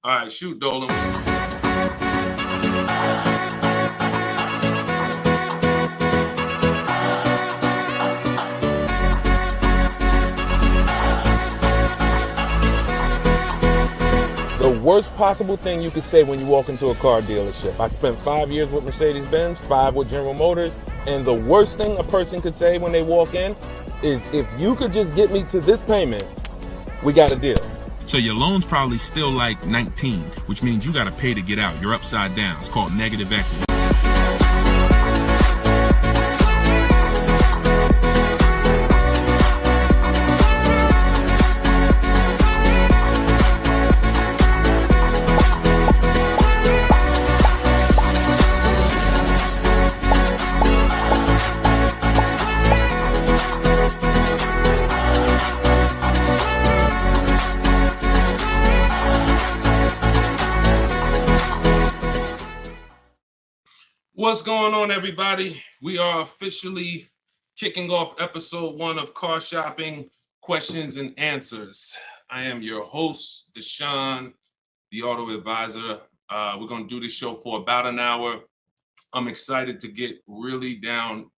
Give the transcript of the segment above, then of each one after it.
All right, shoot, Dolan. The worst possible thing you could say when you walk into a car dealership. I spent 5 years with Mercedes-Benz, 5 with General Motors, and the worst thing a person could say when they walk in is, if you could just get me to this payment, we got a deal. So your loan's probably still like 19, which means you got to pay to get out. You're upside down. It's called negative equity. What's going on, everybody? We are officially kicking off episode 1 of Car Shopping Questions and Answers. I am your host, Deshone the Auto Advisor. We're going to do this show for about an hour. I'm excited to get really down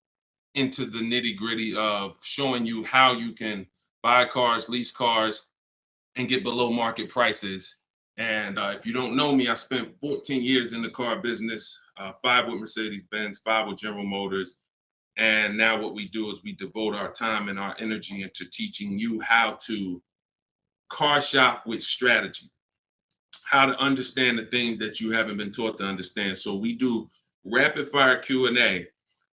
into the nitty-gritty of showing you how you can buy cars, lease cars, and get below market prices. And if you don't know me, I spent 14 years in the car business, 5 with Mercedes-Benz, 5 with General Motors. And now what we do is we devote our time and our energy into teaching you how to car shop with strategy, how to understand the things that you haven't been taught to understand. So we do rapid fire Q&A.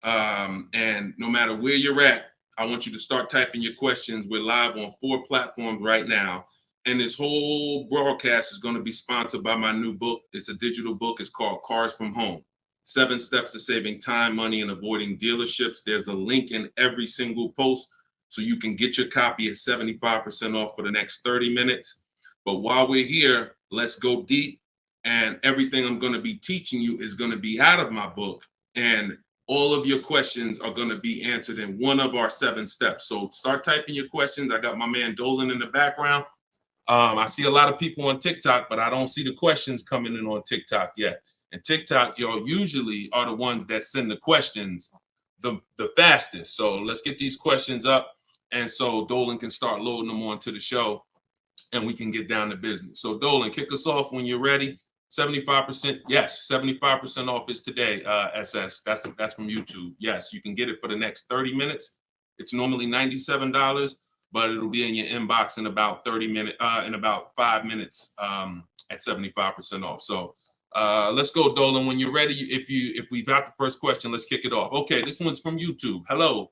And no matter where you're at, I want you to start typing your questions. We're live on 4 platforms right now. And this whole broadcast is going to be sponsored by my new book. It's a digital book. It's called Cars from Home: 7 Steps to Saving Time, Money, and Avoiding Dealerships. There's a link in every single post, so you can get your copy at 75% off for the next 30 minutes. But while we're here, let's go deep. And everything I'm going to be teaching you is going to be out of my book. And all of your questions are going to be answered in one of our 7 steps. So start typing your questions. I got my man Dolan in the background. I see a lot of people on TikTok, but I don't see the questions coming in on TikTok yet. And TikTok, y'all usually are the ones that send the questions the fastest. So let's get these questions up. And so Dolan can start loading them onto the show and we can get down to business. So Dolan, kick us off when you're ready. 75%. Yes, 75% off is today, SS. That's from YouTube. Yes, you can get it for the next 30 minutes. It's normally $97. But it'll be in your inbox in about 5 minutes at 75% off. So let's go, Dolan. When you're ready, if we've got the first question, let's kick it off. Okay, this one's from YouTube. Hello.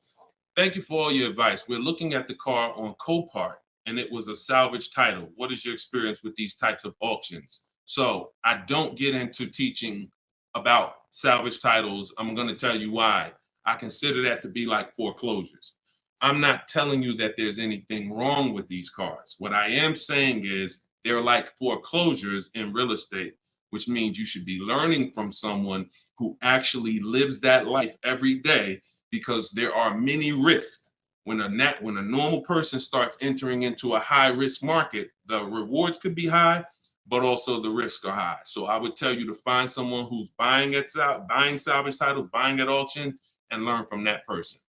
Thank you for all your advice. We're looking at the car on Copart, and it was a salvage title. What is your experience with these types of auctions? So I don't get into teaching about salvage titles. I'm going to tell you why. I consider that to be like foreclosures. I'm not telling you that there's anything wrong with these cars. What I am saying is they're like foreclosures in real estate, which means you should be learning from someone who actually lives that life every day, because there are many risks. When a normal person starts entering into a high risk market, the rewards could be high, but also the risks are high. So I would tell you to find someone who's buying salvage titles, buying at auction, and learn from that person.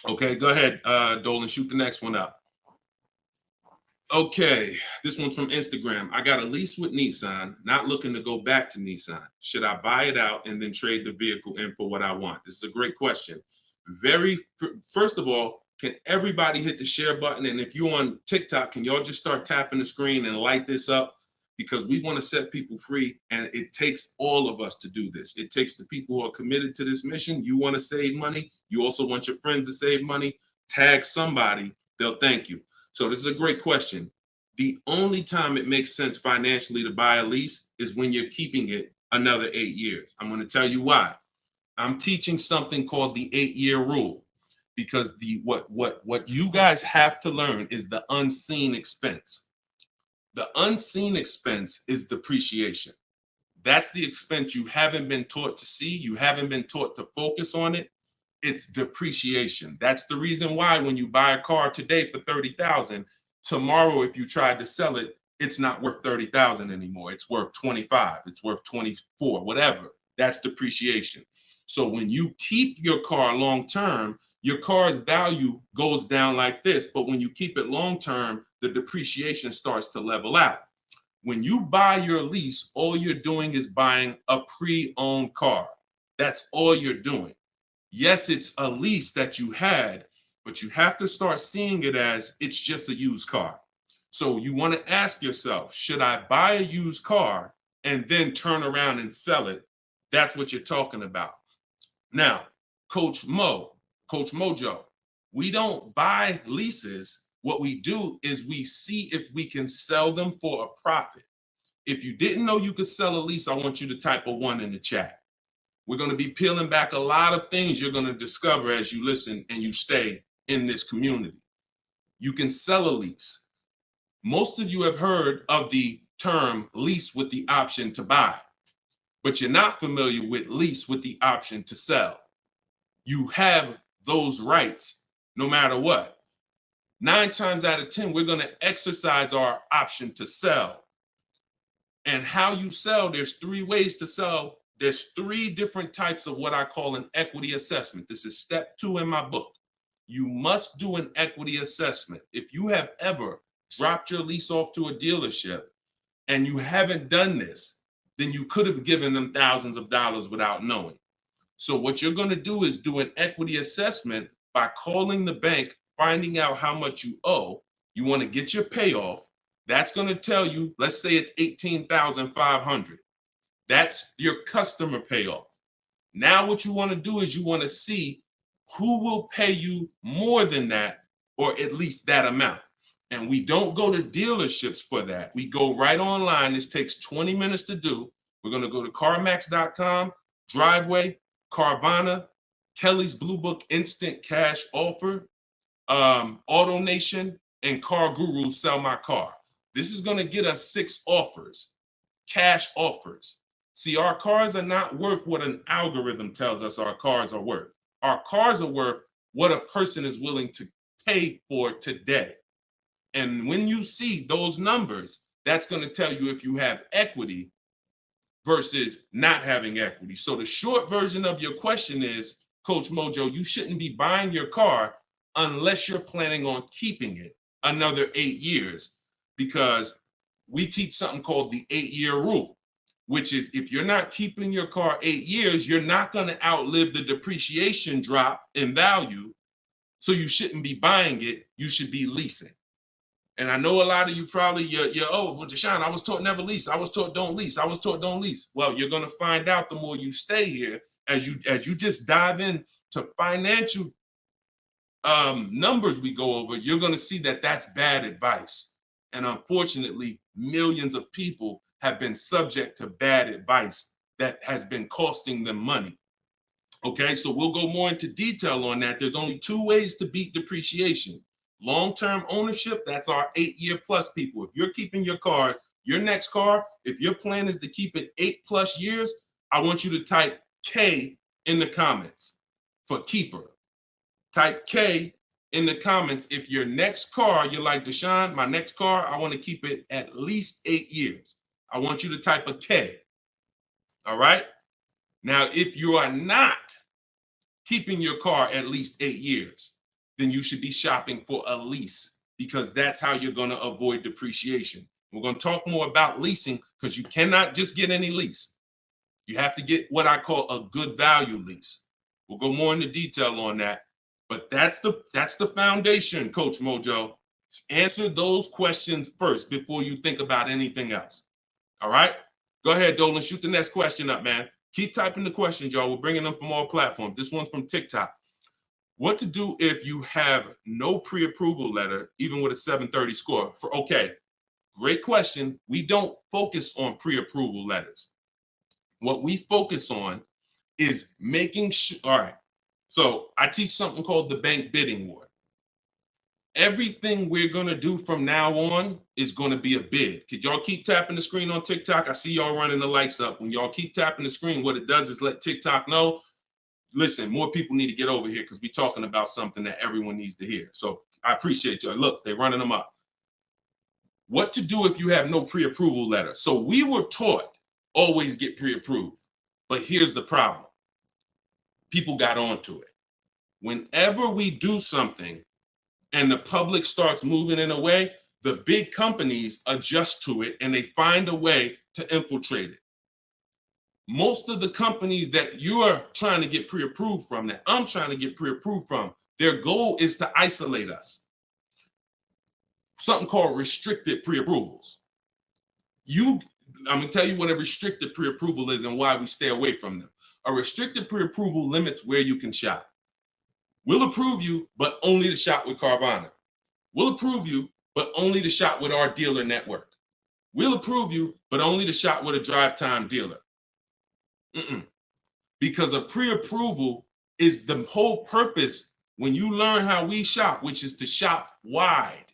Okay, go ahead, Dolan, shoot the next one up. Okay, this one's from Instagram. I got a lease with Nissan, not looking to go back to Nissan. Should I buy it out and then trade the vehicle in for what I want? This is a great question. First of all, can everybody hit the share button? And if you're on TikTok, can y'all just start tapping the screen and light this up? Because we want to set people free, and it takes all of us to do this. It takes the people who are committed to this mission. You want to save money. You also want your friends to save money. Tag somebody. They'll thank you. So this is a great question. The only time it makes sense financially to buy a lease is when you're keeping it another 8 years. I'm going to tell you why. I'm teaching something called the 8-year rule, because what you guys have to learn is the unseen expense. The unseen expense is depreciation. That's the expense you haven't been taught to see. You haven't been taught to focus on it. It's depreciation. That's the reason why when you buy a car today for $30,000, tomorrow, if you tried to sell it, it's not worth 30,000 anymore. It's worth 25. It's worth 24, whatever. That's depreciation. So when you keep your car long term, your car's value goes down like this. But when you keep it long term, the depreciation starts to level out. When you buy your lease, all you're doing is buying a pre-owned car. That's all you're doing. Yes, it's a lease that you had, but you have to start seeing it as it's just a used car. So you want to ask yourself, should I buy a used car and then turn around and sell it? That's what you're talking about. Now, Coach Mojo, we don't buy leases. What we do is we see if we can sell them for a profit. If you didn't know you could sell a lease, I want you to type a 1 in the chat. We're going to be peeling back a lot of things you're going to discover as you listen and you stay in this community. You can sell a lease. Most of you have heard of the term lease with the option to buy, but you're not familiar with lease with the option to sell. You have those rights no matter what. 9 times out of 10, we're going to exercise our option to sell. And how you sell, there's 3 ways to sell. There's 3 different types of what I call an equity assessment. This is step 2 in my book. You must do an equity assessment. If you have ever dropped your lease off to a dealership and you haven't done this, then you could have given them thousands of dollars without knowing. So what you're going to do is do an equity assessment by calling the bank, finding out how much you owe. You want to get your payoff. That's going to tell you, let's say it's $18,500. That's your customer payoff. Now what you want to do is you want to see who will pay you more than that, or at least that amount. And we don't go to dealerships for that. We go right online. This takes 20 minutes to do. We're going to go to CarMax.com, Driveway, Carvana, Kelly's Blue Book Instant Cash Offer, AutoNation, and Car Guru Sell My Car. This is going to get us 6 offers, cash offers. See, our cars are not worth what an algorithm tells us our cars are worth. Our cars are worth what a person is willing to pay for today. And when you see those numbers, that's going to tell you if you have equity versus not having equity. So the short version of your question is, Coach Mojo, you shouldn't be buying your car unless you're planning on keeping it another 8 years, because we teach something called the 8-year rule, which is if you're not keeping your car 8 years, you're not going to outlive the depreciation drop in value. So you shouldn't be buying it. You should be leasing. And I know a lot of you probably, you're well, Deshone, I was taught never lease. I was taught don't lease. I was taught don't lease. Well, you're going to find out the more you stay here, as you just dive in to financial numbers we go over, you're going to see that that's bad advice. And unfortunately, millions of people have been subject to bad advice that has been costing them money. Okay, so we'll go more into detail on that. There's only 2 ways to beat depreciation. Long-term ownership, that's our 8-year plus people. If you're keeping your cars, your next car, if your plan is to keep it 8+ years, I want you to type K in the comments for keeper. Type K in the comments if your next car, you're like, Deshone, my next car, I want to keep it at least 8 years. I want you to type a K. All right? Now, if you are not keeping your car at least 8 years, then you should be shopping for a lease, because that's how you're going to avoid depreciation. We're going to talk more about leasing, because you cannot just get any lease. You have to get what I call a good value lease. We'll go more into detail on that. But that's the foundation, Coach Mojo. Answer those questions first before you think about anything else. All right? Go ahead, Dolan. Shoot the next question up, man. Keep typing the questions, y'all. We're bringing them from all platforms. This one's from TikTok. What to do if you have no pre-approval letter, even with a 730 score? Okay, great question. We don't focus on pre-approval letters. What we focus on is making sure, all right, so I teach something called the bank bidding war. Everything we're going to do from now on is going to be a bid. Could y'all keep tapping the screen on TikTok? I see y'all running the lights up. When y'all keep tapping the screen, what it does is let TikTok know, listen, more people need to get over here, because we're talking about something that everyone needs to hear. So I appreciate y'all. Look, they're running them up. What to do if you have no pre-approval letter. So we were taught always get pre-approved. But here's the problem. People got onto it. Whenever we do something and the public starts moving in a way, the big companies adjust to it and they find a way to infiltrate it. Most of the companies that you're trying to get pre-approved from, that I'm trying to get pre-approved from, their goal is to isolate us. Something called restricted pre-approvals. I'm gonna tell you what a restricted pre-approval is and why we stay away from them. A restricted pre-approval limits where you can shop. We'll approve you, but only to shop with Carvana. We'll approve you, but only to shop with our dealer network. We'll approve you, but only to shop with a drive time dealer. Because a pre-approval is the whole purpose when you learn how we shop, which is to shop wide.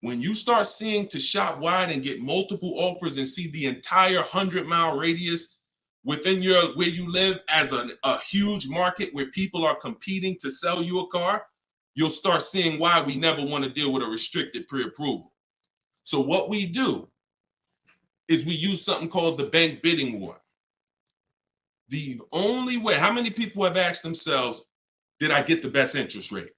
When you start seeing to shop wide and get multiple offers and see the entire 100-mile radius within where you live as a huge market where people are competing to sell you a car, you'll start seeing why we never want to deal with a restricted pre-approval. So what we do is we use something called the bank bidding war. The only way, how many people have asked themselves, did I get the best interest rate?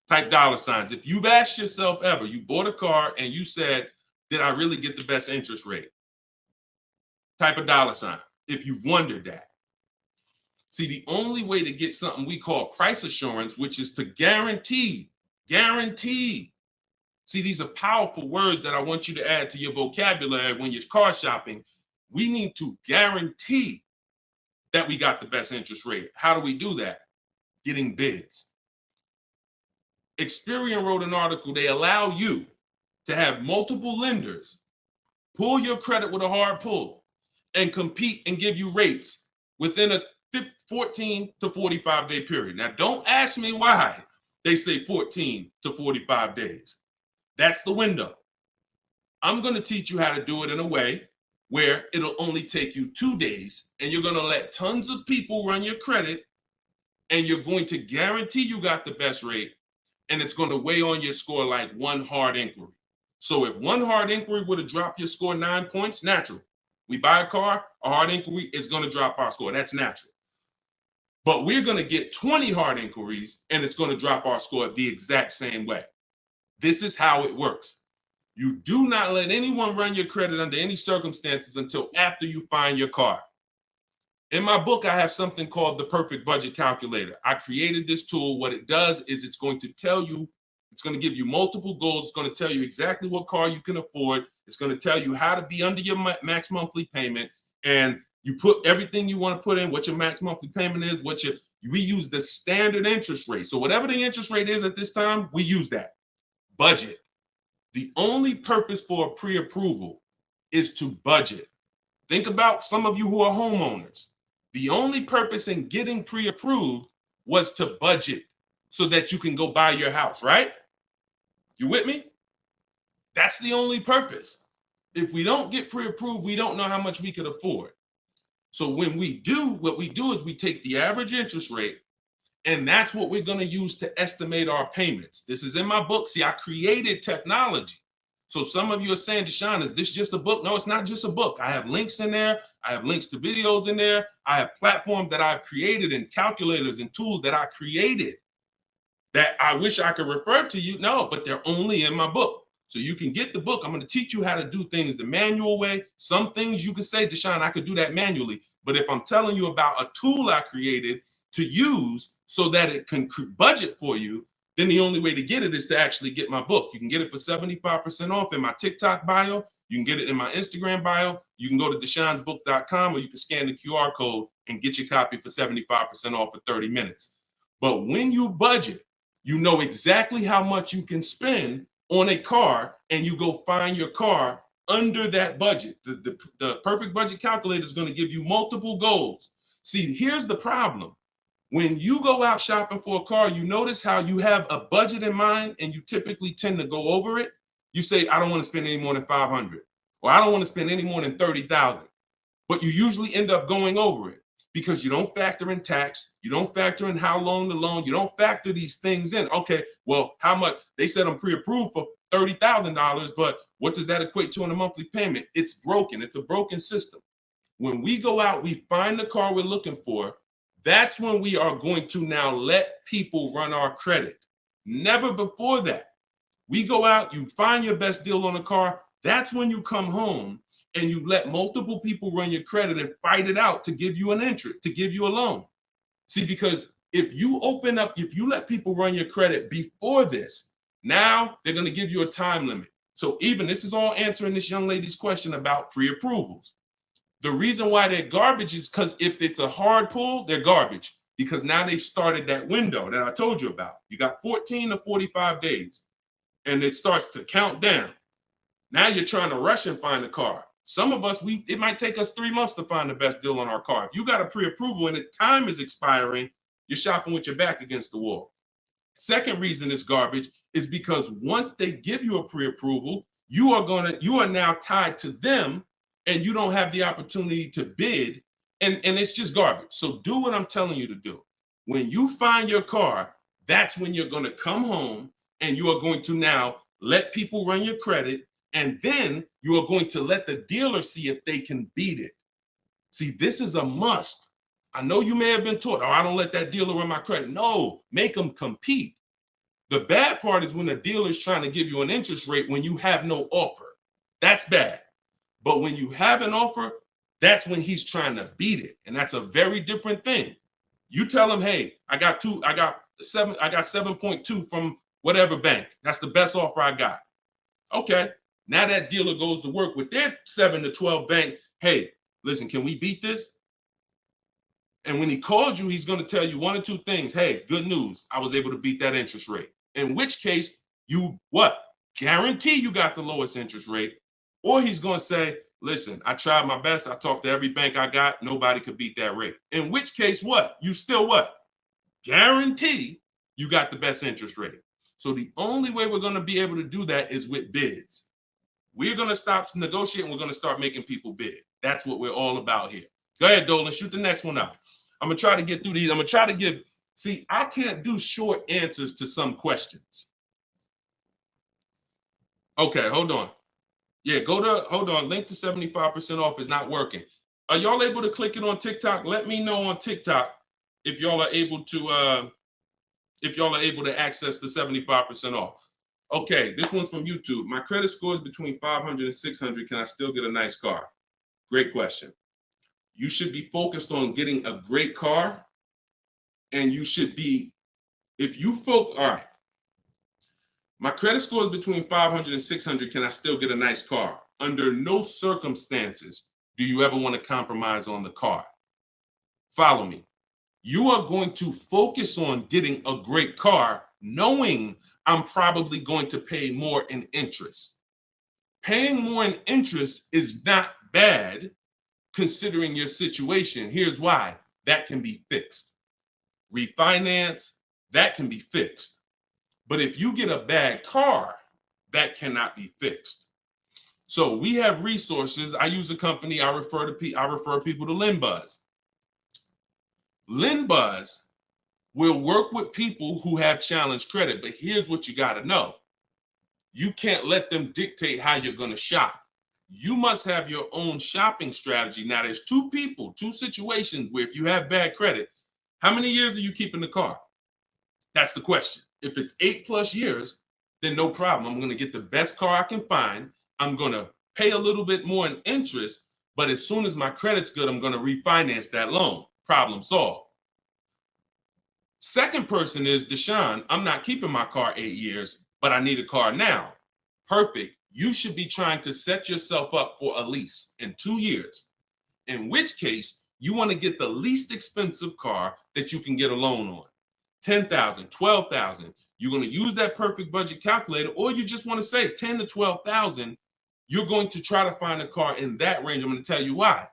Type dollar signs. If you've asked yourself ever, you bought a car and you said, did I really get the best interest rate? Type a dollar sign if you've wondered that. See, the only way to get something we call price assurance, which is to guarantee. See, these are powerful words that I want you to add to your vocabulary when you're car shopping. We need to guarantee that we got the best interest rate. How do we do that? Getting bids. Experian wrote an article. They allow you to have multiple lenders pull your credit with a hard pull and compete and give you rates within a 14 to 45 day period. Now, don't ask me why they say 14 to 45 days. That's the window. I'm going to teach you how to do it in a way where it'll only take you 2 days and you're going to let tons of people run your credit and you're going to guarantee you got the best rate, and it's going to weigh on your score like one hard inquiry. So if one hard inquiry would have dropped your score 9 points, natural. We buy a car, a hard inquiry is going to drop our score. That's natural. But we're going to get 20 hard inquiries and it's going to drop our score the exact same way. This is how it works. You do not let anyone run your credit under any circumstances until after you find your car. In my book, I have something called the Perfect Budget Calculator. I created this tool. What it does is it's going to tell you, it's going to give you multiple goals. It's going to tell you exactly what car you can afford. It's going to tell you how to be under your max monthly payment. And you put everything you want to put in, what your max monthly payment is, we use the standard interest rate. So whatever the interest rate is at this time, we use that. Budget. The only purpose for a pre-approval is to budget. Think about some of you who are homeowners. The only purpose in getting pre-approved was to budget so that you can go buy your house, right? You with me? That's the only purpose. If we don't get pre-approved, we don't know how much we could afford. So when we do, what we do is we take the average interest rate, and that's what we're going to use to estimate our payments. This is in my book. See, I created technology. So some of you are saying, Deshone, is this just a book? No, it's not just a book. I have links in there. I have links to videos in there. I have platforms that I've created and calculators and tools that I created that I wish I could refer to you. No, but they're only in my book. So you can get the book. I'm going to teach you how to do things the manual way. Some things you could say, Deshone, I could do that manually. But if I'm telling you about a tool I created to use so that it can budget for you, then the only way to get it is to actually get my book. You can get it for 75% off in my TikTok bio. You can get it in my Instagram bio. You can go to deshonesbook.com, or you can scan the QR code and get your copy for 75% off for 30 minutes. But when you budget, you know exactly how much you can spend on a car, and you go find your car under that budget. The Perfect Budget Calculator is going to give you multiple goals. See, here's the problem. When you go out shopping for a car, you notice how you have a budget in mind and you typically tend to go over it. You say, I don't want to spend any more than $500, or I don't want to spend any more than $30,000, but you usually end up going over it. because you don't factor in tax, you don't factor in how long the loan, you don't factor these things in. Okay, well, how much? They said I'm pre-approved for $30,000, but what does that equate to in a monthly payment? It's broken. It's a broken system. When we go out, we find the car we're looking for. That's when we are going to now let people run our credit. Never before that. We go out, you find your best deal on a car. That's when you come home and you let multiple people run your credit and fight it out to give you an interest, to give you a loan. See, because if you open up, if you let people run your credit before this, now they're going to give you a time limit. So even this is all answering this young lady's question about pre-approvals. The reason why they're garbage is because if it's a hard pull, they're garbage, because now they started that window that I told you about. You got 14 to 45 days and it starts to count down. Now you're trying to rush and find a car. Some of us, it might take us 3 months to find the best deal on our car. If you got a pre-approval and the time is expiring, you're shopping with your back against the wall. Second reason it's garbage is because once they give you a pre-approval, you are now tied to them and you don't have the opportunity to bid, and it's just garbage. So do what I'm telling you to do. When you find your car, that's when you're going to come home and you are going to now let people run your credit, and then you are going to let the dealer see if they can beat it. See, this is a must. I know you may have been taught, oh, I don't let that dealer run my credit. No, make them compete. The bad part is when a dealer is trying to give you an interest rate when you have no offer. That's bad. But when you have an offer, that's when he's trying to beat it. And that's a very different thing. You tell him, hey, I got 7.2 from whatever bank. That's the best offer I got. Okay. Now that dealer goes to work with their 7 to 12 bank. Hey, listen, can we beat this? And when he calls you, he's going to tell you one or two things. Hey, good news. I was able to beat that interest rate. In which case, you what? Guarantee you got the lowest interest rate. Or he's going to say, listen, I tried my best. I talked to every bank I got. Nobody could beat that rate. In which case, what? You still what? Guarantee you got the best interest rate. So the only way we're going to be able to do that is with bids. We're going to stop negotiating. We're going to start making people bid. That's what we're all about here. Go ahead, Dolan. Shoot the next one up. I'm going to try to get through these. I'm going to try to give, see, I can't do short answers to some questions. Okay, hold on. Yeah, hold on. Link to 75% off is not working. Are y'all able to click it on TikTok? Let me know on TikTok if y'all are able to access the 75% off. Okay, this one's from YouTube. My credit score is between 500 and 600. Can I still get a nice car? Great question. You should be focused on getting a great car, and you should be, all right. My credit score is between 500 and 600. Can I still get a nice car? Under no circumstances do you ever want to compromise on the car. Follow me. You are going to focus on getting a great car, knowing I'm probably going to pay more in interest. Paying more in interest is not bad considering your situation. Here's why. That can be fixed. Refinance, that can be fixed. But if you get a bad car, that cannot be fixed. So we have resources. I use a company. I refer people to LendBuzz. LendBuzz will work with people who have challenged credit. But here's what you got to know. You can't let them dictate how you're going to shop. You must have your own shopping strategy. Now, there's two situations where if you have bad credit, how many years are you keeping the car? That's the question. If it's 8+ years, then no problem. I'm going to get the best car I can find. I'm going to pay a little bit more in interest, but as soon as my credit's good, I'm going to refinance that loan. Problem solved. Second person is Deshone. I'm not keeping my car 8 years, but I need a car now. Perfect. You should be trying to set yourself up for a lease in 2 years, in which case you want to get the least expensive car that you can get a loan on. 10,000, 12,000. You're going to use that perfect budget calculator, or you just want to say 10 to 12,000. You're going to try to find a car in that range. I'm going to tell you why.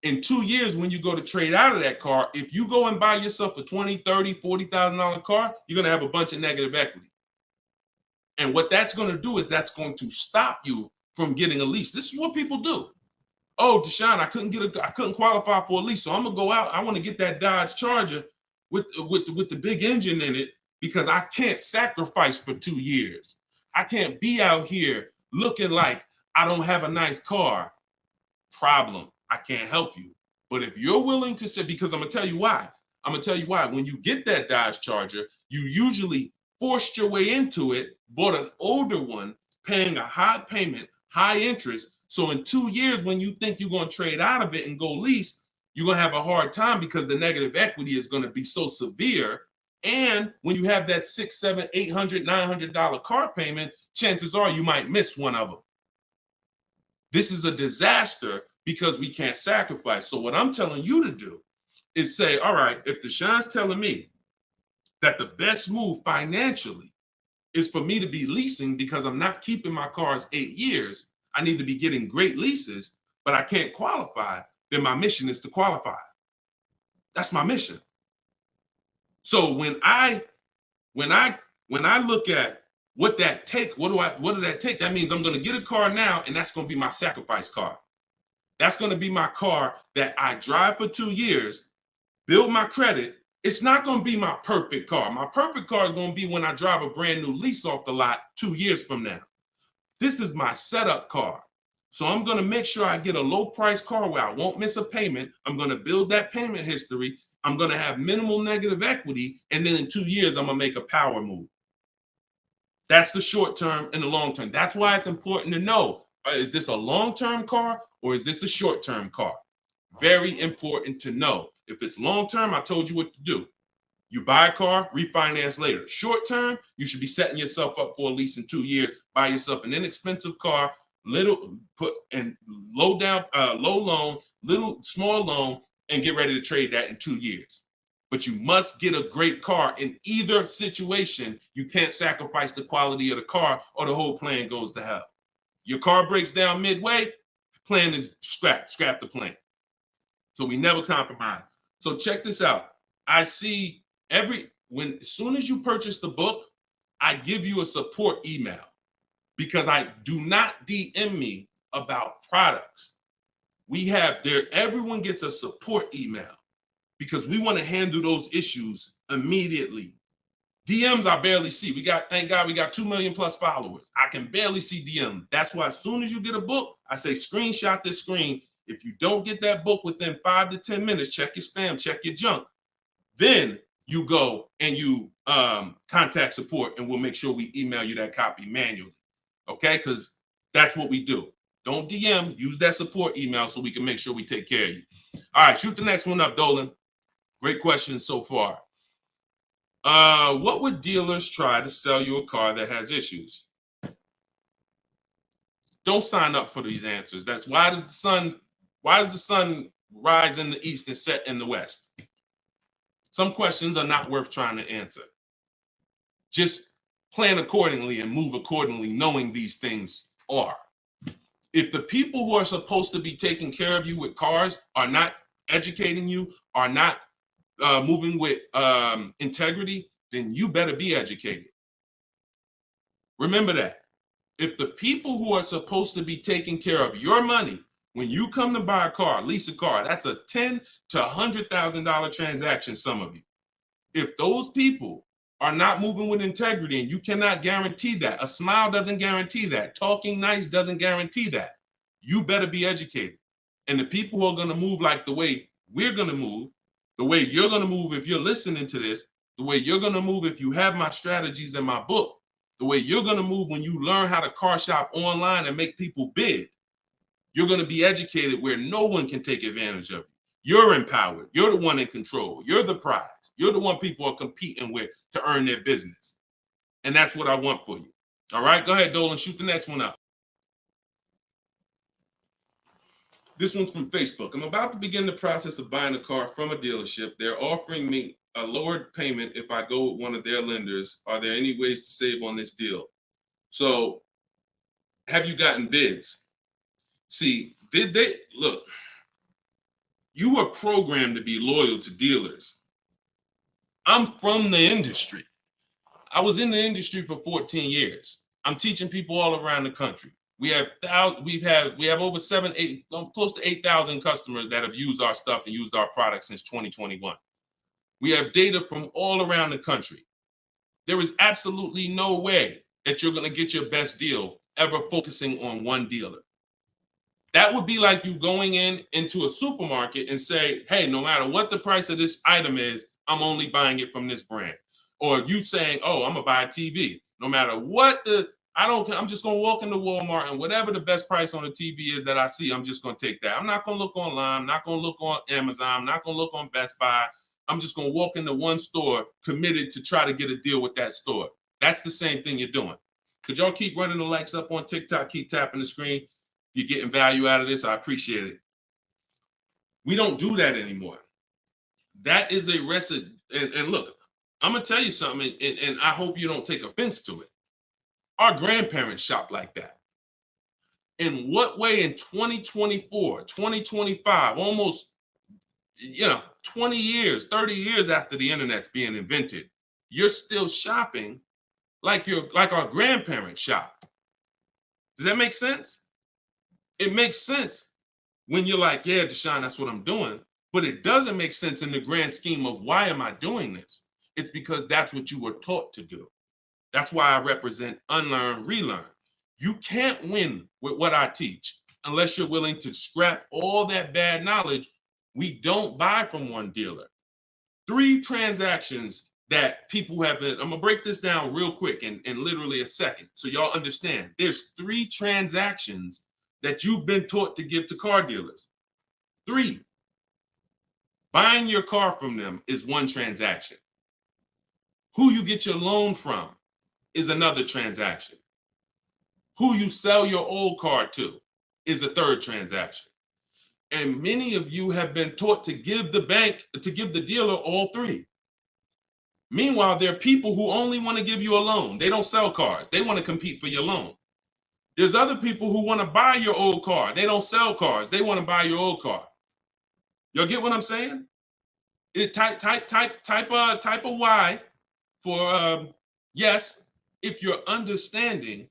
In 2 years, when you go to trade out of that car, if you go and buy yourself a $20,000, $30,000, $40,000 car, you're going to have a bunch of negative equity. And what that's going to do is that's going to stop you from getting a lease. This is what people do. oh, Deshone, I couldn't qualify for a lease, so I'm gonna go out. I want to get that Dodge Charger with the big engine in it because I can't sacrifice for 2 years. I can't be out here looking like I don't have a nice car. Problem. I can't help you. But if you're willing to say, because I'm gonna tell you why. I'm gonna tell you why. When you get that Dodge Charger, you usually forced your way into it, bought an older one, paying a high payment, high interest. So in 2 years, when you think you're gonna trade out of it and go lease, you're gonna have a hard time because the negative equity is gonna be so severe. And when you have that $600, $700, $800, $900 car payment, chances are you might miss one of them. This is a disaster because we can't sacrifice. So what I'm telling you to do is say, all right, if Deshone's telling me that the best move financially is for me to be leasing because I'm not keeping my cars 8 years, I need to be getting great leases, but I can't qualify, then my mission is to qualify. That's my mission. So when I look at what that take, what did that take? That means I'm going to get a car now, and that's going to be my sacrifice car. That's going to be my car that I drive for 2 years, build my credit. It's not going to be my perfect car. My perfect car is going to be when I drive a brand new lease off the lot 2 years from now. This is my setup car. So I'm going to make sure I get a low price car where I won't miss a payment. I'm going to build that payment history. I'm going to have minimal negative equity. And then in 2 years, I'm going to make a power move. That's the short term and the long term. That's why it's important to know, is this a long-term car or is this a short-term car? Very important to know. If it's long-term, I told you what to do. You buy a car, refinance later. Short-term, you should be setting yourself up for a lease in 2 years. Buy yourself an inexpensive car, low loan, small loan, and get ready to trade that in 2 years. But you must get a great car in either situation. You can't sacrifice the quality of the car or the whole plan goes to hell. Your car breaks down midway, plan is scrap the plan. So we never compromise. So check this out. I see as soon as you purchase the book, I give you a support email because I do not DM me about products. Everyone gets a support email because we want to handle those issues immediately. DMs I barely see. Thank God we got 2 million plus followers. I can barely see DM. That's why as soon as you get a book, I say screenshot this screen. If you don't get that book within 5 to 10 minutes, check your spam, check your junk. Then you go and you contact support and we'll make sure we email you that copy manually. Okay, because that's what we do. Don't DM, use that support email so we can make sure we take care of you. All right, shoot the next one up, Dolan. Great questions so far. What would dealers try to sell you a car that has issues? Don't sign up for these answers. That's why does the sun rise in the east and set in the west? Some questions are not worth trying to answer. Just plan accordingly and move accordingly, knowing these things are. If the people who are supposed to be taking care of you with cars are not educating you, are not moving with integrity, then you better be educated. Remember that. If the people who are supposed to be taking care of your money, when you come to buy a car, lease a car, that's a $10,000 to $100,000 transaction, some of you. If those people are not moving with integrity, and you cannot guarantee that, a smile doesn't guarantee that, talking nice doesn't guarantee that, you better be educated. And the people who are going to move like the way we're going to move, the way you're going to move if you're listening to this, the way you're going to move if you have my strategies in my book, the way you're going to move when you learn how to car shop online and make people bid, you're going to be educated where no one can take advantage of you. You're empowered. You're the one in control. You're the prize. You're the one people are competing with to earn their business. And that's what I want for you. All right, go ahead, Dolan, shoot the next one up. This one's from Facebook. I'm about to begin the process of buying a car from a dealership. They're offering me a lowered payment if I go with one of their lenders. Are there any ways to save on this deal? So have you gotten bids? See, look, you were programmed to be loyal to dealers. I'm from the industry. I was in the industry for 14 years. I'm teaching people all around the country. We have over 8, close to 8,000 customers that have used our stuff and used our products since 2021. We have data from all around the country. There is absolutely no way that you're going to get your best deal ever focusing on one dealer. That would be like you going into a supermarket and say, hey, no matter what the price of this item is, I'm only buying it from this brand. Or you saying, oh, I'm gonna buy a TV. No matter what I'm just gonna walk into Walmart and whatever the best price on the TV is that I see, I'm just gonna take that. I'm not gonna look online, I'm not gonna look on Amazon, I'm not gonna look on Best Buy. I'm just gonna walk into one store committed to try to get a deal with that store. That's the same thing you're doing. Could y'all keep running the likes up on TikTok, keep tapping the screen? If you're getting value out of this, I appreciate it. We don't do that anymore. That is a recipe. And look, I'm going to tell you something, and I hope you don't take offense to it. Our grandparents shopped like that. In what way in 2024, 2025, almost 20 years, 30 years after the internet's being invented, you're still shopping like our grandparents shopped? Does that make sense? It makes sense when you're like, yeah, Deshone, that's what I'm doing. But it doesn't make sense in the grand scheme of why am I doing this? It's because that's what you were taught to do. That's why I represent unlearn, relearn. You can't win with what I teach unless you're willing to scrap all that bad knowledge. We don't buy from one dealer. 3 transactions that people have been, I'm gonna break this down real quick in literally a second so y'all understand. There's 3 transactions that you've been taught to give to car dealers. 3. Buying your car from them is one transaction. Who you get your loan from is another transaction. Who you sell your old car to is a 3rd transaction. And many of you have been taught to give the dealer all 3. Meanwhile, there are people who only want to give you a loan. They don't sell cars. They want to compete for your loan. There's other people who want to buy your old car. They don't sell cars. They want to buy your old car. Y'all get what I'm saying? Type a Y for yes, if you're understanding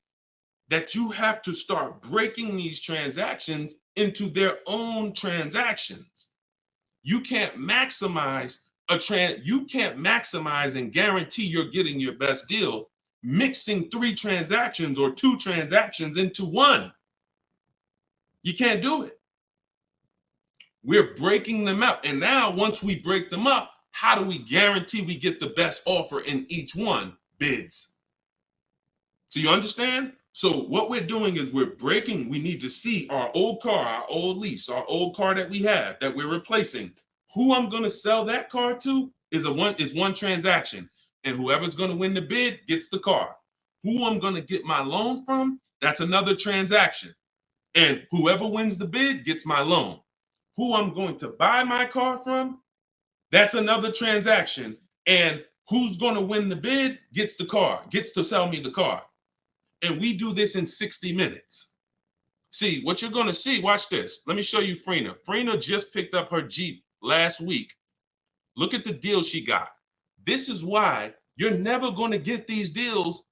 that you have to start breaking these transactions into their own transactions. You can't maximize and guarantee you're getting your best deal mixing 3 transactions or 2 transactions into one. You can't do it. We're breaking them up. And now once we break them up, how do we guarantee we get the best offer in each one? Bids. So you understand? So what we're doing is we need to see our old car, our old lease, our old car that we have that we're replacing. Who I'm going to sell that car to is one transaction. And whoever's going to win the bid gets the car. Who I'm going to get my loan from, that's another transaction. And whoever wins the bid gets my loan. Who I'm going to buy my car from, that's another transaction. And who's going to win the bid gets the car, gets to sell me the car. And we do this in 60 minutes. See, what you're going to see, watch this. Let me show you Frina. Frina just picked up her Jeep last week. Look at the deal she got. This is why you're never going to get these deals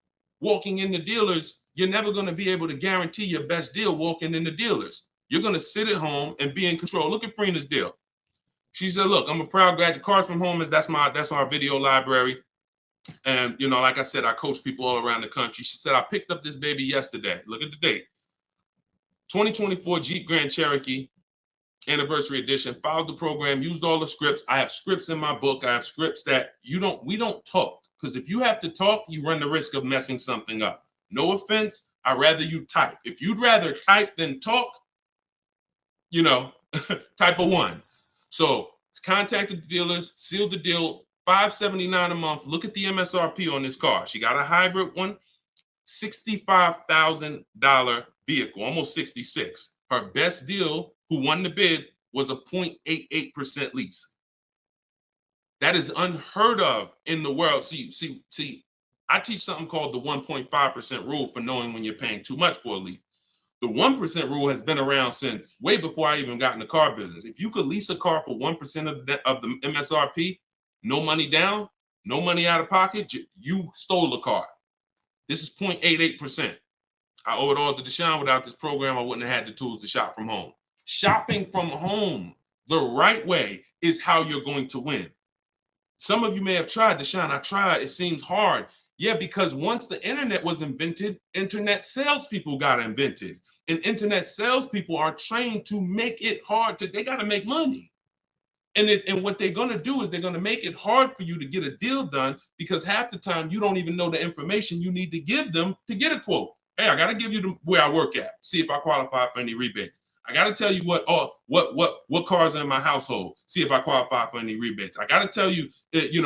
walking in the dealers. You're never going to be able to guarantee your best deal walking in the dealers. You're going to sit at home and be in control. Look at Frina's deal. She said, look, I'm a proud graduate. Cards from Home that's our video library. And, like I said, I coach people all around the country. She said, I picked up this baby yesterday. Look at the date. 2024 Jeep Grand Cherokee Anniversary Edition. Followed the program, used all the scripts. I have scripts in my book. I have scripts that we don't talk. Because if you have to talk, you run the risk of messing something up. No offense. I'd rather you type. If you'd rather type than talk, type a 1. So contacted the dealers, sealed the deal, $579 a month. Look at the MSRP on this car. She got a hybrid one, $65,000 vehicle, almost 66. Her best deal, who won the bid, was a 0.88% lease. That is unheard of in the world. See, I teach something called the 1.5% rule for knowing when you're paying too much for a lease. The 1% rule has been around since way before I even got in the car business. If you could lease a car for 1% of the MSRP, no money down, no money out of pocket, you stole the car. This is 0.88%. I owe it all to Deshone. Without this program, I wouldn't have had the tools to shop from home. Shopping from home the right way is how you're going to win. Some of you may have tried, Deshone. I tried. It seems hard. Yeah, because once the internet was invented, internet salespeople got invented. And internet salespeople are trained to make it hard. They got to make money. And what they're going to do is they're going to make it hard for you to get a deal done, because half the time you don't even know the information you need to give them to get a quote. Hey, I got to give you where I work at, see if I qualify for any rebates. I got to tell you what cars are in my household, see if I qualify for any rebates. I got to tell you,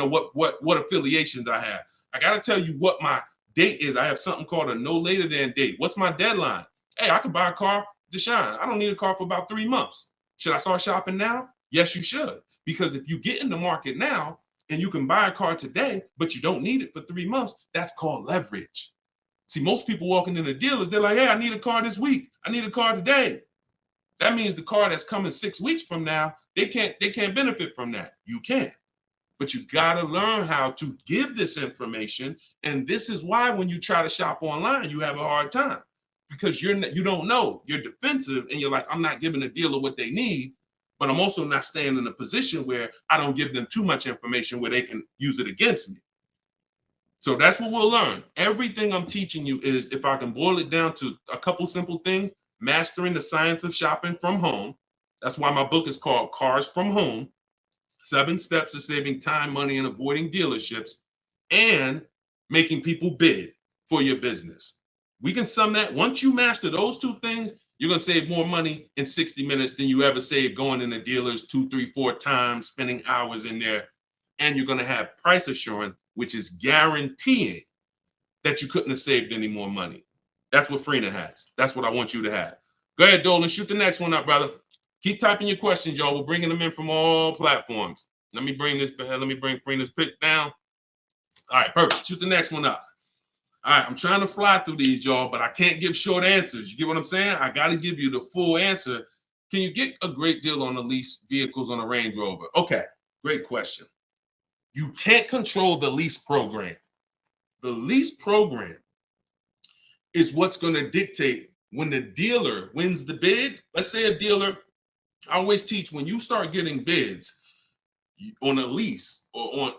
what affiliations I have. I got to tell you what my date is. I have something called a no later than date. What's my deadline? Hey, I could buy a car, Deshone. I don't need a car for about 3 months. Should I start shopping now? Yes, you should. Because if you get in the market now and you can buy a car today, but you don't need it for 3 months, that's called leverage. See, most people walking in the dealers, they're like, hey, I need a car this week. I need a car today. That means the car that's coming 6 weeks from now, they can't benefit from that. You can. But you got to learn how to give this information. And this is why when you try to shop online, you have a hard time, because you don't know. You're defensive and you're like, I'm not giving a dealer what they need, but I'm also not staying in a position where I don't give them too much information where they can use it against me. So that's what we'll learn. Everything I'm teaching you is, if I can boil it down to a couple simple things, mastering the science of shopping from home. That's why my book is called Cars from Home, 7 Steps to Saving Time, Money, and Avoiding Dealerships, and making people bid for your business. We can sum that. Once you master those 2 things, you're going to save more money in 60 minutes than you ever saved going into dealers 2, 3, 4 times, spending hours in there. And you're going to have price assurance, which is guaranteeing that you couldn't have saved any more money. That's what Freenah has. That's what I want you to have. Go ahead, Dolan. Shoot the next one up, brother. Keep typing your questions, y'all. We're bringing them in from all platforms. Let me bring Freenah's pick down. All right, perfect. Shoot the next one up. All right, I'm trying to fly through these, y'all, but I can't give short answers. You get what I'm saying? I got to give you the full answer. Can you get a great deal on the lease vehicles on a Range Rover? Okay, great question. You can't control the lease program. The lease program is what's going to dictate when the dealer wins the bid. Let's say a dealer, I always teach, when you start getting bids on a lease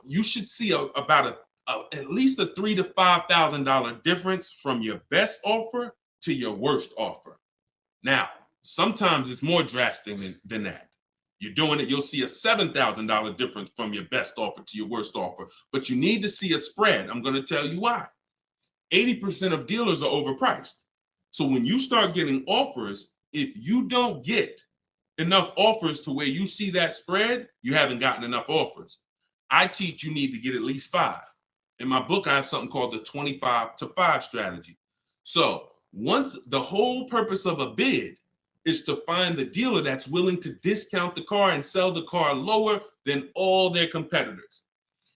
you should see about at least a $3,000 to $5,000 difference from your best offer to your worst offer. Now, sometimes it's more drastic than that. You're doing it, you'll see a $7,000 difference from your best offer to your worst offer, but you need to see a spread. I'm going to tell you why. 80% of dealers are overpriced. So when you start getting offers, if you don't get enough offers to where you see that spread, you haven't gotten enough offers. I teach you need to get at least 5. In my book, I have something called the 25 to 5 strategy. So once the whole purpose of a bid is to find the dealer that's willing to discount the car and sell the car lower than all their competitors.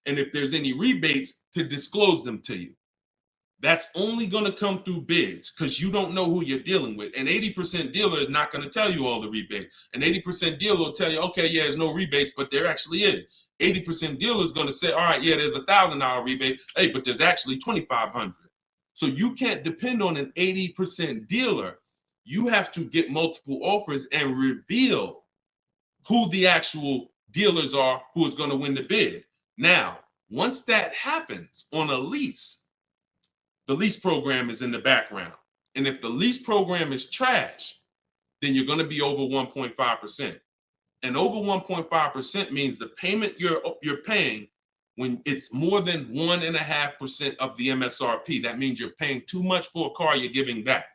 And if there's any rebates, to disclose them to you. That's only going to come through bids, because you don't know who you're dealing with. An 80% dealer is not going to tell you all the rebates. An 80% dealer will tell you, okay, yeah, there's no rebates, but there actually is. 80% dealer is going to say, all right, yeah, there's $1,000 rebate. Hey, but there's actually $2,500. So you can't depend on an 80% dealer. You have to get multiple offers and reveal who the actual dealers are who is going to win the bid. Now, once that happens on a lease, the lease program is in the background. And if the lease program is trash, then you're going to be over 1.5%. And over 1.5% means the payment you're paying, when it's more than 1.5% of the MSRP, that means you're paying too much for a car you're giving back.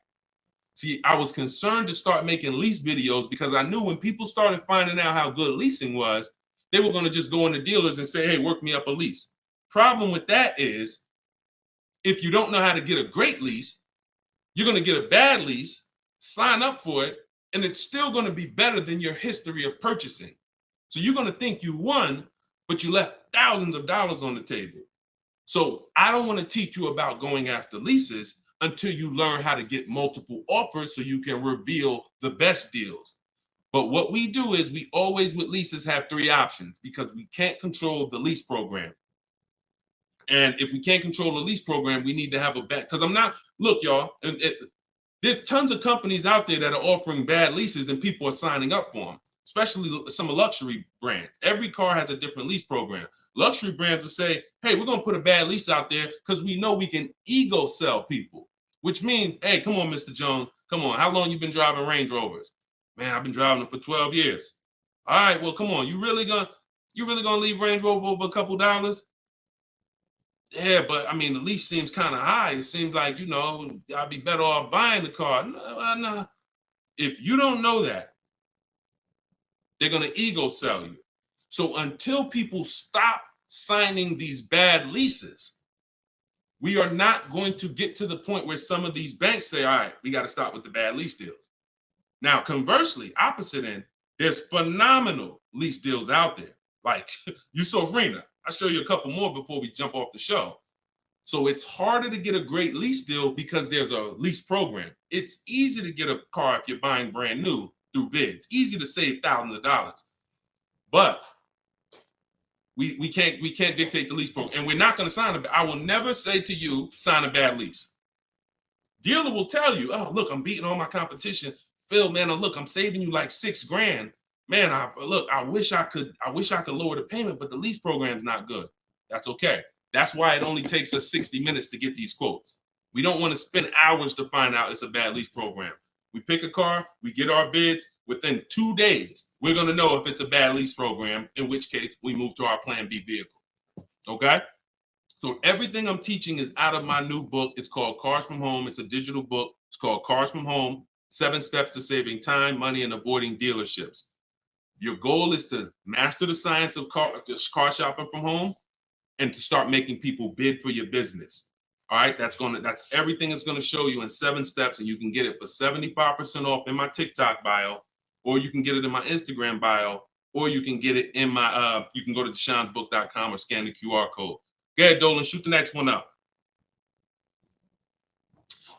See, I was concerned to start making lease videos because I knew when people started finding out how good leasing was, they were going to just go into dealers and say, hey, work me up a lease. Problem with that is, if you don't know how to get a great lease, you're going to get a bad lease, sign up for it, and it's still going to be better than your history of purchasing. So you're going to think you won, but you left thousands of dollars on the table. So I don't want to teach you about going after leases until you learn how to get multiple offers so you can reveal the best deals. But what we do is we always with leases have 3 options, because we can't control the lease program. And if we can't control the lease program, we need to have a bet. Because look, y'all, There's tons of companies out there that are offering bad leases and people are signing up for them, especially some luxury brands. Every car has a different lease program. Luxury brands will say, hey, we're going to put a bad lease out there because we know we can ego sell people, which means, hey, come on, Mr. Jones, come on. How long you been driving Range Rovers? Man, I've been driving them for 12 years. All right, well, come on. You really gonna leave Range Rover over a couple dollars? Yeah, but I mean, the lease seems kind of high. It seems like, I'd be better off buying the car. No. If you don't know that, they're going to ego sell you. So until people stop signing these bad leases, we are not going to get to the point where some of these banks say, all right, we got to stop with the bad lease deals. Now, conversely, opposite end, there's phenomenal lease deals out there. Like Yusuf Rena. I'll show you a couple more before we jump off the show. So it's harder to get a great lease deal because there's a lease program. It's easy to get a car if you're buying brand new through bids. Easy to save thousands of dollars. But we can't dictate the lease program. And we're not going to sign I will never say to you, sign a bad lease. Dealer will tell you, oh, look, I'm beating all my competition. Phil, man, look, I'm saving you like $6,000. Man, I wish I could lower the payment, but the lease program's not good. That's okay. That's why it only takes us 60 minutes to get these quotes. We don't want to spend hours to find out it's a bad lease program. We pick a car, we get our bids. Within 2 days, we're going to know if it's a bad lease program, in which case we move to our Plan B vehicle. Okay? So everything I'm teaching is out of my new book. It's called Cars from Home. It's a digital book. It's called Cars from Home, 7 Steps to Saving Time, Money, and Avoiding Dealerships. Your goal is to master the science of car shopping from home and to start making people bid for your business. All right, that's everything it's going to show you in 7 steps, and you can get it for 75% off in my TikTok bio, or you can get it in my Instagram bio, or you can get it in my you can go to deshonsbook.com or scan the QR code. Go ahead, Dolan, shoot the next one up.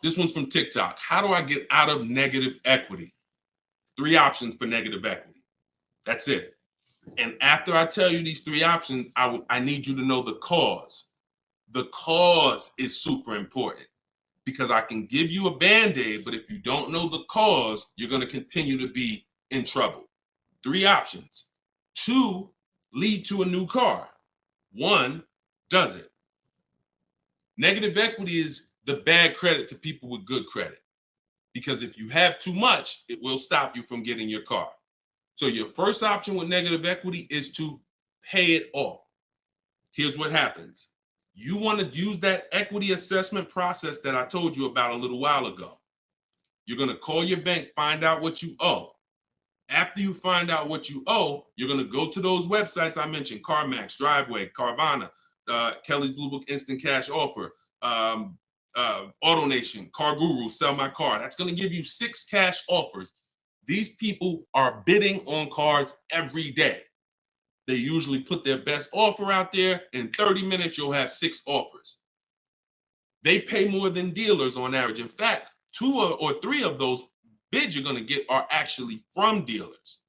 This one's from TikTok. How do I get out of negative equity? 3 options for negative equity. That's it. And after I tell you these 3 options, I need you to know the cause. The cause is super important because I can give you a Band-Aid, but if you don't know the cause, you're going to continue to be in trouble. 3 options. 2 lead to a new car. 1 doesn't. Negative equity is the bad credit to people with good credit, because if you have too much, it will stop you from getting your car. So your first option with negative equity is to pay it off. Here's what happens. You want to use that equity assessment process that I told you about a little while ago. You're going to call your bank, find out what you owe. After you find out what you owe, you're going to go to those websites I mentioned: CarMax, Driveway, Carvana, Kelly's Blue Book Instant Cash Offer, AutoNation, Car Guru, Sell My Car. That's going to give you 6 cash offers. These people are bidding on cars every day. They usually put their best offer out there. In 30 minutes, you'll have 6 offers. They pay more than dealers on average. In fact, 2 or 3 of those bids you're going to get are actually from dealers.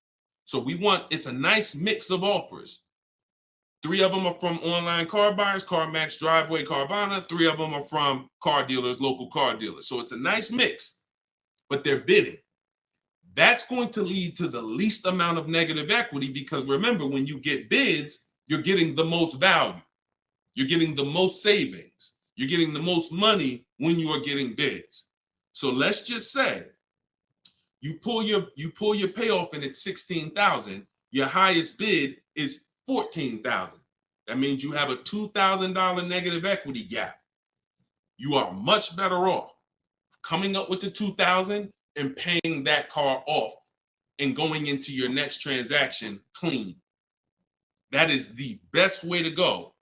So it's a nice mix of offers. 3 of them are from online car buyers: CarMax, Driveway, Carvana. 3 of them are from car dealers, local car dealers. So it's a nice mix, but they're bidding. That's going to lead to the least amount of negative equity, because remember, when you get bids, you're getting the most value. You're getting the most savings. You're getting the most money when you are getting bids. So let's just say you pull your payoff in at $16,000. Your highest bid is $14,000. That means you have a $2,000 negative equity gap. You are much better off coming up with the $2,000 and paying that car off and going into your next transaction clean. That is the best way to go.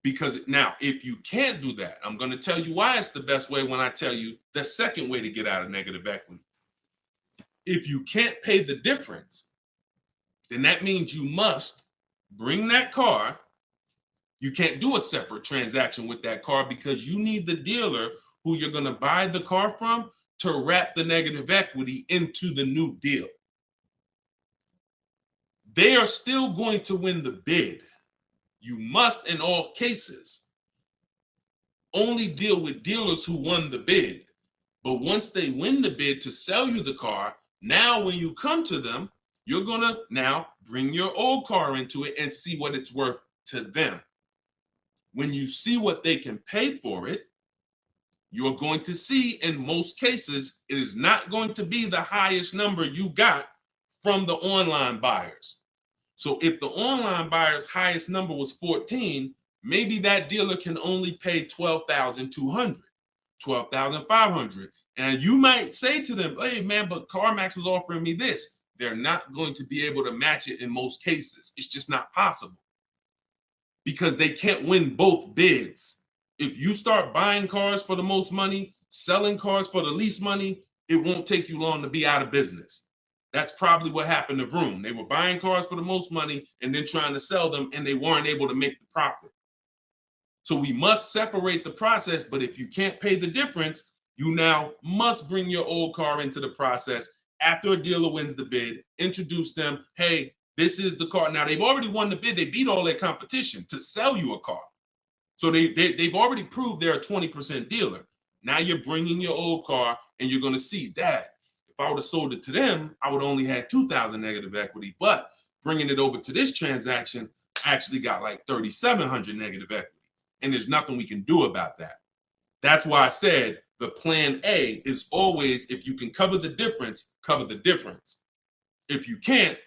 Because now, if you can't do that, I'm going to tell you why it's the best way when I tell you the second way to get out of negative equity. If you can't pay the difference, then that means you must bring that car. You can't do a separate transaction with that car, because you need the dealer who you're going to buy the car from to wrap the negative equity into the new deal. They are still going to win the bid. You must, in all cases, only deal with dealers who won the bid. But once they win the bid to sell you the car, now when you come to them, you're going to now bring your old car into it and see what it's worth to them. When you see what they can pay for it, you're going to see in most cases, it is not going to be the highest number you got from the online buyers. So if the online buyer's highest number was 14, maybe that dealer can only pay 12,200, 12,500. And you might say to them, hey man, but CarMax is offering me this. They're not going to be able to match it in most cases. It's just not possible because they can't win both bids. If you start buying cars for the most money, selling cars for the least money, it won't take you long to be out of business. That's probably what happened to Vroom. They were buying cars for the most money and then trying to sell them, and they weren't able to make the profit. So we must separate the process, but if you can't pay the difference, you now must bring your old car into the process after a dealer wins the bid, introduce them, hey, this is the car. Now, they've already won the bid. They beat all their competition to sell you a car. So they've already proved they're a 20% dealer. Now you're bringing your old car and you're going to see, Dad, if I would have sold it to them, I would have only had 2,000 negative equity. But bringing it over to this transaction, I actually got like 3,700 negative equity. And there's nothing we can do about that. That's why I said the plan A is always, if you can cover the difference, cover the difference. If you can't,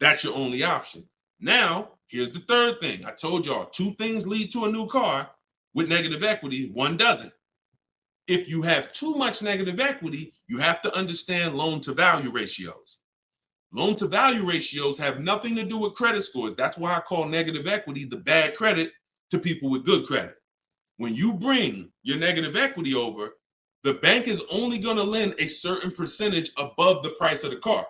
that's your only option. Now, here's the third thing. I told y'all 2 things lead to a new car with negative equity, 1 doesn't. If you have too much negative equity, you have to understand loan to value ratios. Loan to value ratios have nothing to do with credit scores. That's why I call negative equity the bad credit to people with good credit. When you bring your negative equity over, the bank is only going to lend a certain percentage above the price of the car.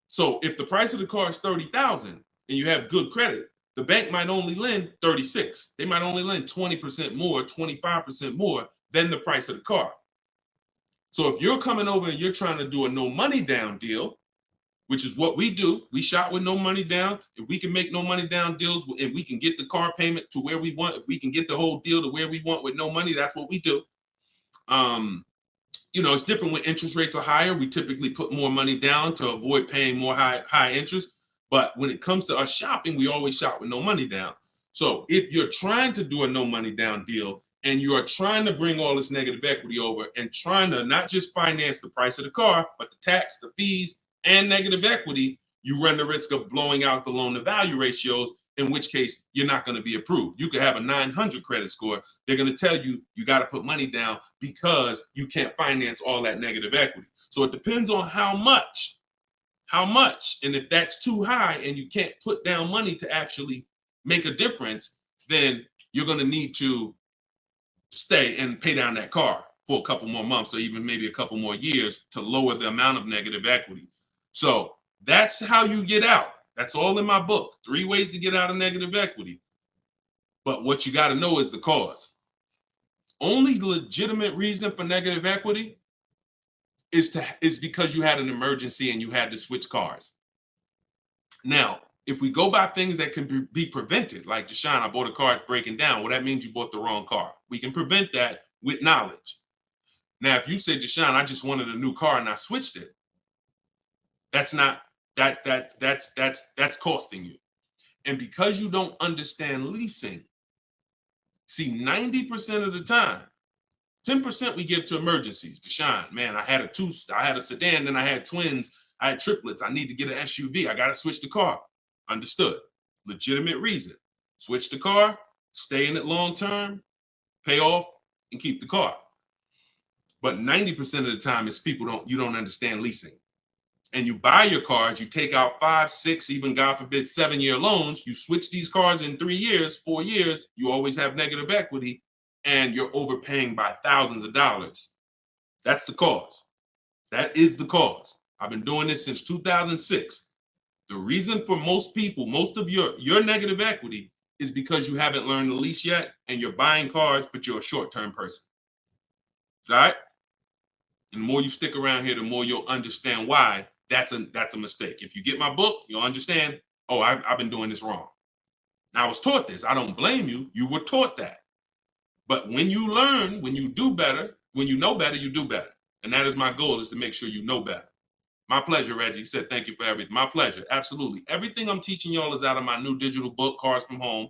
So if the price of the car is 30,000 and you have good credit, the bank might only lend 36. They might only lend 20% more, 25% more than the price of the car. So if you're coming over and you're trying to do a no money down deal, which is what we do, we shop with no money down. If we can make no money down deals and we can get the car payment to where we want, if we can get the whole deal to where we want with no money, that's what we do. You know, it's different when interest rates are higher. We typically put more money down to avoid paying more high interest. But when it comes to us shopping, we always shop with no money down. So if you're trying to do a no money down deal and you are trying to bring all this negative equity over and trying to not just finance the price of the car, but the tax, the fees, and negative equity, you run the risk of blowing out the loan to value ratios, in which case you're not going to be approved. You could have a 900 credit score. They're going to tell you you got to put money down because you can't finance all that negative equity. So it depends on how much. And if that's too high and you can't put down money to actually make a difference, then you're going to need to stay and pay down that car for a couple more months or even maybe a couple more years to lower the amount of negative equity. So that's how you get out. That's all in my book. 3 ways to get out of negative equity. But what you got to know is the cause. Only legitimate reason for negative equity is because you had an emergency and you had to switch cars. Now, if we go by things that can be prevented, like Deshone, I bought a car, it's breaking down. Well, that means you bought the wrong car. We can prevent that with knowledge. Now, if you said, Deshone, I just wanted a new car and I switched it, that's costing you. And because you don't understand leasing, see, 90% of the time, 10% we give to emergencies. Deshone, man, I had a sedan, then I had twins, I had triplets. I need to get an SUV. I got to switch the car. Understood. Legitimate reason. Switch the car, stay in it long term, pay off, and keep the car. But 90% of the time, it's you don't understand leasing. And you buy your cars, you take out 5, 6, even God forbid, 7-year loans. You switch these cars in 3 years, 4 years, you always have negative equity, and you're overpaying by thousands of dollars. That's the cause. That is the cause. I've been doing this since 2006. The reason for most people, most of your negative equity is because you haven't learned the lease yet and you're buying cars, but you're a short-term person. All right? And the more you stick around here, the more you'll understand why that's a mistake. If you get my book, you'll understand, oh, I've been doing this wrong. Now, I was taught this. I don't blame you. You were taught that. But when you learn, when you do better, when you know better, you do better. And that is my goal, is to make sure you know better. My pleasure, Reggie. You said thank you for everything. My pleasure. Absolutely. Everything I'm teaching y'all is out of my new digital book, Cars from Home,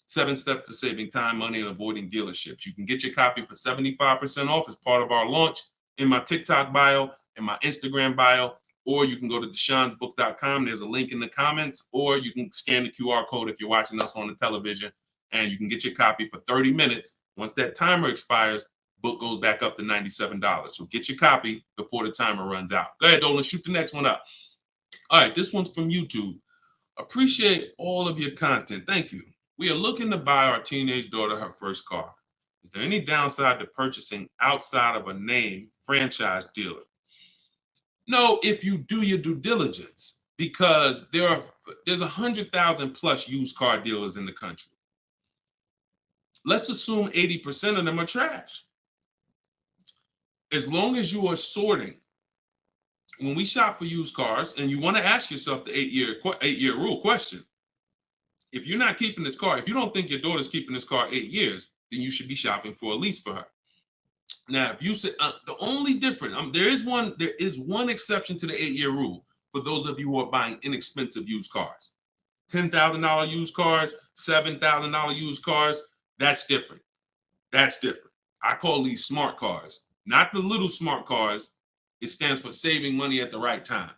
7 Steps to Saving Time, Money, and Avoiding Dealerships. You can get your copy for 75% off as part of our launch in my TikTok bio, in my Instagram bio, or you can go to deshonsbook.com. There's a link in the comments, or you can scan the QR code if you're watching us on the television, and you can get your copy for 30 minutes. Once that timer expires, book goes back up to $97. So get your copy before the timer runs out. Go ahead, Dolan, shoot the next one up. All right, this one's from YouTube. Appreciate all of your content. Thank you. We are looking to buy our teenage daughter her first car. Is there any downside to purchasing outside of a name franchise dealer? No, if you do your due diligence, because there's 100,000 plus used car dealers in the country. Let's assume 80% of them are trash. As long as you are sorting, when we shop for used cars, and you want to ask yourself the 8-year rule question. If you're not keeping this car, if you don't think your daughter's keeping this car 8 years, then you should be shopping for a lease for her. Now, if you say the only difference, there is one exception to the 8-year rule for those of you who are buying inexpensive used cars. $10,000 used cars, $7,000 used cars, that's different. That's different. I call these smart cars, not the little smart cars. It stands for saving money at the right time.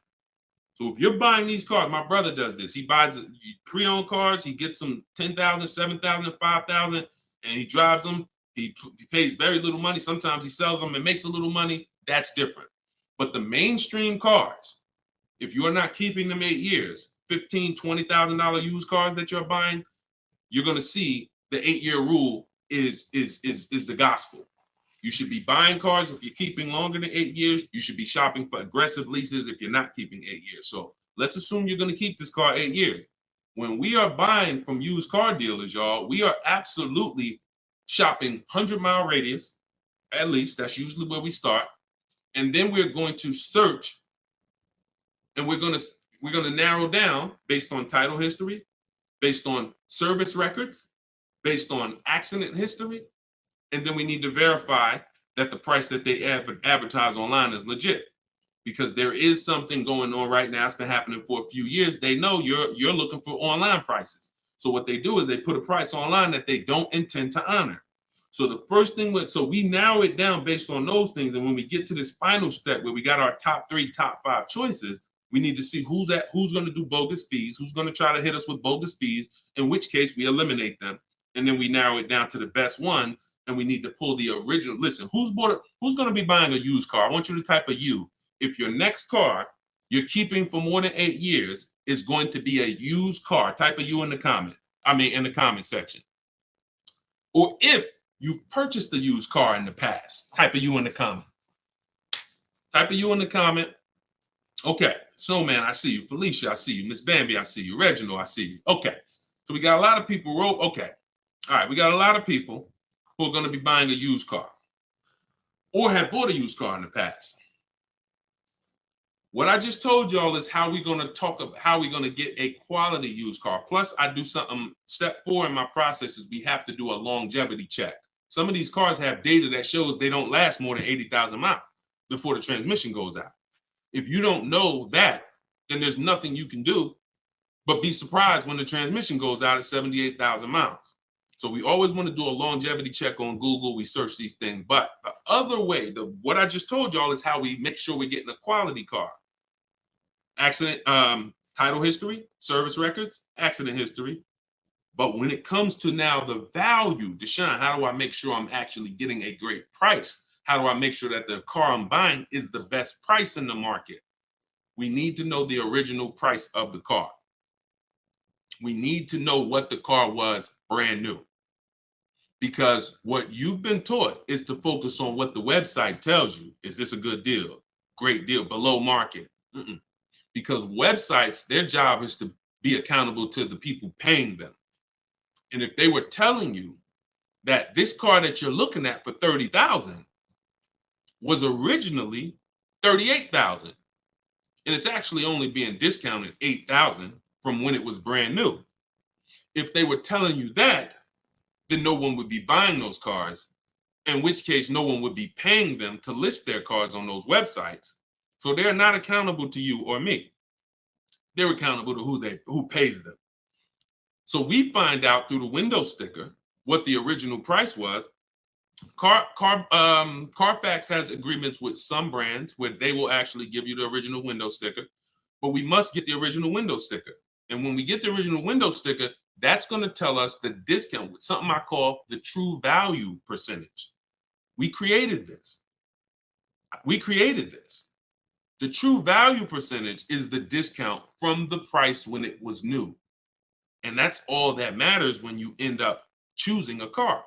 So if you're buying these cars, my brother does this. He buys pre-owned cars. He gets them $10,000, $7,000, $5,000, and he drives them. He pays very little money. Sometimes he sells them and makes a little money. That's different. But the mainstream cars, if you're not keeping them 8 years, $15,000, $20,000 used cars that you're buying, you're going to see the 8-year rule is the gospel. You should be buying cars if you're keeping longer than 8 years. You should be shopping for aggressive leases if you're not keeping 8 years. So let's assume you're going to keep this car 8 years. When we are buying from used car dealers, y'all, we are absolutely shopping 100-mile radius, at least. That's usually where we start. And then we're going to search, and we're going to narrow down based on title history, based on service records, based on accident history. And then we need to verify that the price that they advertise online is legit, because there is something going on right now. It's been happening for a few years. They know you're looking for online prices. So what they do is they put a price online that they don't intend to honor. So the first thing, so we narrow it down based on those things. And when we get to this final step where we got our top 3, top 5 choices, we need to see who's going to do bogus fees, who's going to try to hit us with bogus fees, in which case we eliminate them. And then we narrow it down to the best one. And we need to pull the original. Listen, who's going to be buying a used car? I want you to type a U. If your next car you're keeping for more than 8 years is going to be a used car, type a U in the comment. In the comment section. Or if you've purchased a used car in the past, type a U in the comment. Type a U in the comment. Okay, Snowman, I see you. Felicia, I see you. Miss Bambi, I see you. Reginald, I see you. Okay, so we got a lot of people. Okay, all right, we got a lot of people who are going to be buying a used car or have bought a used car in the past. What I just told y'all is how we're going to talk about how we're going to get a quality used car. Plus, I do something, step 4 in my process is we have to do a longevity check. Some of these cars have data that shows they don't last more than 80,000 miles before the transmission goes out. If you don't know that, then there's nothing you can do but be surprised when the transmission goes out at 78,000 miles. So we always want to do a longevity check on Google. We search these things. But the other way, what I just told y'all is how we make sure we're getting a quality car. Accident, title history, service records, accident history. But when it comes to now the value, Deshone, how do I make sure I'm actually getting a great price? How do I make sure that the car I'm buying is the best price in the market? We need to know the original price of the car. We need to know what the car was brand new. Because what you've been taught is to focus on what the website tells you. Is this a good deal? Great deal, below market. Because websites, their job is to be accountable to the people paying them. And if they were telling you that this car that you're looking at for $30,000 was originally $38,000, and it's actually only being discounted $8,000 from when it was brand new. If they were telling you that, then no one would be buying those cars in which case no one would be paying them to list their cars on those websites. So they're not accountable to you or me. They're accountable to who pays them. So we find out through the window sticker what the original price was. Carfax has agreements with some brands where they will actually give you the original window sticker, but we must get the original window sticker. And when we get the original window sticker, that's going to tell us the discount with something I call the true value percentage. We created this. The true value percentage is the discount from the price when it was new. And that's all that matters when you end up choosing a car.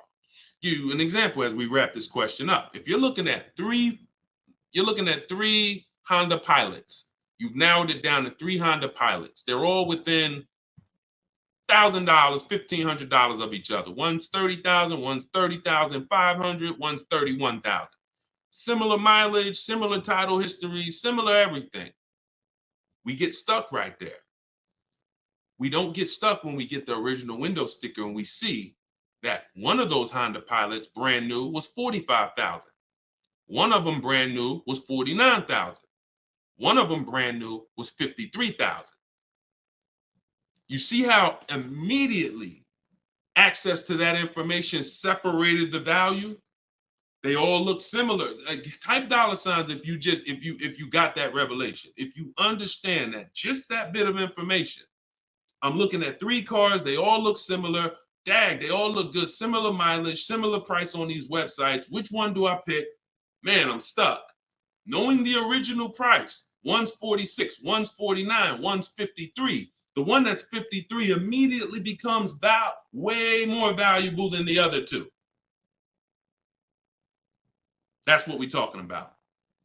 Give you an example as we wrap this question up. If you're looking at three Honda Pilots. You've narrowed it down to 3 Honda Pilots. They're all within $1,000, $1,500 of each other. One's $30,000, one's $30,500, one's $31,000. Similar mileage, similar title history, similar everything. We get stuck right there. We don't get stuck when we get the original window sticker and we see that one of those Honda Pilots brand new was $45,000. One of them brand new was $49,000. One of them brand new was $53,000. You see how immediately access to that information separated the value? They all look similar. Type dollar signs if you got that revelation. If you understand that just that bit of information. I'm looking at 3 cars, they all look similar. Dag, they all look good, similar mileage, similar price on these websites. Which one do I pick? Man, I'm stuck. Knowing the original price, one's 46, one's 49, one's 53. The one that's 53 immediately becomes way more valuable than the other 2. That's what we're talking about.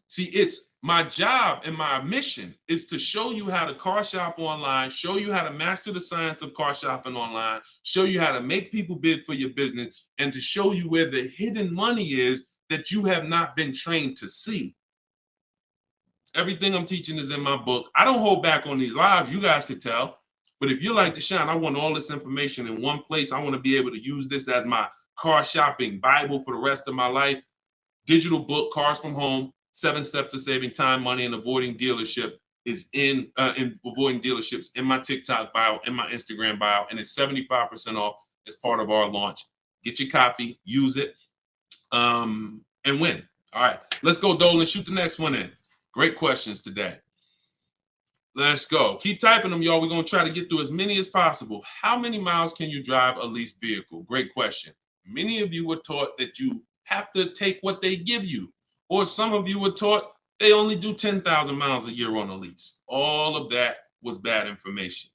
See, it's my job and my mission is to show you how to car shop online, show you how to master the science of car shopping online, show you how to make people bid for your business, and to show you where the hidden money is that you have not been trained to see. Everything I'm teaching is in my book. I don't hold back on these lives. You guys could tell. But if you're like Deshone, I want all this information in one place. I want to be able to use this as my car shopping Bible for the rest of my life. Digital book, Cars from Home, 7 Steps to Saving Time, Money, and Avoiding Dealership is in avoiding dealerships in my TikTok bio, in my Instagram bio, and it's 75% off as part of our launch. Get your copy, use it, and win. All right, let's go, Dolan. Shoot the next one in. Great questions today. Let's go. Keep typing them, y'all. We're going to try to get through as many as possible. How many miles can you drive a leased vehicle? Great question. Many of you were taught that you have to take what they give you. Or some of you were taught they only do 10,000 miles a year on a lease. All of that was bad information.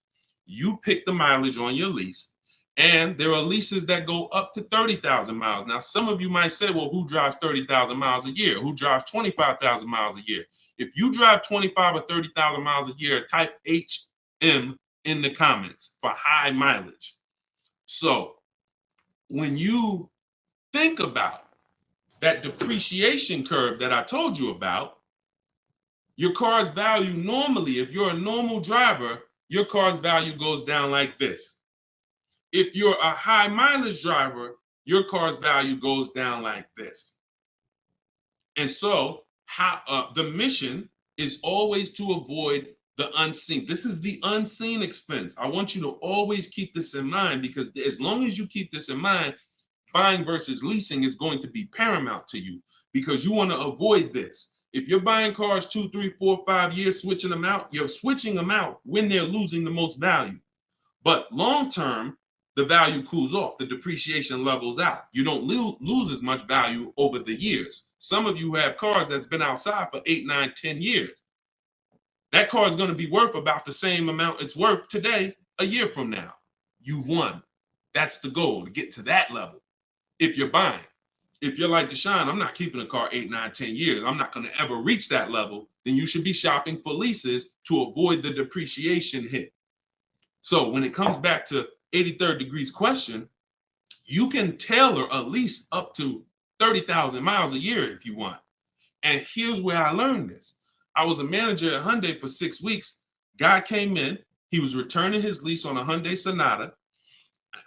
You pick the mileage on your lease, and there are leases that go up to 30,000 miles. Now, some of you might say, well, who drives 30,000 miles a year? Who drives 25,000 miles a year? If you drive 25 or 30,000 miles a year, type HM in the comments for high mileage. So when you think about that depreciation curve that I told you about, your car's value normally, if you're a normal driver, your car's value goes down like this. If you're a high mileage driver, your car's value goes down like this. And so the mission is always to avoid the unseen. This is the unseen expense. I want you to always keep this in mind, because as long as you keep this in mind, buying versus leasing is going to be paramount to you, because you want to avoid this. If you're buying cars 2, 3, 4, 5 years, switching them out, you're switching them out when they're losing the most value. But long term, the value cools off, the depreciation levels out. You don't lose as much value over the years. Some of you have cars that's been outside for 8, 9, 10 years. That car is going to be worth about the same amount it's worth today, a year from now. You've won. That's the goal, to get to that level. If you're buying, if you're like Deshone, I'm not keeping a car 8, 9, 10 years. I'm not going to ever reach that level. Then you should be shopping for leases to avoid the depreciation hit. So when it comes back to 83rd degrees question, you can tailor a lease up to 30,000 miles a year if you want. And here's where I learned this. I was a manager at Hyundai for 6 weeks. Guy came in. He was returning his lease on a Hyundai Sonata.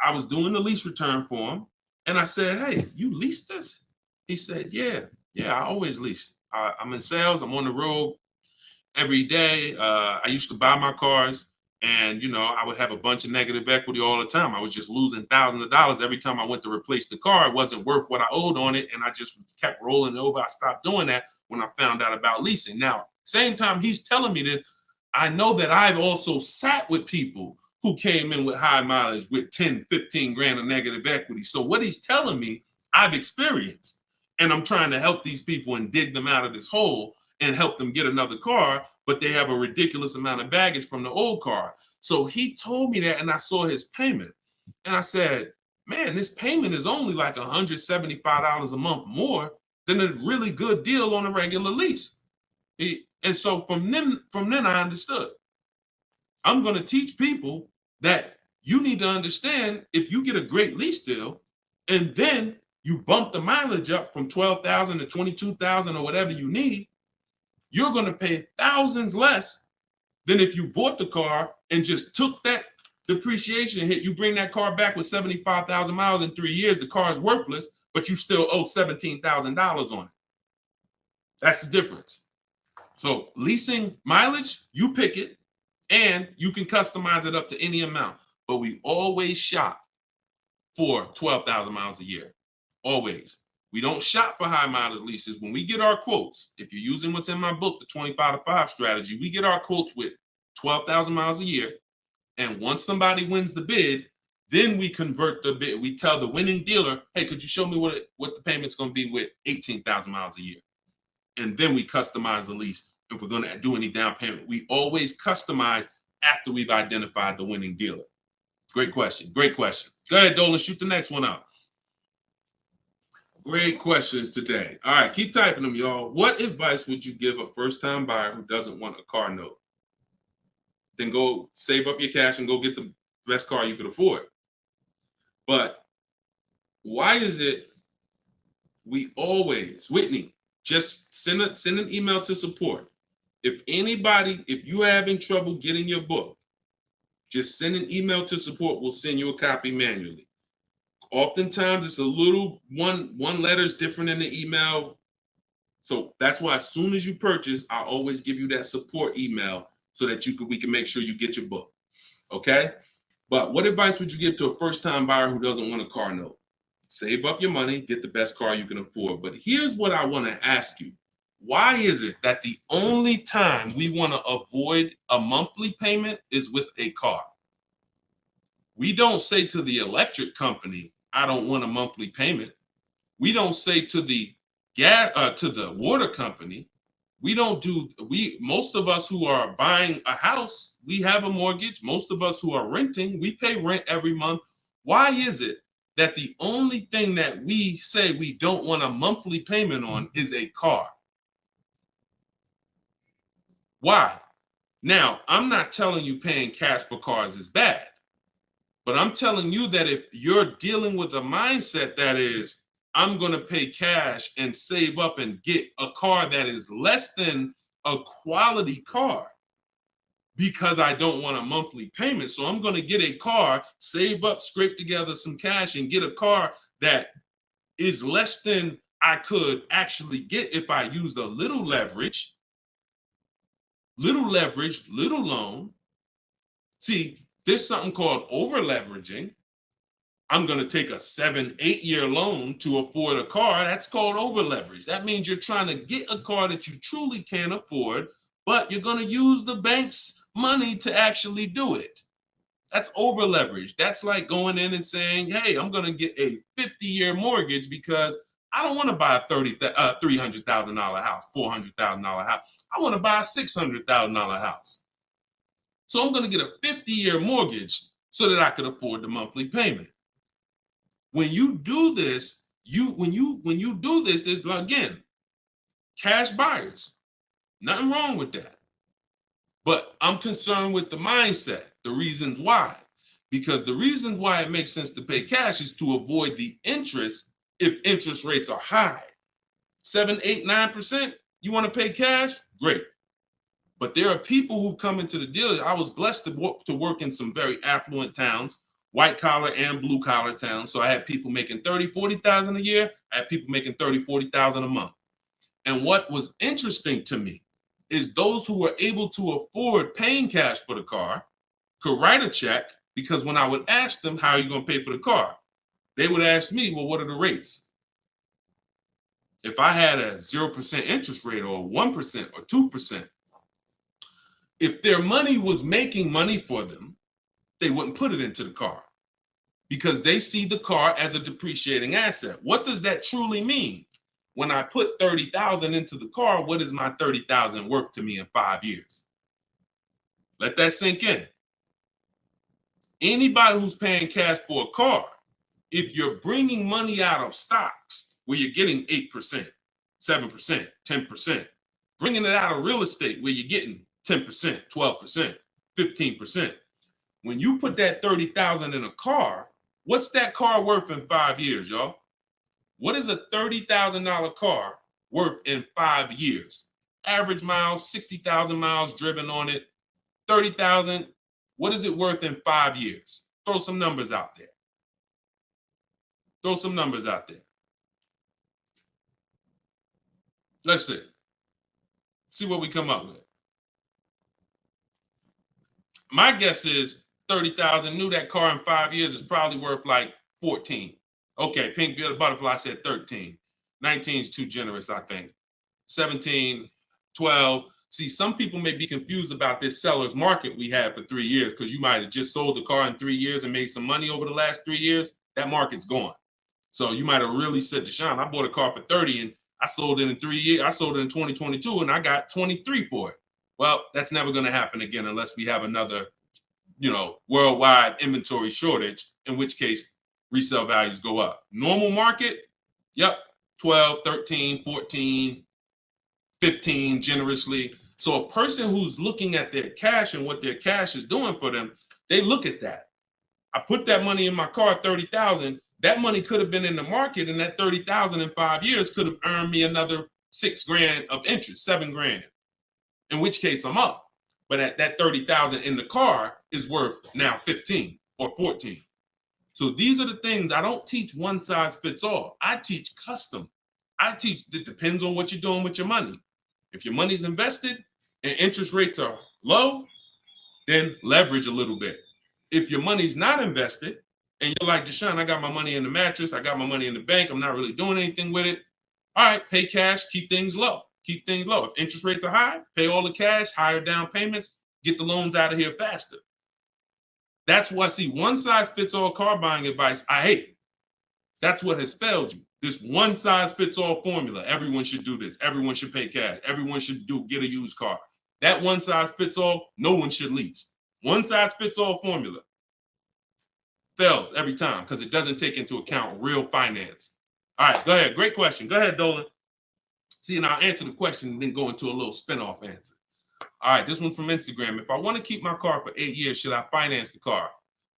I was doing the lease return for him. And I said, hey, you leased this? He said, yeah, I always lease. I'm in sales. I'm on the road every day. I used to buy my cars, and I would have a bunch of negative equity all the time. I was just losing thousands of dollars every time I went to replace the car. It wasn't worth what I owed on it, and I just kept rolling it over. I stopped doing that when I found out about leasing. Now, same time he's telling me this, I know that I've also sat with people who came in with high mileage with 10, 15 grand of negative equity. So what he's telling me, I've experienced, and I'm trying to help these people and dig them out of this hole and help them get another car, but they have a ridiculous amount of baggage from the old car. So he told me that, and I saw his payment. And I said, man, this payment is only like $175 a month more than a really good deal on a regular lease. And so from then I understood. I'm going to teach people that you need to understand, if you get a great lease deal and then you bump the mileage up from 12,000 to 22,000 or whatever you need, you're going to pay thousands less than if you bought the car and just took that depreciation hit. You bring that car back with 75,000 miles in 3 years, the car is worthless, but you still owe $17,000 on it. That's the difference. So leasing mileage, you pick it, and you can customize it up to any amount. But we always shop for 12,000 miles a year. Always. We don't shop for high mileage leases. When we get our quotes, if you're using what's in my book, the 25-to-5 strategy, we get our quotes with 12,000 miles a year. And once somebody wins the bid, then we convert the bid. We tell the winning dealer, hey, could you show me what the payment's going to be with 18,000 miles a year? And then we customize the lease. If we're going to do any down payment, we always customize after we've identified the winning dealer. Great question. Great question. Go ahead, Dolan. Shoot the next one out. Great questions today. All right, keep typing them, y'all. What advice would you give a first-time buyer who doesn't want a car note? Then go save up your cash and go get the best car you could afford. But why is it we always, Whitney, just send an email to support. If you're having trouble getting your book, just send an email to support. We'll send you a copy manually. Oftentimes it's a little one letter is different in the email. So that's why as soon as you purchase, I always give you that support email so that we can make sure you get your book. Okay? But what advice would you give to a first-time buyer who doesn't want a car note? Save up your money, get the best car you can afford. But here's what I want to ask you. Why is it that the only time we want to avoid a monthly payment is with a car? We don't say to the electric company, I don't want a monthly payment. We don't say to the water company, most of us who are buying a house, we have a mortgage. Most of us who are renting, we pay rent every month. Why is it that the only thing that we say we don't want a monthly payment on is a car? Why? Now, I'm not telling you paying cash for cars is bad, but I'm telling you that if you're dealing with a mindset that is, I'm going to pay cash and save up and get a car that is less than a quality car because I don't want a monthly payment. So I'm going to get a car, save up, scrape together some cash and get a car that is less than I could actually get if I used a little leverage, little loan. See, there's something called over leveraging. I'm going to take a 7-8 year loan to afford a car. That's called over leverage. That means you're trying to get a car that you truly can't afford, but you're going to use the bank's money to actually do it. That's over leverage. That's like going in and saying, hey, I'm going to get a 50-year mortgage because I don't want to buy a $300,000 house, $400,000 house. I want to buy a $600,000 house. So I'm going to get a 50-year mortgage so that I could afford the monthly payment. When you do this, there's, again, cash buyers. Nothing wrong with that. But I'm concerned with the mindset, the reasons why. Because the reasons why it makes sense to pay cash is to avoid the interest if interest rates are high. 7, 8, 9%, you want to pay cash? Great. But there are people who come into the dealer. I was blessed to work in some very affluent towns white collar and blue collar towns. So I had people making 30, 40,000 a year. I had people making 30, 40,000 a month. And what was interesting to me is those who were able to afford paying cash for the car could write a check, because when I would ask them, how are you going to pay for the car? They would ask me, well, what are the rates? If I had a 0% interest rate or 1% or 2%, if their money was making money for them, they wouldn't put it into the car because they see the car as a depreciating asset. What does that truly mean? When I put 30,000 into the car, what is my 30,000 worth to me in 5 years? Let that sink in. Anybody who's paying cash for a car, if you're bringing money out of stocks where you're getting 8%, 7%, 10%, bringing it out of real estate where you're getting 10%, 12%, 15%. When you put that 30,000 in a car, what's that car worth in 5 years, y'all? What is a $30,000 car worth in 5 years? Average miles, 60,000 miles driven on it, 30,000. What is it worth in 5 years? Throw some numbers out there. Throw some numbers out there. Let's see. See what we come up with. My guess is 30,000. Knew that car in 5 years is probably worth like 14. Okay, Pink Butterfly said 13. 19 is too generous, I think. 17, 12. See, some people may be confused about this seller's market we had for 3 years, because you might have just sold the car in 3 years and made some money over the last 3 years. That market's gone. So you might have really said, Deshone, I bought a car for 30 and I sold it in 3 years. I sold it in 2022 and I got 23 for it. Well, that's never going to happen again unless we have another, worldwide inventory shortage, in which case resale values go up. Normal market, yep, 12, 13, 14, 15 generously. So a person who's looking at their cash and what their cash is doing for them, they look at that. I put that money in my car, 30,000. That money could have been in the market, and that 30,000 in 5 years could have earned me another $6,000 of interest, $7,000. In which case I'm up. But at that 30,000 in the car is worth now 15 or 14. So these are the things. I don't teach one size fits all. I teach custom. I teach, it depends on what you're doing with your money. If your money's invested and interest rates are low, then leverage a little bit. If your money's not invested and you're like, Deshone, I got my money in the mattress, I got my money in the bank, I'm not really doing anything with it. All right, pay cash, keep things low. Keep things low. If interest rates are high, pay all the cash, higher down payments, get the loans out of here faster. That's why, see, one size fits all car buying advice, I hate. That's what has failed you. This one size fits all formula. Everyone should do this. Everyone should pay cash. Everyone should get a used car. That one size fits all, no one should lease. One size fits all formula fails every time because it doesn't take into account real finance. All right, go ahead. Great question. Go ahead, Dolan. See, and I'll answer the question and then go into a little spin-off answer. All right, this one from Instagram. If I want to keep my car for 8 years, should I finance the car?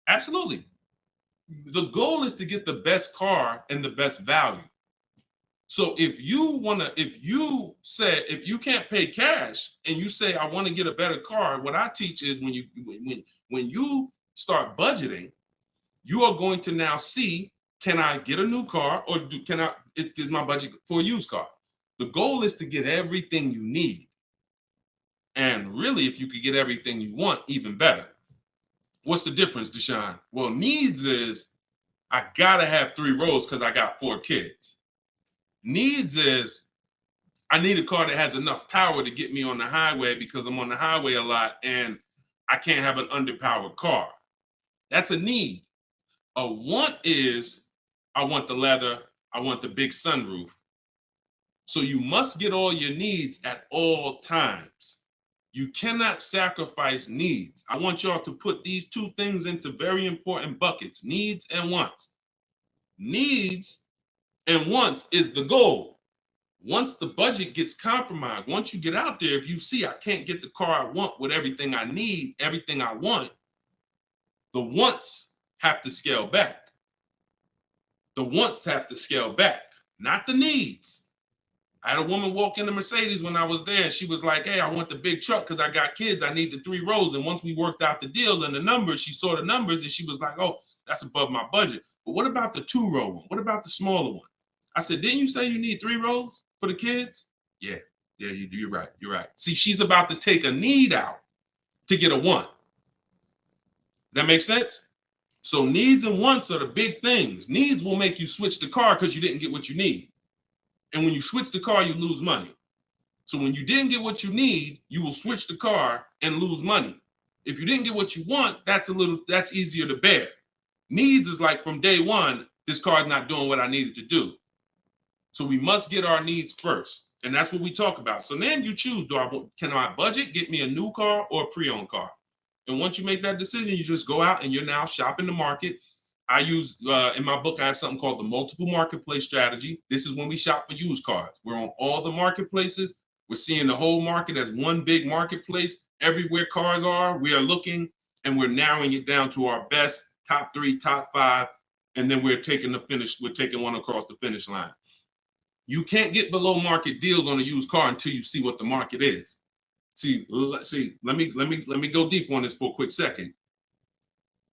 Absolutely. The goal is to get the best car and the best value. So if you can't pay cash and you say, I want to get a better car, what I teach is when you start budgeting, you are going to now see, can I get a new car or is my budget for a used car? The goal is to get everything you need. And really, if you could get everything you want, even better. What's the difference, Deshone? Well, needs is I gotta have 3 rows because I got 4 kids. Needs is I need a car that has enough power to get me on the highway because I'm on the highway a lot and I can't have an underpowered car. That's a need. A want is I want the leather, I want the big sunroof. So you must get all your needs at all times. You cannot sacrifice needs. I want y'all to put these 2 things into very important buckets, needs and wants. Needs and wants is the goal. Once the budget gets compromised, once you get out there, if you see I can't get the car I want with everything I need, everything I want, the wants have to scale back. The wants have to scale back, not the needs. I had a woman walk in the Mercedes when I was there, and she was like, hey, I want the big truck because I got kids. I need the 3 rows. And once we worked out the deal and the numbers, she saw the numbers and she was like, oh, that's above my budget. But what about the 2-row one? What about the smaller one? I said, didn't you say you need 3 rows for the kids? Yeah, you're right. You're right. See, she's about to take a need out to get a want. Does that make sense? So needs and wants are the big things. Needs will make you switch the car because you didn't get what you need. And when you switch the car, you lose money. So when you didn't get what you need, you will switch the car and lose money. If you didn't get what you want, that's easier to bear. Needs is like from day one, this car is not doing what I needed to do. So we must get our needs first. And that's what we talk about. So then you choose, can I budget, get me a new car or a pre-owned car? And once you make that decision, you just go out and you're now shopping the market. I use, in my book, I have something called the multiple marketplace strategy. This is when we shop for used cars. We're on all the marketplaces. We're seeing the whole market as one big marketplace. Everywhere cars are, we are looking and we're narrowing it down to our best, top 3, top 5. And then we're taking one across the finish line. You can't get below market deals on a used car until you see what the market is. See, let me go deep on this for a quick second.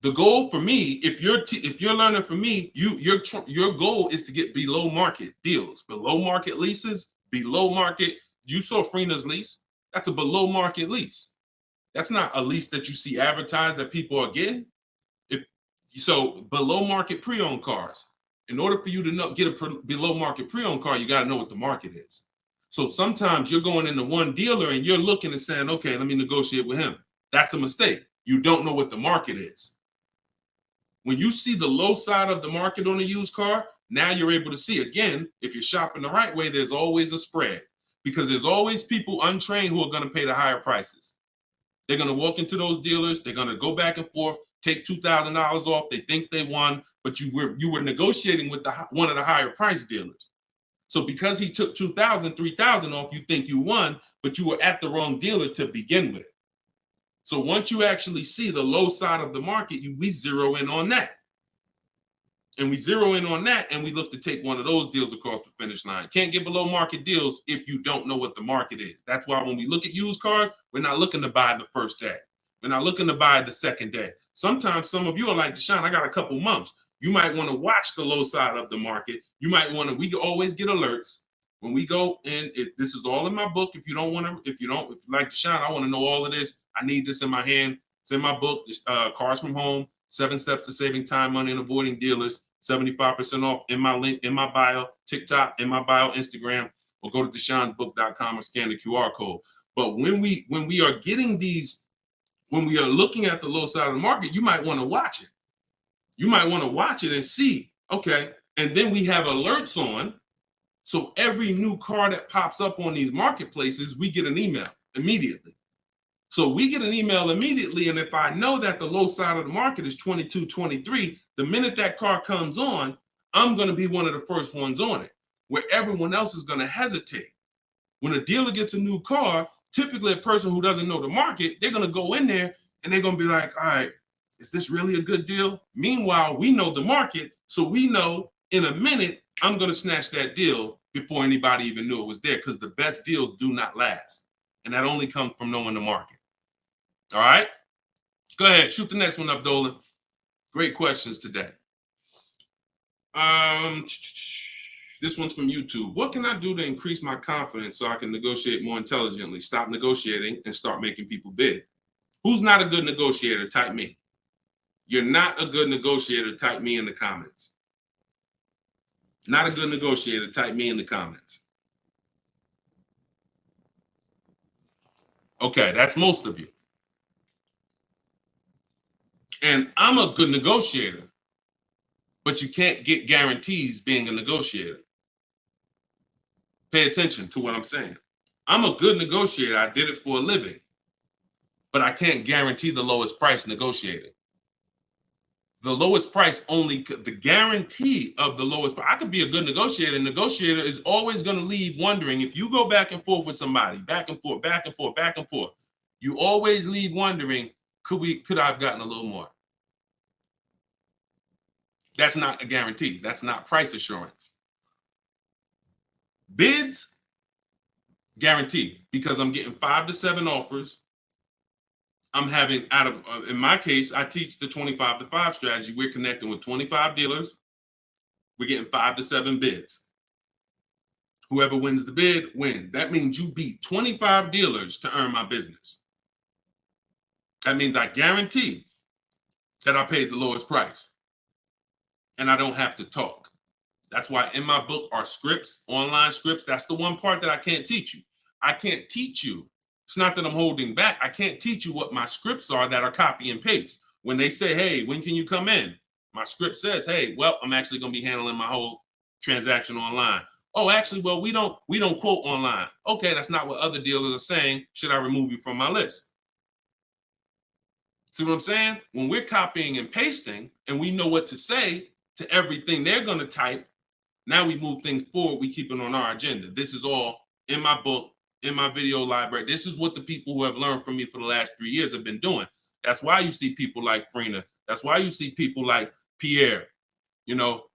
The goal for me, if you're learning from me, your goal is to get below market deals, below market leases, below market. You saw Freena's lease. That's a below market lease. That's not a lease that you see advertised that people are getting. So below market pre-owned cars. In order for you to get a below market pre-owned car, you got to know what the market is. So sometimes you're going into one dealer and you're looking and saying, okay, let me negotiate with him. That's a mistake. You don't know what the market is. When you see the low side of the market on a used car, now you're able to see, again, if you're shopping the right way, there's always a spread because there's always people untrained who are going to pay the higher prices. They're going to walk into those dealers. They're going to go back and forth, take $2,000 off. They think they won, but you were negotiating with one of the higher price dealers. So because he took $2,000, $3,000 off, you think you won, but you were at the wrong dealer to begin with. So once you actually see the low side of the market, we zero in on that. And we zero in on that, and we look to take one of those deals across the finish line. Can't get below market deals if you don't know what the market is. That's why when we look at used cars, we're not looking to buy the first day. We're not looking to buy the second day. Sometimes some of you are like, Deshone, I got a couple months. You might want to watch the low side of the market. You might want to, we always get alerts. When we go in, this is all in my book. If you like Deshone, I want to know all of this. I need this in my hand. It's in my book, Cars from Home, 7 Steps to Saving Time, Money, and Avoiding Dealers. 75% off in my link, in my bio, TikTok, in my bio, Instagram, or go to DeshonesBook.com or scan the QR code. But when we are getting these, when we are looking at the low side of the market, you might want to watch it. You might want to watch it and see, okay. And then we have alerts on. So every new car that pops up on these marketplaces, we get an email immediately. So we get an email immediately. And if I know that the low side of the market is 22, 23, the minute that car comes on, I'm going to be one of the first ones on it, where everyone else is going to hesitate. When a dealer gets a new car, typically a person who doesn't know the market, they're going to go in there and they're going to be like, all right, is this really a good deal? Meanwhile, we know the market. So we know in a minute, I'm going to snatch that deal before anybody even knew it was there, because the best deals do not last. And that only comes from knowing the market. All right, go ahead, shoot the next one up, Dolan. Great questions today. This one's from YouTube. What can I do to increase my confidence so I can negotiate more intelligently? Stop negotiating and start making people bid. Who's not a good negotiator? Type me. You're not a good negotiator. Type me in the comments. Not a good negotiator. Type me in the comments. Okay, that's most of you. And I'm a good negotiator, but you can't get guarantees being a negotiator. Pay attention to what I'm saying. I'm a good negotiator. I did it for a living, but I can't guarantee the lowest price negotiated. The lowest price only, the guarantee of the lowest price. I could be a good negotiator. Negotiator is always going to leave wondering, if you go back and forth with somebody, back and forth, back and forth, back and forth, you always leave wondering, could I have gotten a little more? That's not a guarantee. That's not price assurance. Bids Guaranteed, because I'm getting 5 to 7 offers. I'm having in my case, I teach the 25 to 5 strategy. We're connecting with 25 dealers. We're getting 5 to 7 bids. Whoever wins the bid, win. That means you beat 25 dealers to earn my business. That means I guarantee that I paid the lowest price and I don't have to talk. That's why in my book are scripts, online scripts. That's the one part that I can't teach you. I can't teach you. It's not that I'm holding back. I can't teach you what my scripts are that are copy and paste. When they say, hey, when can you come in? My script says, hey, well, I'm actually going to be handling my whole transaction online. Oh, actually, well, we don't quote online. Okay, that's not what other dealers are saying. Should I remove you from my list? See what I'm saying? When we're copying and pasting and we know what to say to everything they're going to type, now we move things forward. We keep it on our agenda. This is all in my book, in my video library. This is what the people who have learned from me for the last 3 years have been doing. That's why you see people like Frina. That's why you see people like Pierre,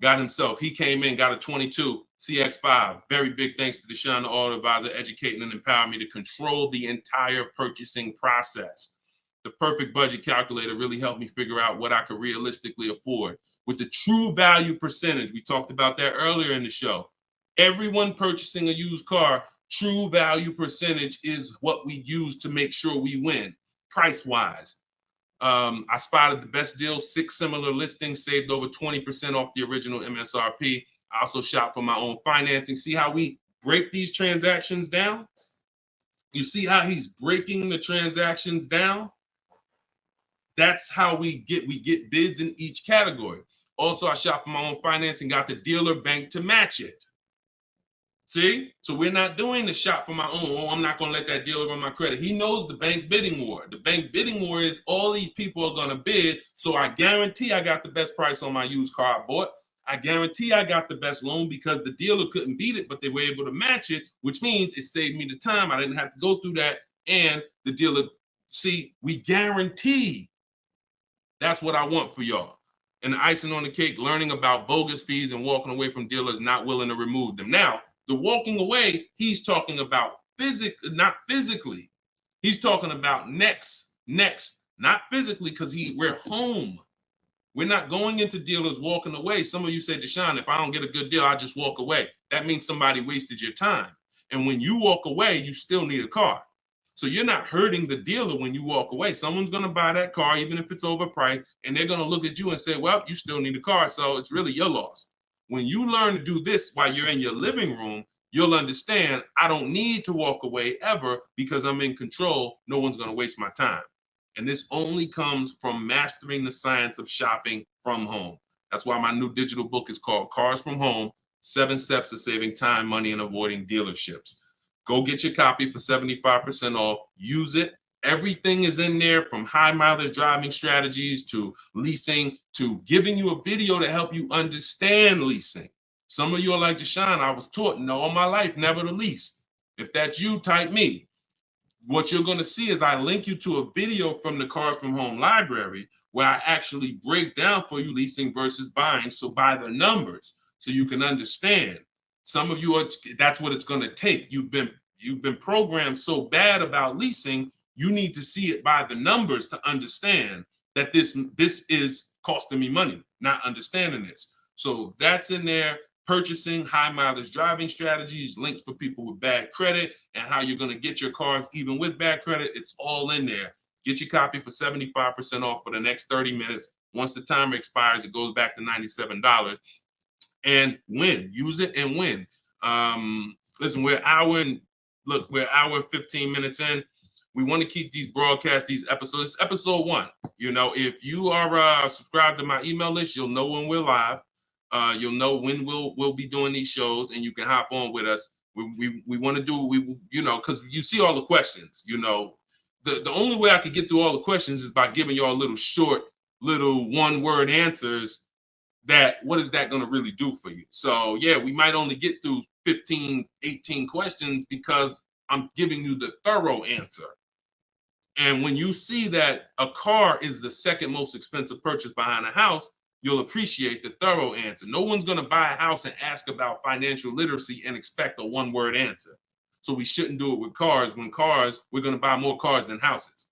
got himself. He came in, got a 22 CX5. Very big thanks to Deshone the Auto Advisor, educating and empowering me to control the entire purchasing process. The perfect budget calculator really helped me figure out what I could realistically afford. With the true value percentage, we talked about that earlier in the show. Everyone purchasing a used car, true value percentage is what we use to make sure we win, price-wise. I spotted the best deal, 6 similar listings, saved over 20% off the original MSRP. I also shop for my own financing. See how we break these transactions down? You see how he's breaking the transactions down? That's how we get bids in each category. Also, I shop for my own financing, got the dealer bank to match it. See? So we're not doing the shop for my own. Oh, I'm not going to let that dealer run my credit. He knows the bank bidding war. The bank bidding war is all these people are going to bid. So I guarantee I got the best price on my used car I bought. I guarantee I got the best loan because the dealer couldn't beat it, but they were able to match it, which means it saved me the time. I didn't have to go through that. And the dealer, see, we guarantee. That's what I want for y'all. And the icing on the cake, learning about bogus fees and walking away from dealers not willing to remove them. Now, the walking away, he's talking about not physically. He's talking about next, not physically, because we're home. We're not going into dealers walking away. Some of you say, Deshone, if I don't get a good deal, I just walk away. That means somebody wasted your time. And when you walk away, you still need a car. So you're not hurting the dealer when you walk away. Someone's going to buy that car, even if it's overpriced, and they're going to look at you and say, well, you still need a car, so it's really your loss. When you learn to do this while you're in your living room, you'll understand I don't need to walk away ever because I'm in control. No one's going to waste my time. And this only comes from mastering the science of shopping from home. That's why my new digital book is called Cars from Home, 7 Steps to Saving Time, Money, and Avoiding Dealerships. Go get your copy for 75% off. Use it. Everything is in there, from high mileage driving strategies to leasing to giving you a video to help you understand leasing. Some of you are like, Deshone, I was taught all my life never to lease. If that's you, type me. What you're going to see is I link you to a video from the Cars from Home library where I actually break down for you leasing versus buying. So by the numbers, so you can understand. Some of you that's what it's going to take. You've been programmed so bad about leasing, you need to see it by the numbers to understand that this is costing me money, not understanding this. So that's in there. Purchasing, high mileage driving strategies, links for people with bad credit, and how you're going to get your cars even with bad credit. It's all in there. Get your copy for 75% off for the next 30 minutes. Once the timer expires, it goes back to $97. And win. Use it and win. Listen, we're an hour and 15 minutes in. We want to keep these broadcasts, these episodes. It's episode 1. If you are subscribed to my email list, you'll know when we're live. You'll know when we'll be doing these shows, and you can hop on with us. We want to do because you see all the questions. The only way I could get through all the questions is by giving y'all little short, little one-word answers. What is that going to really do for you? So yeah, we might only get through 15, 18 questions because I'm giving you the thorough answer. And when you see that a car is the second most expensive purchase behind a house, you'll appreciate the thorough answer. No one's going to buy a house and ask about financial literacy and expect a one-word answer. So we shouldn't do it with cars. When cars, we're going to buy more cars than houses.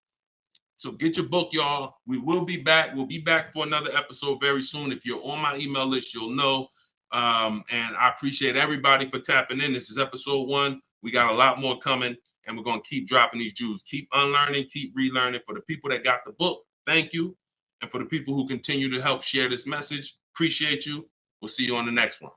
So get your book, y'all. We will be back. We'll be back for another episode very soon. If you're on my email list, you'll know. And I appreciate everybody for tapping in. This is episode 1. We got a lot more coming, and we're going to keep dropping these jewels. Keep unlearning, keep relearning. For the people that got the book, thank you. And for the people who continue to help share this message, appreciate you. We'll see you on the next one.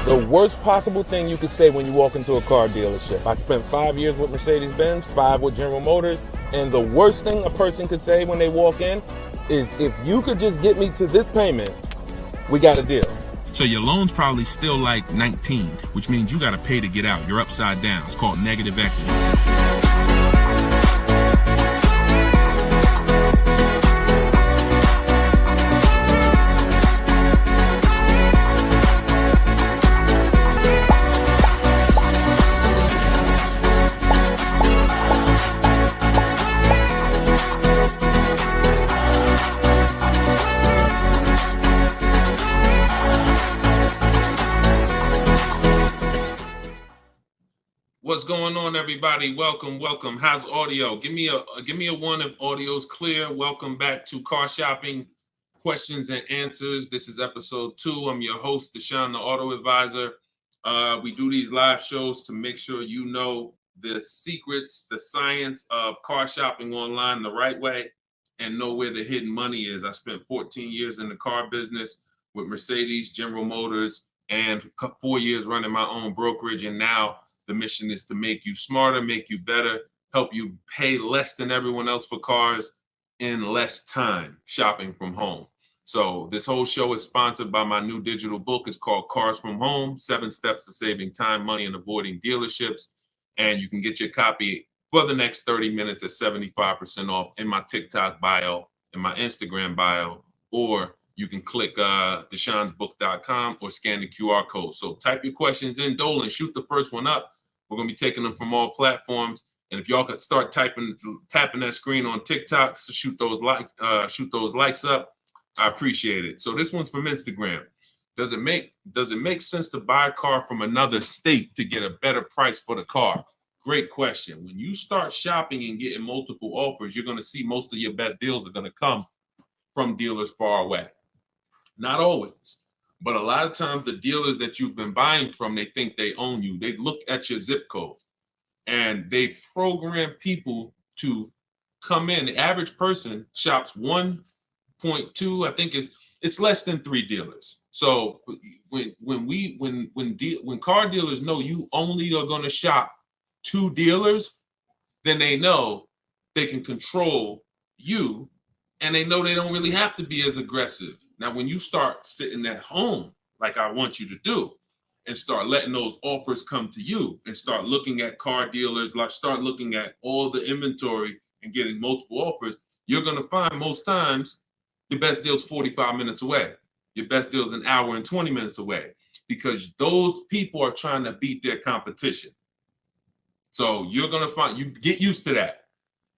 The worst possible thing you could say when you walk into a car dealership. I spent 5 years with Mercedes-Benz, 5 with General Motors, and the worst thing a person could say when they walk in is, if you could just get me to this payment, we got a deal. So your loan's probably still like 19, which means you got to pay to get out. You're upside down. It's called negative equity. What's going on, everybody? Welcome. How's audio? Give me a 1 if audio's clear. Welcome back to Car Shopping Questions and Answers. This is episode 2. I'm your host, Deshone the Auto Advisor. We do these live shows to make sure you know the secrets, the science of car shopping online the right way, and know where the hidden money is. I spent 14 years in the car business with Mercedes, General Motors, and 4 years running my own brokerage, and now the mission is to make you smarter, make you better, help you pay less than everyone else for cars in less time shopping from home. So this whole show is sponsored by my new digital book. It's called Cars from Home, 7 Steps to Saving Time, Money, and Avoiding Dealerships. And you can get your copy for the next 30 minutes at 75% off in my TikTok bio, in my Instagram bio, or you can click deshonsbook.com or scan the QR code. So type your questions in, Dolan, shoot the first one up. We're going to be taking them from all platforms. And if y'all could start tapping that screen on TikTok to shoot those likes up, I appreciate it. So this one's from Instagram. Does it make sense to buy a car from another state to get a better price for the car? Great question. When you start shopping and getting multiple offers, you're going to see most of your best deals are going to come from dealers far away. Not always. But a lot of times the dealers that you've been buying from, they think they own you. They look at your zip code and they program people to come in. The average person shops 1.2, I think it's less than 3 dealers. So when car dealers know you only are going to shop 2 dealers, then they know they can control you, and they know they don't really have to be as aggressive. Now, when you start sitting at home, like I want you to do, and start letting those offers come to you and start looking at car dealers, like start looking at all the inventory and getting multiple offers, you're going to find most times your best deal's 45 minutes away. Your best deal's an hour and 20 minutes away, because those people are trying to beat their competition. So you're going to find, you get used to that.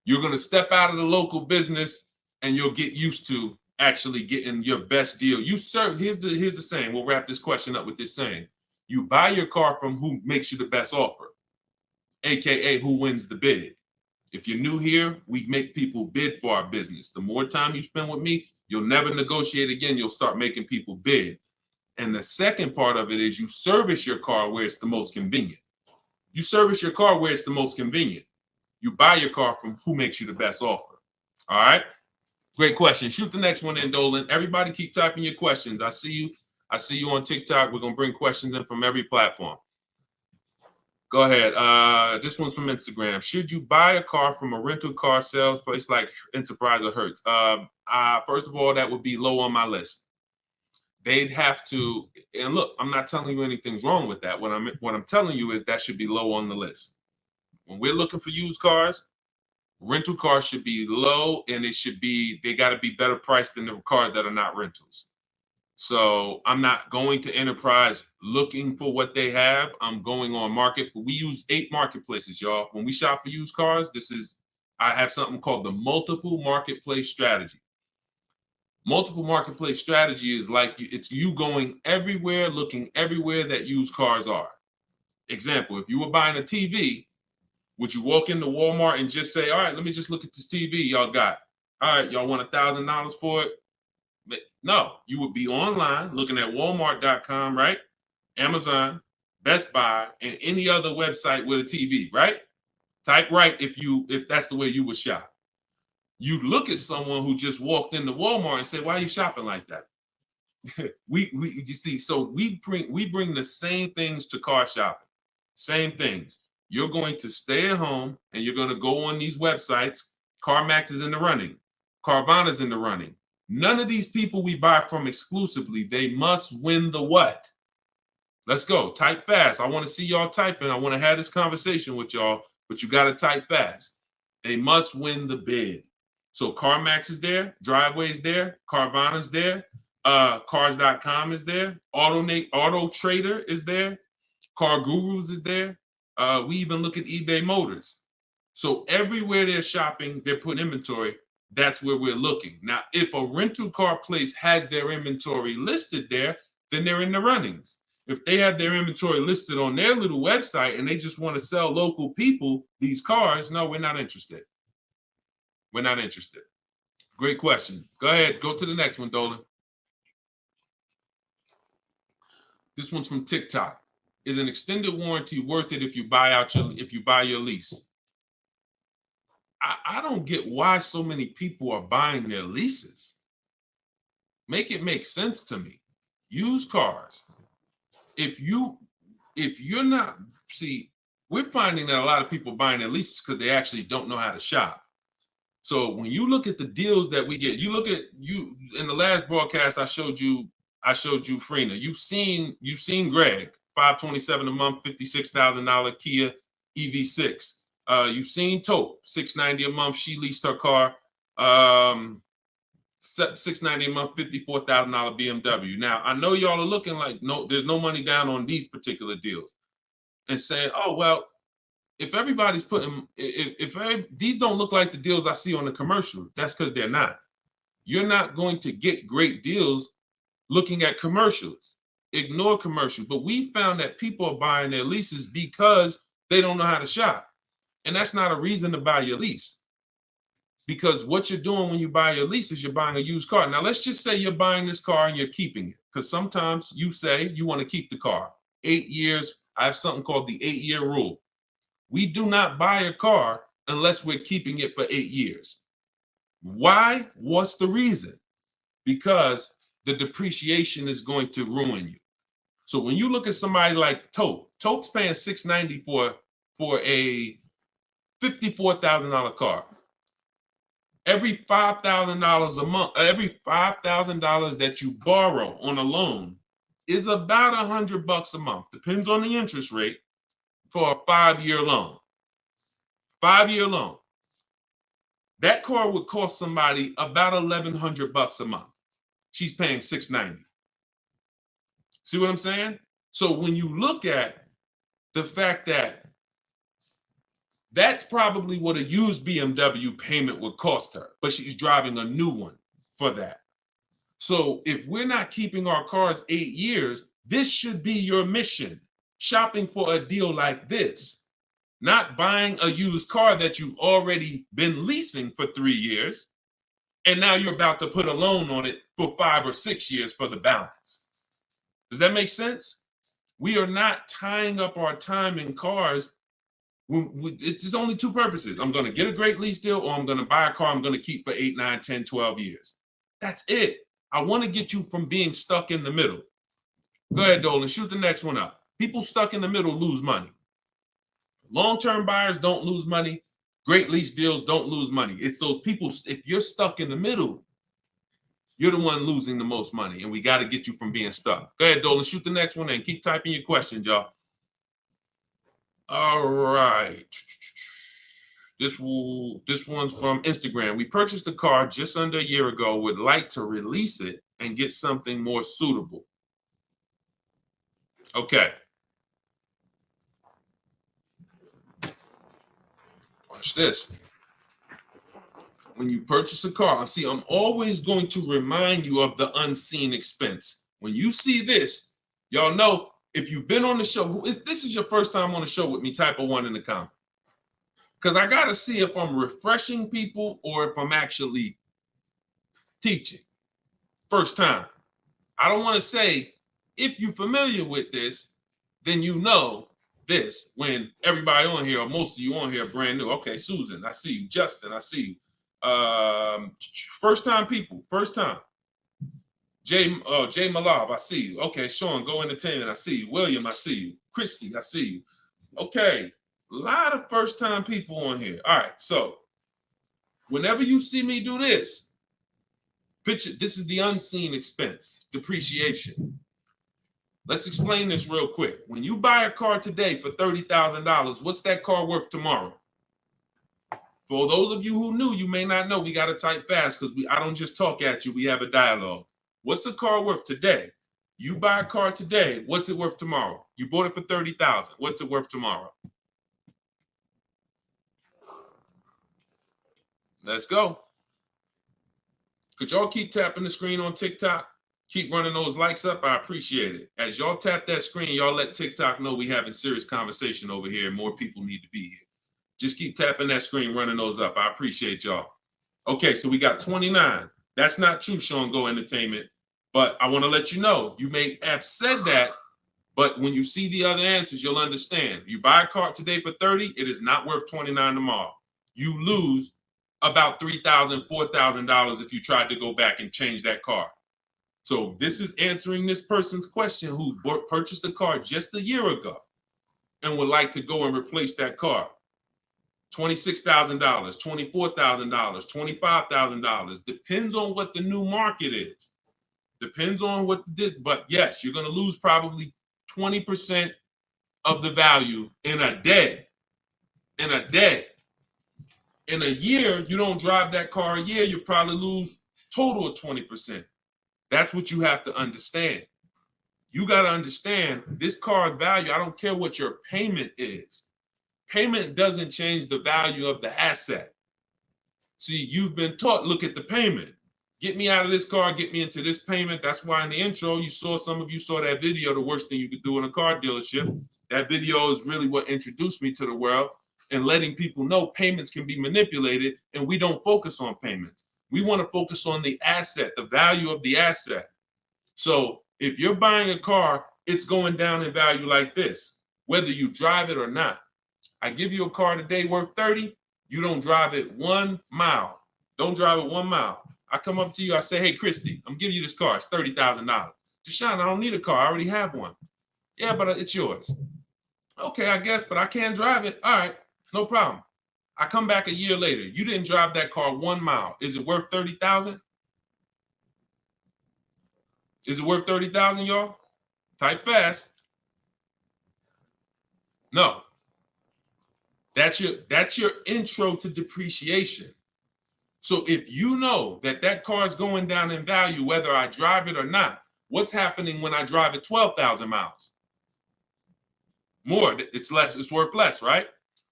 You're going to step out of the local business and you'll get used to actually getting your best deal. Here's the saying. We'll wrap this question up with this saying. You buy your car from who makes you the best offer, AKA who wins the bid. If you're new here, we make people bid for our business. The more time you spend with me, you'll never negotiate again. You'll start making people bid. And the second part of it is you service your car where it's the most convenient. You service your car where it's the most convenient. You buy your car from who makes you the best offer. All right? Great question. Shoot the next one in, Dolan. Everybody keep typing your questions. I see you on TikTok. We're going to bring questions in from every platform. Go ahead. This one's from Instagram. Should you buy a car from a rental car sales place like Enterprise or Hertz? First of all, that would be low on my list. They'd have to, and look, I'm not telling you anything's wrong with that. What I'm telling you is that should be low on the list. When we're looking for used cars, rental cars should be low, and they got to be better priced than the cars that are not rentals. So I'm not going to Enterprise looking for what they have. I'm going on Market. We use 8 marketplaces, y'all. When we shop for used cars, I have something called the multiple marketplace strategy. Multiple marketplace strategy is like it's you going everywhere, looking everywhere that used cars are. Example, if you were buying a TV, would you walk into Walmart and just say, all right, let me just look at this TV y'all got. All right, y'all want $1,000 for it? No, you would be online looking at Walmart.com, right? Amazon, Best Buy, and any other website with a TV, right? Type right if that's the way you would shop. You look at someone who just walked into Walmart and say, why are you shopping like that? You see, so we bring the same things to car shopping. Same things. You're going to stay at home and you're going to go on these websites. CarMax is in the running. Carvana's in the running. None of these people we buy from exclusively, they must win the what? Let's go. Type fast. I want to see y'all typing. I want to have this conversation with y'all, but you got to type fast. They must win the bid. So CarMax is there. Driveway's there. Carvana's there. Cars.com is there. Auto Trader is there. Car Gurus is there. We even look at eBay Motors. So everywhere they're shopping, they're putting inventory. That's where we're looking. Now, if a rental car place has their inventory listed there, then they're in the runnings. If they have their inventory listed on their little website and they just want to sell local people these cars, no, we're not interested. We're not interested. Great question. Go ahead. Go to the next one, Dolan. This one's from TikTok. Is an extended warranty worth it if you buy your lease? I don't get why so many people are buying their leases. Make it make sense to me. Used cars. If you're not, see, we're finding that a lot of people buying their leases because they actually don't know how to shop. So when you look at the deals that we get, you look at in the last broadcast I showed you Freena. You've seen Greg, $527 a month, $56,000 Kia EV6. You've seen Taupe, $690 a month. She leased her car, $690 a month, $54,000 BMW. Now I know y'all are looking like there's no money down on these particular deals, and saying, oh well, if everybody's putting, if these don't look like the deals I see on the commercial, that's because they're not. You're not going to get great deals looking at commercials. Ignore commercial. But we found that people are buying their leases because they don't know how to shop. And that's not a reason to buy your lease. Because what you're doing when you buy your lease is you're buying a used car. Now, let's just say you're buying this car and you're keeping it. Because sometimes you say you want to keep the car. 8 years, I have something called the 8-year rule. We do not buy a car unless we're keeping it for 8 years. Why? What's the reason? Because the depreciation is going to ruin you. So when you look at somebody like Taupe's paying $690 for a $54,000 car. Every $5,000 a month, every $5,000 that you borrow on a loan is about $100 a month. Depends on the interest rate for a 5-year loan. 5-year loan. That car would cost somebody about $1,100 a month. She's paying $690. See what I'm saying? So when you look at the fact that that's probably what a used BMW payment would cost her, but she's driving a new one for that. So if we're not keeping our cars 8 years, this should be your mission. Shopping for a deal like this, not buying a used car that you've already been leasing for 3 years, and now you're about to put a loan on it for 5 or 6 years for the balance. Does that make sense? We are not tying up our time in cars. It's only 2 purposes. I'm going to get a great lease deal, or I'm going to buy a car I'm going to keep for 8, 9, 10, 12 years. That's it. I want to get you from being stuck in the middle. Go ahead, Dolan. Shoot the next one up. People stuck in the middle lose money. Long-term buyers don't lose money. Great lease deals don't lose money. It's those people, if you're stuck in the middle, you're the one losing the most money, and we got to get you from being stuck. Go ahead, Dolan. Shoot the next one and keep typing your questions, y'all. All right. This one's from Instagram. We purchased a car just under a year ago, would like to release it and get something more suitable. Okay. Watch this. When you purchase a car, see, I'm always going to remind you of the unseen expense. When you see this, y'all know, if you've been on the show, if this is your first time on the show with me, type a 1 in the comment. Because I got to see if I'm refreshing people or if I'm actually teaching. First time. I don't want to say, if you're familiar with this, then you know this, when everybody on here, or most of you on here, are brand new. Okay, Susan, I see you. Justin, I see you. First time people, first time. Jay Malav, I see you. Okay, Sean, Go Entertainment, I see you. William, I see you. Christy, I see you. Okay, a lot of first time people on here. All right, so whenever you see me do this, picture, this is the unseen expense, depreciation. Let's explain this real quick. When you buy a car today for $30,000, what's that car worth tomorrow? For those of you who knew, you may not know, we got to type fast because I don't just talk at you, we have a dialogue. What's a car worth today? You buy a car today, what's it worth tomorrow? You bought it for $30,000. What's it worth tomorrow? Let's go. Could y'all keep tapping the screen on TikTok? Keep running those likes up. I appreciate it. As y'all tap that screen, y'all let TikTok know we having serious conversation over here. More people need to be here. Just keep tapping that screen, running those up. I appreciate y'all. Okay, so we got 29. That's not true, Sean Go Entertainment. But I want to let you know, you may have said that, but when you see the other answers, you'll understand. You buy a car today for 30, it is not worth 29 tomorrow. You lose about $3,000, $4,000 if you tried to go back and change that car. So this is answering this person's question who purchased a car just a year ago and would like to go and replace that car. $26,000, $24,000, $25,000. Depends on what the new market is. Depends on what this, but yes, you're going to lose probably 20% of the value in a day. In a day. In a year, you don't drive that car a year, you probably lose total of 20%. That's what you have to understand. You got to understand this car's value. I don't care what your payment is. Payment doesn't change the value of the asset. See, you've been taught, look at the payment. Get me out of this car, get me into this payment. That's why in the intro, some of you saw that video, the worst thing you could do in a car dealership. That video is really what introduced me to the world and letting people know payments can be manipulated, and we don't focus on payments. We want to focus on the asset, the value of the asset. So if you're buying a car, it's going down in value like this, whether you drive it or not. I give you a car today worth 30, you don't drive it 1 mile. Don't drive it 1 mile. I come up to you, I say, hey, Christy, I'm giving you this car, it's $30,000. Deshone, I don't need a car, I already have one. Yeah, but it's yours. Okay, I guess, but I can't drive it. All right, no problem. I come back a year later, you didn't drive that car 1 mile. Is it worth 30,000? Is it worth 30,000, y'all? Type fast. No. That's your intro to depreciation. So if you know that that car is going down in value, whether I drive it or not, what's happening when I drive it 12,000 miles? More, it's less, it's worth less, right?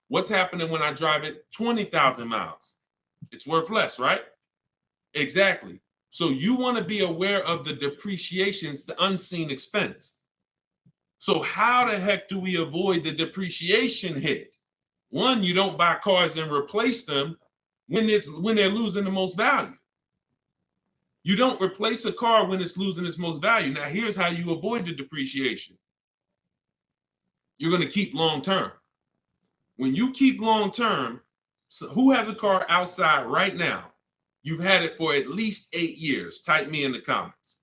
What's happening when I drive it 20,000 miles? It's worth less, right? Exactly. So you want to be aware of the depreciations, the unseen expense. So how the heck do we avoid the depreciation hit? One, you don't buy cars and replace them when they're losing the most value. You don't replace a car when it's losing its most value. Now, here's how you avoid the depreciation. You're going to keep long term. When you keep long term, so who has a car outside right now? You've had it for at least 8 years. Type me in the comments.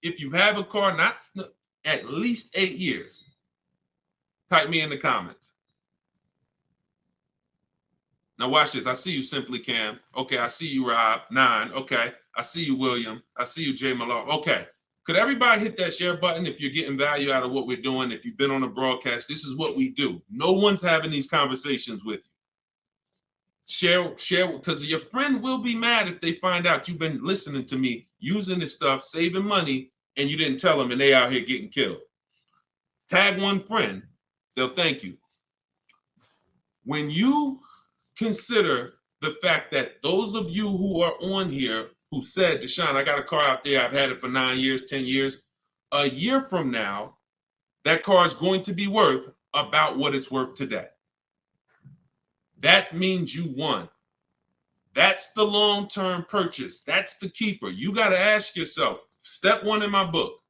If you have a car not at least 8 years, type me in the comments. Now watch this. I see you, Simply Cam. Okay, I see you, Rob. 9. Okay, I see you, William. I see you, Jay Malone. Okay, could everybody hit that share button if you're getting value out of what we're doing? If you've been on a broadcast, this is what we do. No one's having these conversations with you. Share, because your friend will be mad if they find out you've been listening to me, using this stuff, saving money, and you didn't tell them, and they out here getting killed. Tag one friend, they'll thank you. When you consider the fact that those of you who are on here who said, Deshone, I got a car out there, I've had it for 9 years, 10 years, a year from now, that car is going to be worth about what it's worth today. That means you won. That's the long-term purchase. That's the keeper. You got to ask yourself, step one in my book.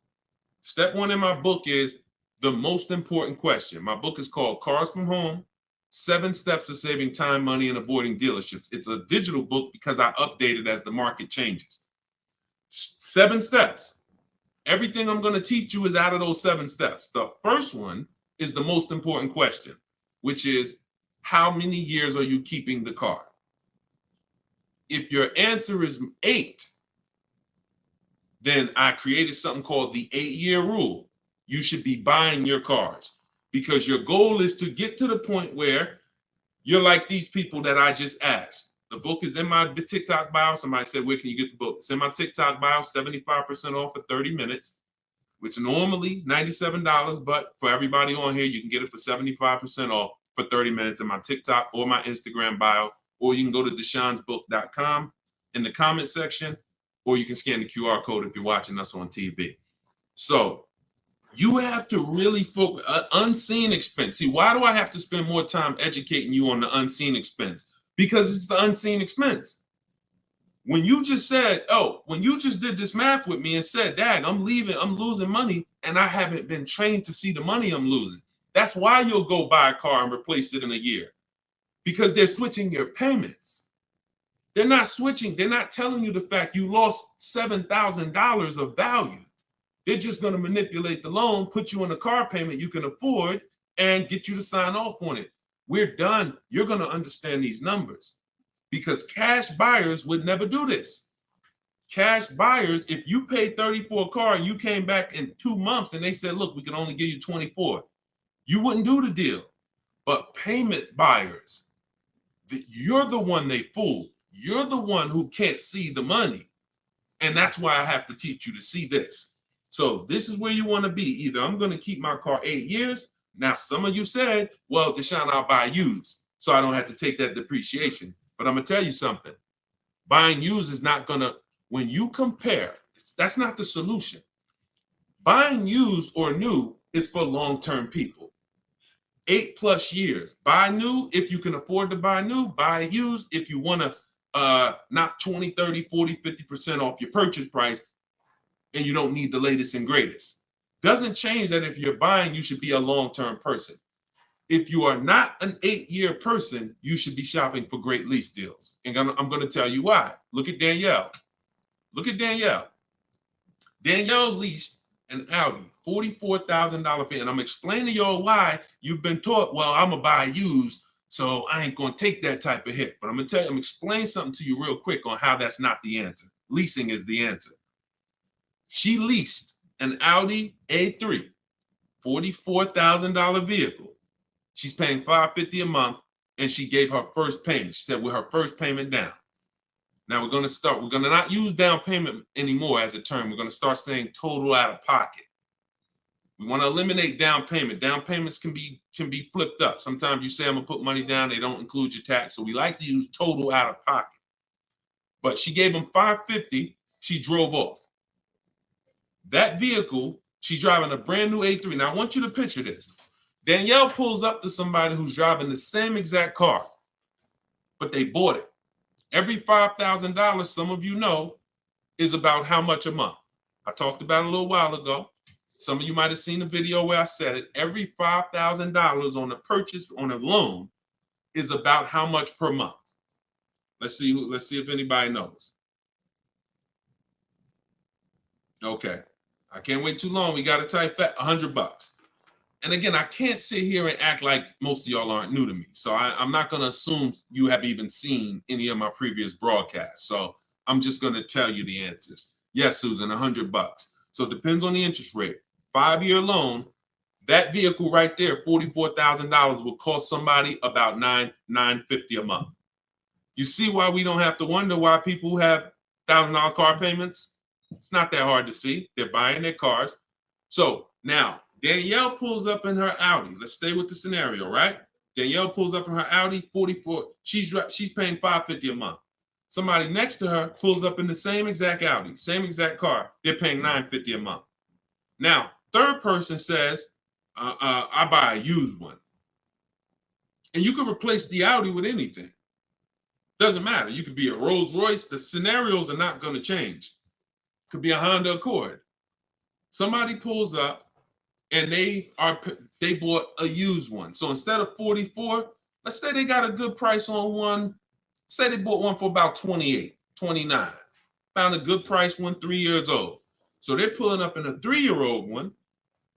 Step one in my book is the most important question. My book is called Cars from Home, 7 Steps of Saving Time, Money, and Avoiding Dealerships. It's a digital book because I update it as the market changes. 7 steps. Everything I'm going to teach you is out of those 7 steps. The first one is the most important question, which is, how many years are you keeping the car? If your answer is 8, then I created something called the 8-year rule. You should be buying your cars because your goal is to get to the point where you're like these people that I just asked. The book is in my TikTok bio. Somebody said, where can you get the book? It's in my TikTok bio, 75% off for 30 minutes, which normally $97, but for everybody on here, you can get it for 75% off for 30 minutes in my TikTok or my Instagram bio, or you can go to deshonesbook.com in the comment section, or you can scan the QR code if you're watching us on TV. So you have to really focus unseen expense. See, why do I have to spend more time educating you on the unseen expense? Because it's the unseen expense. When you just said, when you just did this math with me and said, Dad, I'm losing money, and I haven't been trained to see the money I'm losing. That's why you'll go buy a car and replace it in a year. Because they're switching your payments. They're not switching. They're not telling you the fact you lost $7,000 of value. They're just going to manipulate the loan, put you on a car payment you can afford, and get you to sign off on it. We're done. You're going to understand these numbers because cash buyers would never do this. Cash buyers, if you paid 30 for a car and you came back in 2 months and they said, look, we can only give you 24, you wouldn't do the deal. But payment buyers, you're the one they fool. You're the one who can't see the money. And that's why I have to teach you to see this. So this is where you want to be. Either I'm going to keep my car 8 years. Now, some of you said, well, Deshone, I'll buy used, so I don't have to take that depreciation. But I'm going to tell you something. Buying used is not going to, when you compare, that's not the solution. Buying used or new is for long-term people. 8+ years. Buy new if you can afford to buy new. Buy used if you want to knock 20, 30, 40, 50% off your purchase price and you don't need the latest and greatest. Doesn't change that if you're buying, you should be a long-term person. If you are not an 8-year person, you should be shopping for great lease deals. And I'm going to tell you why. Look at Danielle. Look at Danielle. Danielle leased an Audi, $44,000 fee. And I'm explaining to y'all why you've been taught, well, I'm going to buy used, so I ain't going to take that type of hit. But I'm going to tell you, I'm explaining something to you real quick on how that's not the answer. Leasing is the answer. She leased an Audi A3, $44,000 vehicle. She's paying $550 a month, and she gave her first payment. She said with her first payment down. Now we're going to not use down payment anymore as a term. We're going to start saying total out of pocket. We want to eliminate down payment. Down payments can be flipped up. Sometimes you say I'm going to put money down, they don't include your tax. So we like to use total out of pocket. But she gave him $550, she drove off. That vehicle, she's driving a brand new A3. Now I want you to picture this. Danielle pulls up to somebody who's driving the same exact car, but they bought it. Every $5,000, some of you know, is about how much a month. I talked about it a little while ago. Some of you might have seen the video where I said it. Every $5,000 on a purchase, on a loan, is about how much per month. Let's see if anybody knows. Okay. I can't wait too long. We got to type that $100. And again, I can't sit here and act like most of y'all aren't new to me. So I'm not going to assume you have even seen any of my previous broadcasts. So I'm just going to tell you the answers. Yes, Susan, $100. So it depends on the interest rate. 5-year loan, that vehicle right there, $44,000 will cost somebody about $950 a month. You see why we don't have to wonder why people have $1,000 car payments? It's not that hard to see. They're buying their cars. So now Danielle pulls up in her Audi. Let's stay with the scenario, right? Danielle pulls up in her Audi 44. She's paying $550 a month. Somebody next to her pulls up in the same exact Audi, same exact car. They're paying $950 a month. Now, third person says, I buy a used one. And you can replace the Audi with anything. Doesn't matter. You could be a Rolls Royce. The scenarios are not going to change. Could be a Honda Accord. Somebody pulls up and they bought a used one. So instead of 44, let's say they got a good price on one. Say they bought one for about 28, 29. Found a good price one, 3 years old. So they're pulling up in a 3-year-old one.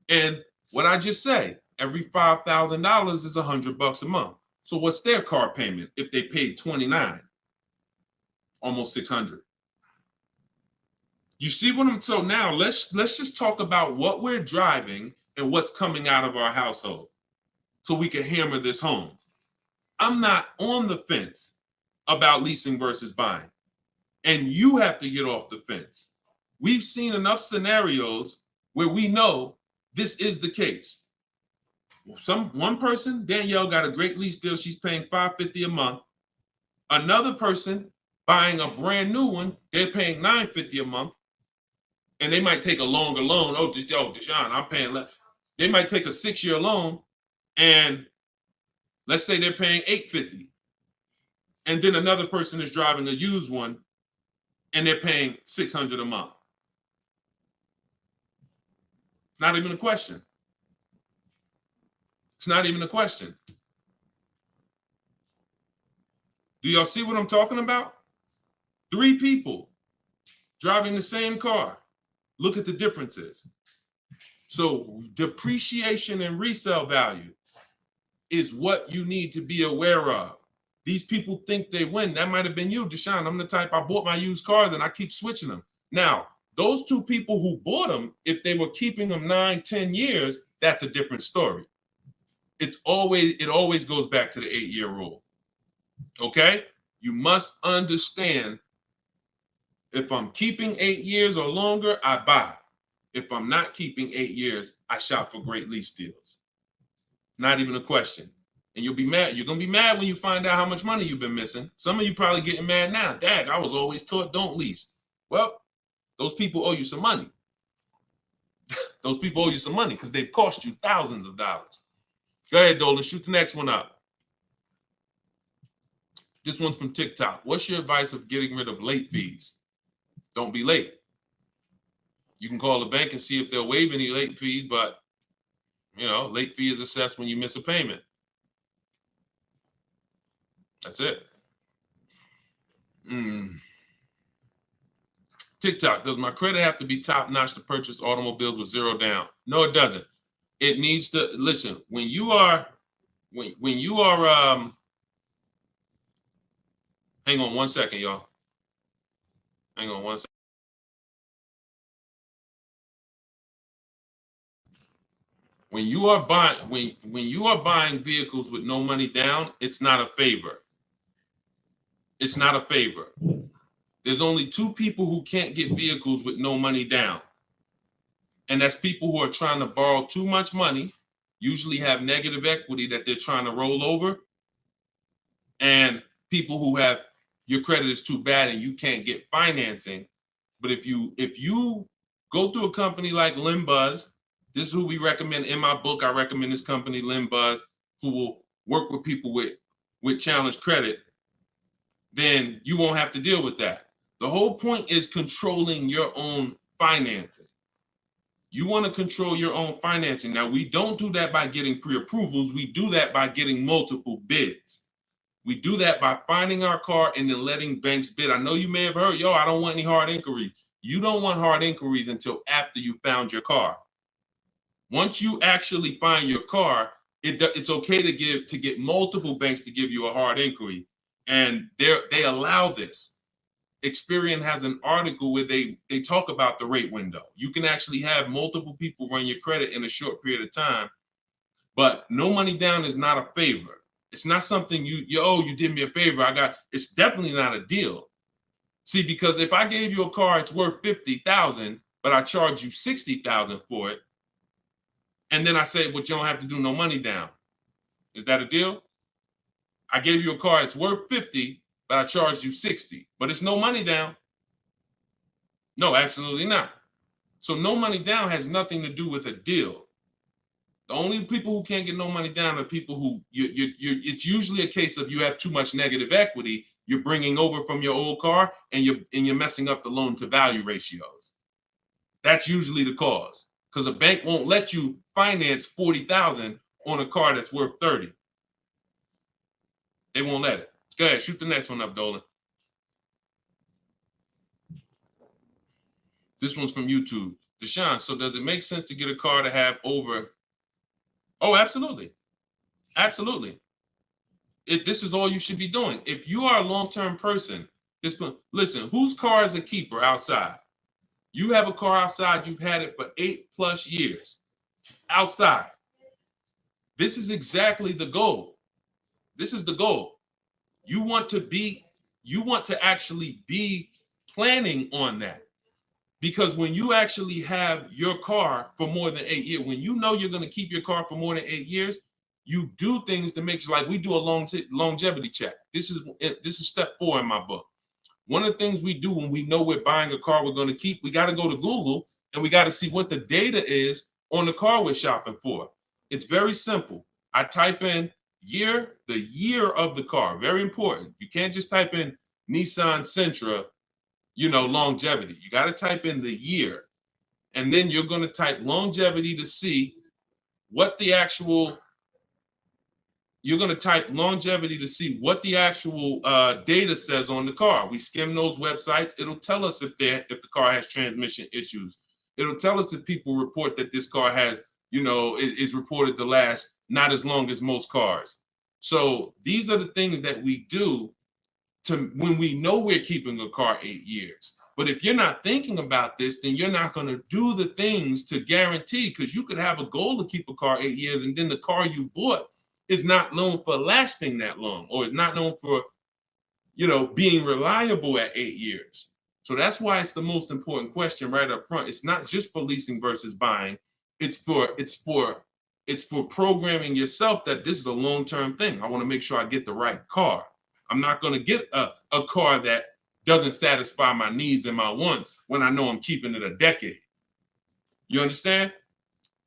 And what I just say, every $5,000 is $100 a month. So what's their car payment if they paid 29? Almost 600. You see what I'm, so now let's just talk about what we're driving and what's coming out of our household so we can hammer this home. I'm not on the fence about leasing versus buying. And you have to get off the fence. We've seen enough scenarios where we know this is the case. One person, Danielle, got a great lease deal. She's paying $550 a month. Another person buying a brand new one, they're paying $950 a month. And they might take a longer loan. Oh, Deshone, I'm paying less. They might take a 6-year loan, and let's say they're paying $850. And then another person is driving a used one, and they're paying $600 a month. Not even a question. It's not even a question. Do y'all see what I'm talking about? 3 people driving the same car. Look at the differences. So depreciation and resale value is what you need to be aware of. These people think they win. That might have been you, Deshone. I'm the type, I bought my used cars and I keep switching them. Now, those 2 people who bought them, if they were keeping them 9, 10 years, that's a different story. It always goes back to the 8-year rule. Okay? You must understand, if I'm keeping 8 years or longer, I buy. If I'm not keeping 8 years, I shop for great lease deals. Not even a question. And you'll be mad. You're going to be mad when you find out how much money you've been missing. Some of you probably getting mad now. Dad, I was always taught don't lease. Well, those people owe you some money. Those people owe you some money because they've cost you thousands of dollars. Go ahead, Dolan. Shoot the next one up. This one's from TikTok. What's your advice of getting rid of late fees? Don't be late. You can call the bank and see if they'll waive any late fees, but late fee is assessed when you miss a payment. That's it. TikTok, does my credit have to be top notch to purchase automobiles with 0 down? No, it doesn't. It needs to, listen, when you are, hang on 1 second, y'all. Hang on 1 second. When you are buying vehicles with no money down, it's not a favor. It's not a favor. There's only 2 people who can't get vehicles with no money down. And that's people who are trying to borrow too much money, usually have negative equity that they're trying to roll over, and people who have, your credit is too bad and you can't get financing. But if you go through a company like Limbuzz, this is who we recommend in my book. I recommend this company, Limbuzz, who will work with people with challenged credit. Then you won't have to deal with that. The whole point is controlling your own financing. You want to control your own financing. Now, we don't do that by getting pre-approvals. We do that by getting multiple bids. We do that by finding our car and then letting banks bid. I know you may have heard, I don't want any hard inquiries. You don't want hard inquiries until after you found your car. Once you actually find your car, it's okay to get multiple banks to give you a hard inquiry. And they allow this. Experian has an article where they talk about the rate window. You can actually have multiple people run your credit in a short period of time, but no money down is not a favor. It's not something you did me a favor. It's definitely not a deal. See, because if I gave you a car, it's worth $50,000, but I charge you $60,000 for it, and then I say, but you don't have to do no money down. Is that a deal? I gave you a car, it's worth 50, but I charged you 60, but it's no money down. No, absolutely not. So no money down has nothing to do with a deal. The only people who can't get no money down are people who it's usually a case of you have too much negative equity. You're bringing over from your old car, and you're messing up the loan to value ratios. That's usually the cause, because a bank won't let you finance $40,000 on a car that's worth 30. They won't let it. Go ahead, shoot the next one up, Dolan. This one's from YouTube. Deshone, so does it make sense to get a car to have over? Oh, absolutely. Absolutely. This is all you should be doing. If you are a long-term person, listen, whose car is a keeper outside? You have a car outside, you've had it for 8+ years. Outside. This is exactly the goal. This is the goal. You want to actually be planning on that. Because when you actually have your car for more than 8 years, when you know you're going to keep your car for more than 8 years, you do things to make sure, like we do a longevity check. This is step 4 in my book. One of the things we do when we know we're buying a car we're going to keep, we got to go to Google and we got to see what the data is on the car we're shopping for. It's very simple. I type in the year of the car. Very important. You can't just type in Nissan Sentra, longevity. You got to type in the year, and then you're going to type longevity to see what the actual data says on the car. We skim those websites. It'll tell us if the car has transmission issues. It'll tell us if people report that this car has, is reported to last not as long as most cars. So these are the things that we do when we know we're keeping a car 8 years. But if you're not thinking about this, then you're not going to do the things to guarantee, because you could have a goal to keep a car 8 years, and then the car you bought is not known for lasting that long, or is not known for, being reliable at 8 years. So that's why it's the most important question right up front. It's not just for leasing versus buying. It's for programming yourself that this is a long-term thing. I want to make sure I get the right car. I'm not going to get a car that doesn't satisfy my needs and my wants when I know I'm keeping it a decade. You understand?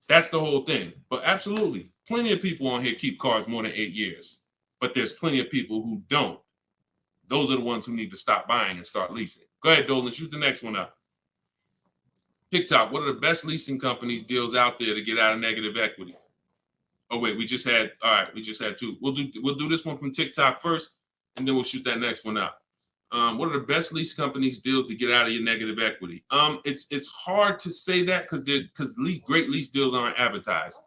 That's the whole thing. But absolutely, plenty of people on here keep cars more than 8 years. But there's plenty of people who don't. Those are the ones who need to stop buying and start leasing. Go ahead, Dolan, shoot the next one up. TikTok, what are the best leasing companies deals out there to get out of negative equity? Oh, wait, we just had 2. We'll do this one from TikTok first, and then we'll shoot that next one out. What are the best lease companies deals to get out of your negative equity? It's hard to say that because great lease deals aren't advertised.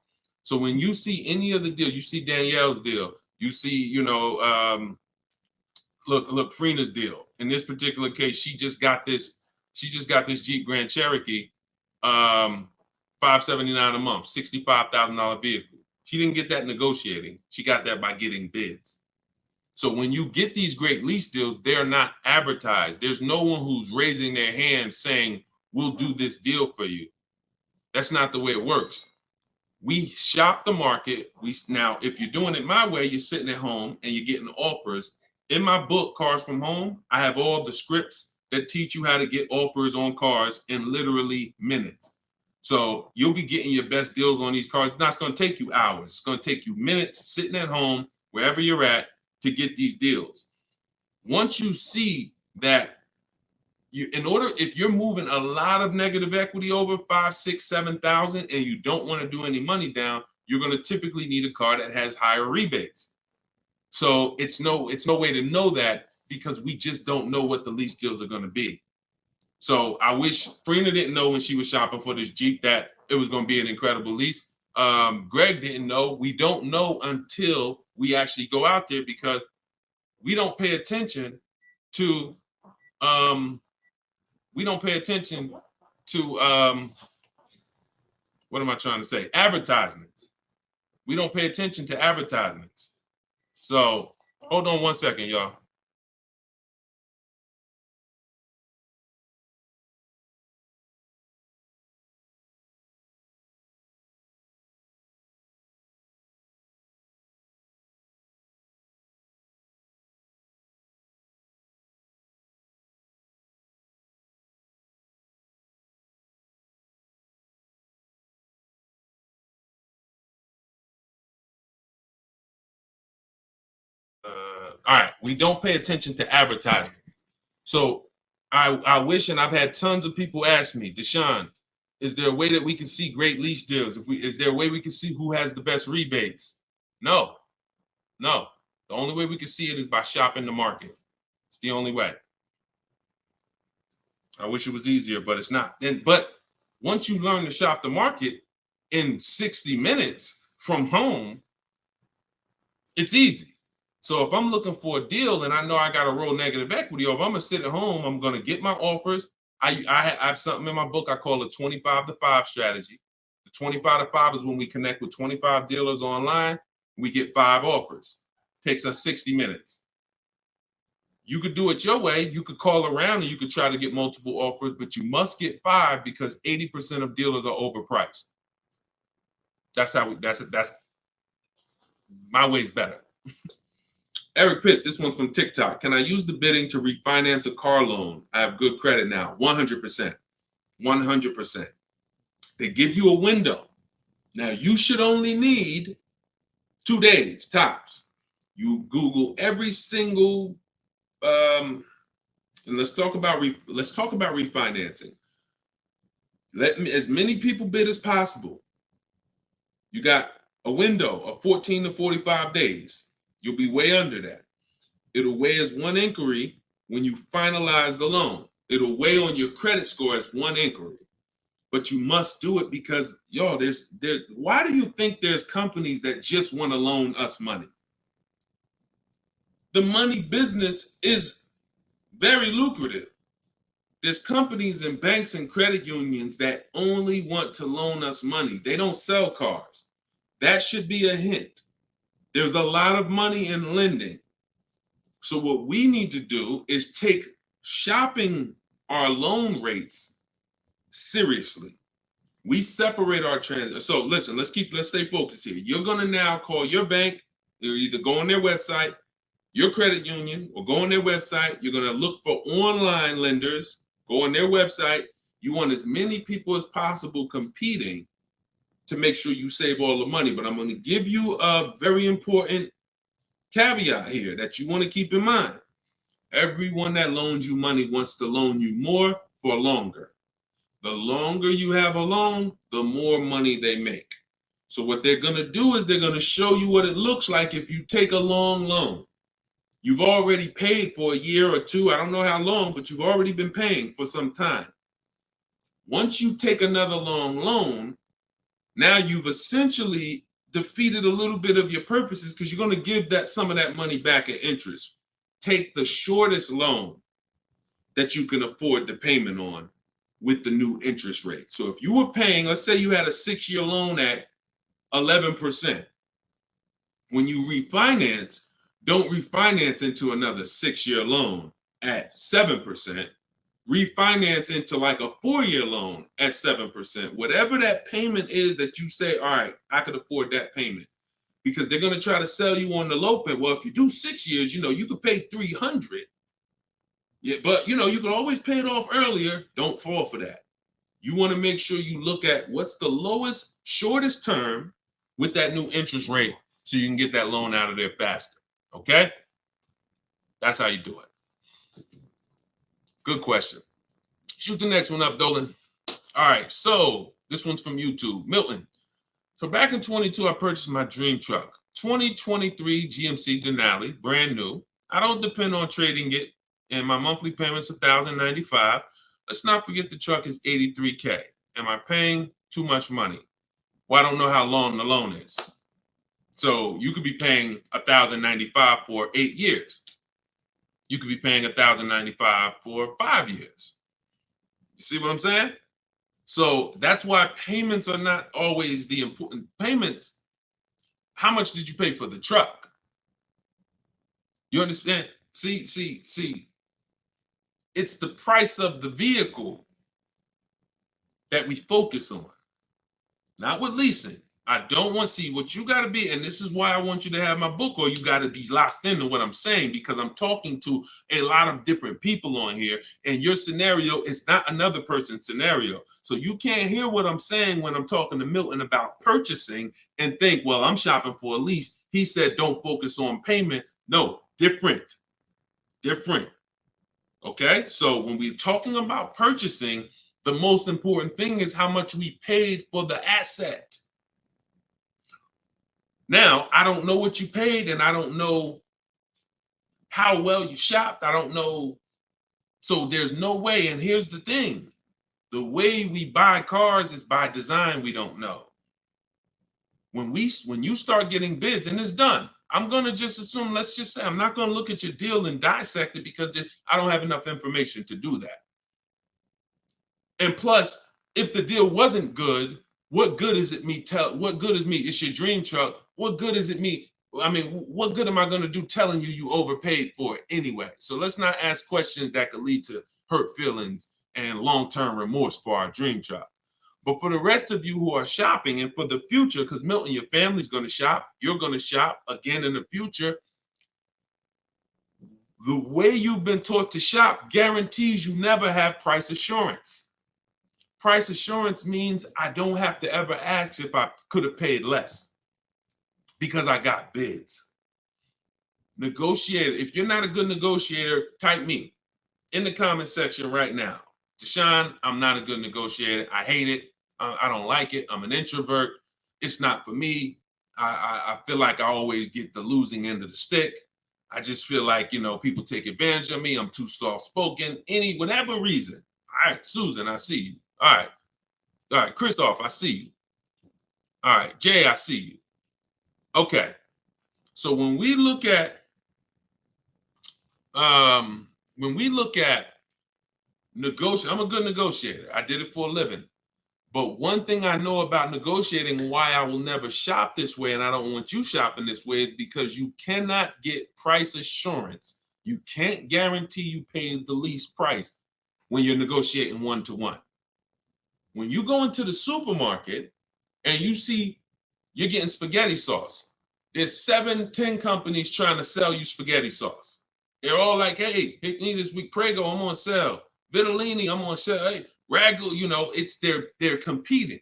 So when you see any of the deals, you see Danielle's deal, you see, look, Freena's deal. In this particular case, she just got this Jeep Grand Cherokee, $579 a month, $65,000 vehicle. She didn't get that negotiating. She got that by getting bids. So when you get these great lease deals, they're not advertised. There's no one who's raising their hand saying, we'll do this deal for you. That's not the way it works. We shop the market. Now, if you're doing it my way, you're sitting at home and you're getting offers. In my book, Cars from Home, I have all the scripts that teach you how to get offers on cars in literally minutes. So you'll be getting your best deals on these cars. Now, it's going to take you hours. It's going to take you minutes sitting at home, wherever you're at, to get these deals. Once you see that, if you're moving a lot of negative equity over 5, 6, 7,000, and you don't want to do any money down, you're going to typically need a car that has higher rebates. So it's no way to know that, because we just don't know what the lease deals are going to be. So I wish Freena didn't know when she was shopping for this Jeep that it was going to be an incredible lease. Greg didn't know. We don't know until we actually go out there, because we don't pay attention to what am I trying to say? Advertisements. We don't pay attention to advertisements. So hold on one second, y'all. All right, we don't pay attention to advertising. So I wish, and I've had tons of people ask me, Deshone, is there a way that we can see great lease deals? Is there a way we can see who has the best rebates? No, no. The only way we can see it is by shopping the market. It's the only way. I wish it was easier, but it's not. But once you learn to shop the market in 60 minutes from home, it's easy. So if I'm looking for a deal and I know I got a real negative equity, or if I'm gonna sit at home, I'm gonna get my offers. I have something in my book I call a 25 to 5 strategy. The 25 to 5 is when we connect with 25 dealers online, we get 5 offers. Takes us 60 minutes. You could do it your way. You could call around and you could try to get multiple offers, but you must get 5 because 80% of dealers are overpriced. That's my way's better. Eric Pitts, this one's from TikTok. Can I use the bidding to refinance a car loan? I have good credit now. 100%. 100%. They give you a window. Now, you should only need 2 days tops. You Google every single, and let's talk about refinancing. As many people bid as possible. You got a window of 14 to 45 days. You'll be way under that. It'll weigh as one inquiry when you finalize the loan. It'll weigh on your credit score as one inquiry. But you must do it because, y'all, why do you think there's companies that just want to loan us money? The money business is very lucrative. There's companies and banks and credit unions that only want to loan us money. They don't sell cars. That should be a hint. There's a lot of money in lending. So what we need to do is take shopping our loan rates seriously. We separate our trends. So listen, let's stay focused here. You're gonna now call your bank, or either go on their website, your credit union, or go on their website. You're gonna look for online lenders, go on their website. You want as many people as possible competing to make sure you save all the money. But I'm gonna give you a very important caveat here that you want to keep in mind. Everyone that loans you money wants to loan you more for longer. The longer you have a loan, the more money they make. So what they're going to do is they're going to show you what it looks like if you take a long loan. You've already paid for a year or two. I don't know how long, but you've already been paying for some time. Once you take another long loan, now you've essentially defeated a little bit of your purposes because you're going to give some of that money back at interest. Take the shortest loan that you can afford the payment on with the new interest rate. So if you were paying, let's say you had a 6-year loan at 11%. When you refinance, don't refinance into another 6-year loan at 7%. Refinance into like a 4-year loan at 7%. Whatever that payment is that you say, all right, I could afford that payment. Because they're going to try to sell you on the low payment. Well, if you do 6 years, you could pay $300. Yeah, but you can always pay it off earlier. Don't fall for that. You want to make sure you look at what's the lowest, shortest term with that new interest rate so you can get that loan out of there faster. Okay? That's how you do it. Good question. Shoot the next one up, Dolan. All right, so this one's from YouTube. Milton. So back in 22, I purchased my dream truck. 2023 GMC Denali, brand new. I don't depend on trading it, and my monthly payment's $1,095. Let's not forget the truck is $83K. Am I paying too much money? Well, I don't know how long the loan is. So you could be paying $1,095 for 8 years. You could be paying $1,095 for 5 years. You see what I'm saying? So that's why payments are not always the important payments. How much did you pay for the truck? You understand? See, it's the price of the vehicle that we focus on, not with leasing. I don't want to see what you got to be, and this is why I want you to have my book, or you got to be locked into what I'm saying, because I'm talking to a lot of different people on here, and your scenario is not another person's scenario. So you can't hear what I'm saying when I'm talking to Milton about purchasing and think, well, I'm shopping for a lease. He said, don't focus on payment. No, different. Okay, so when we're talking about purchasing, the most important thing is how much we paid for the asset. Now, I don't know what you paid, and I don't know how well you shopped. I don't know. So there's no way. And here's the thing. The way we buy cars is by design. We don't know. When you start getting bids and it's done, I'm going to just assume, let's just say, I'm not going to look at your deal and dissect it, because I don't have enough information to do that. And plus, if the deal wasn't good, what good is it me what good is me? It's your dream truck. What good is it me? I mean, what good am I going to do telling you overpaid for it anyway? So let's not ask questions that could lead to hurt feelings and long-term remorse for our dream truck. But for the rest of you who are shopping, and for the future, because Milton, your family's going to shop, you're going to shop again in the future. The way you've been taught to shop guarantees you never have price assurance. Price assurance means I don't have to ever ask if I could have paid less, because I got bids. Negotiator, if you're not a good negotiator, type me in the comment section right now. Deshone, I'm not a good negotiator. I hate it. I don't like it. I'm an introvert. It's not for me. I feel like I always get the losing end of the stick. I just feel like, people take advantage of me. I'm too soft-spoken. Whatever reason. All right, Susan, I see you. All right, Christoph, I see you. All right, Jay, I see you. Okay, so when we look at negotiating, I'm a good negotiator. I did it for a living. But one thing I know about negotiating, why I will never shop this way, and I don't want you shopping this way, is because you cannot get price assurance. You can't guarantee you pay the least price when you're negotiating one-to-one. When you go into the supermarket and you see you're getting spaghetti sauce, there's 7-10 companies trying to sell you spaghetti sauce. They're all like, hey, hit me this week, Prego, I'm on sale. Vitellini, I'm on sale. Hey, Ragu, they're competing.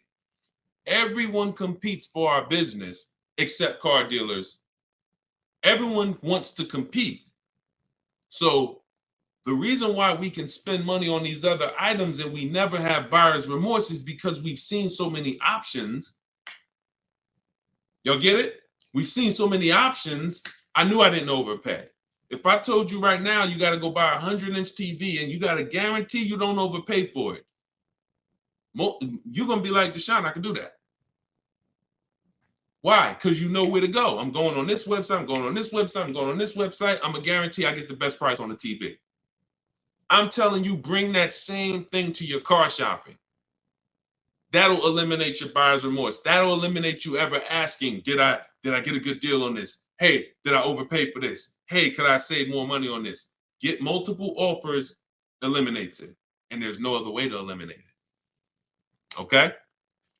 Everyone competes for our business except car dealers. Everyone wants to compete. So the reason why we can spend money on these other items and we never have buyer's remorse is because we've seen so many options. Y'all get it? We've seen so many options. I knew I didn't overpay. If I told you right now you got to go buy a 100-inch TV and you got to guarantee you don't overpay for it, you're going to be like, Deshone, I can do that. Why? Because you know where to go. I'm going on this website. I'm going on this website. I'm going on this website. I'm going to guarantee I get the best price on the TV. I'm telling you, bring that same thing to your car shopping. That'll eliminate your buyer's remorse. That'll eliminate you ever asking, did I get a good deal on this? Hey, did I overpay for this? Hey, could I save more money on this? Get multiple offers eliminates it. And there's no other way to eliminate it. Okay?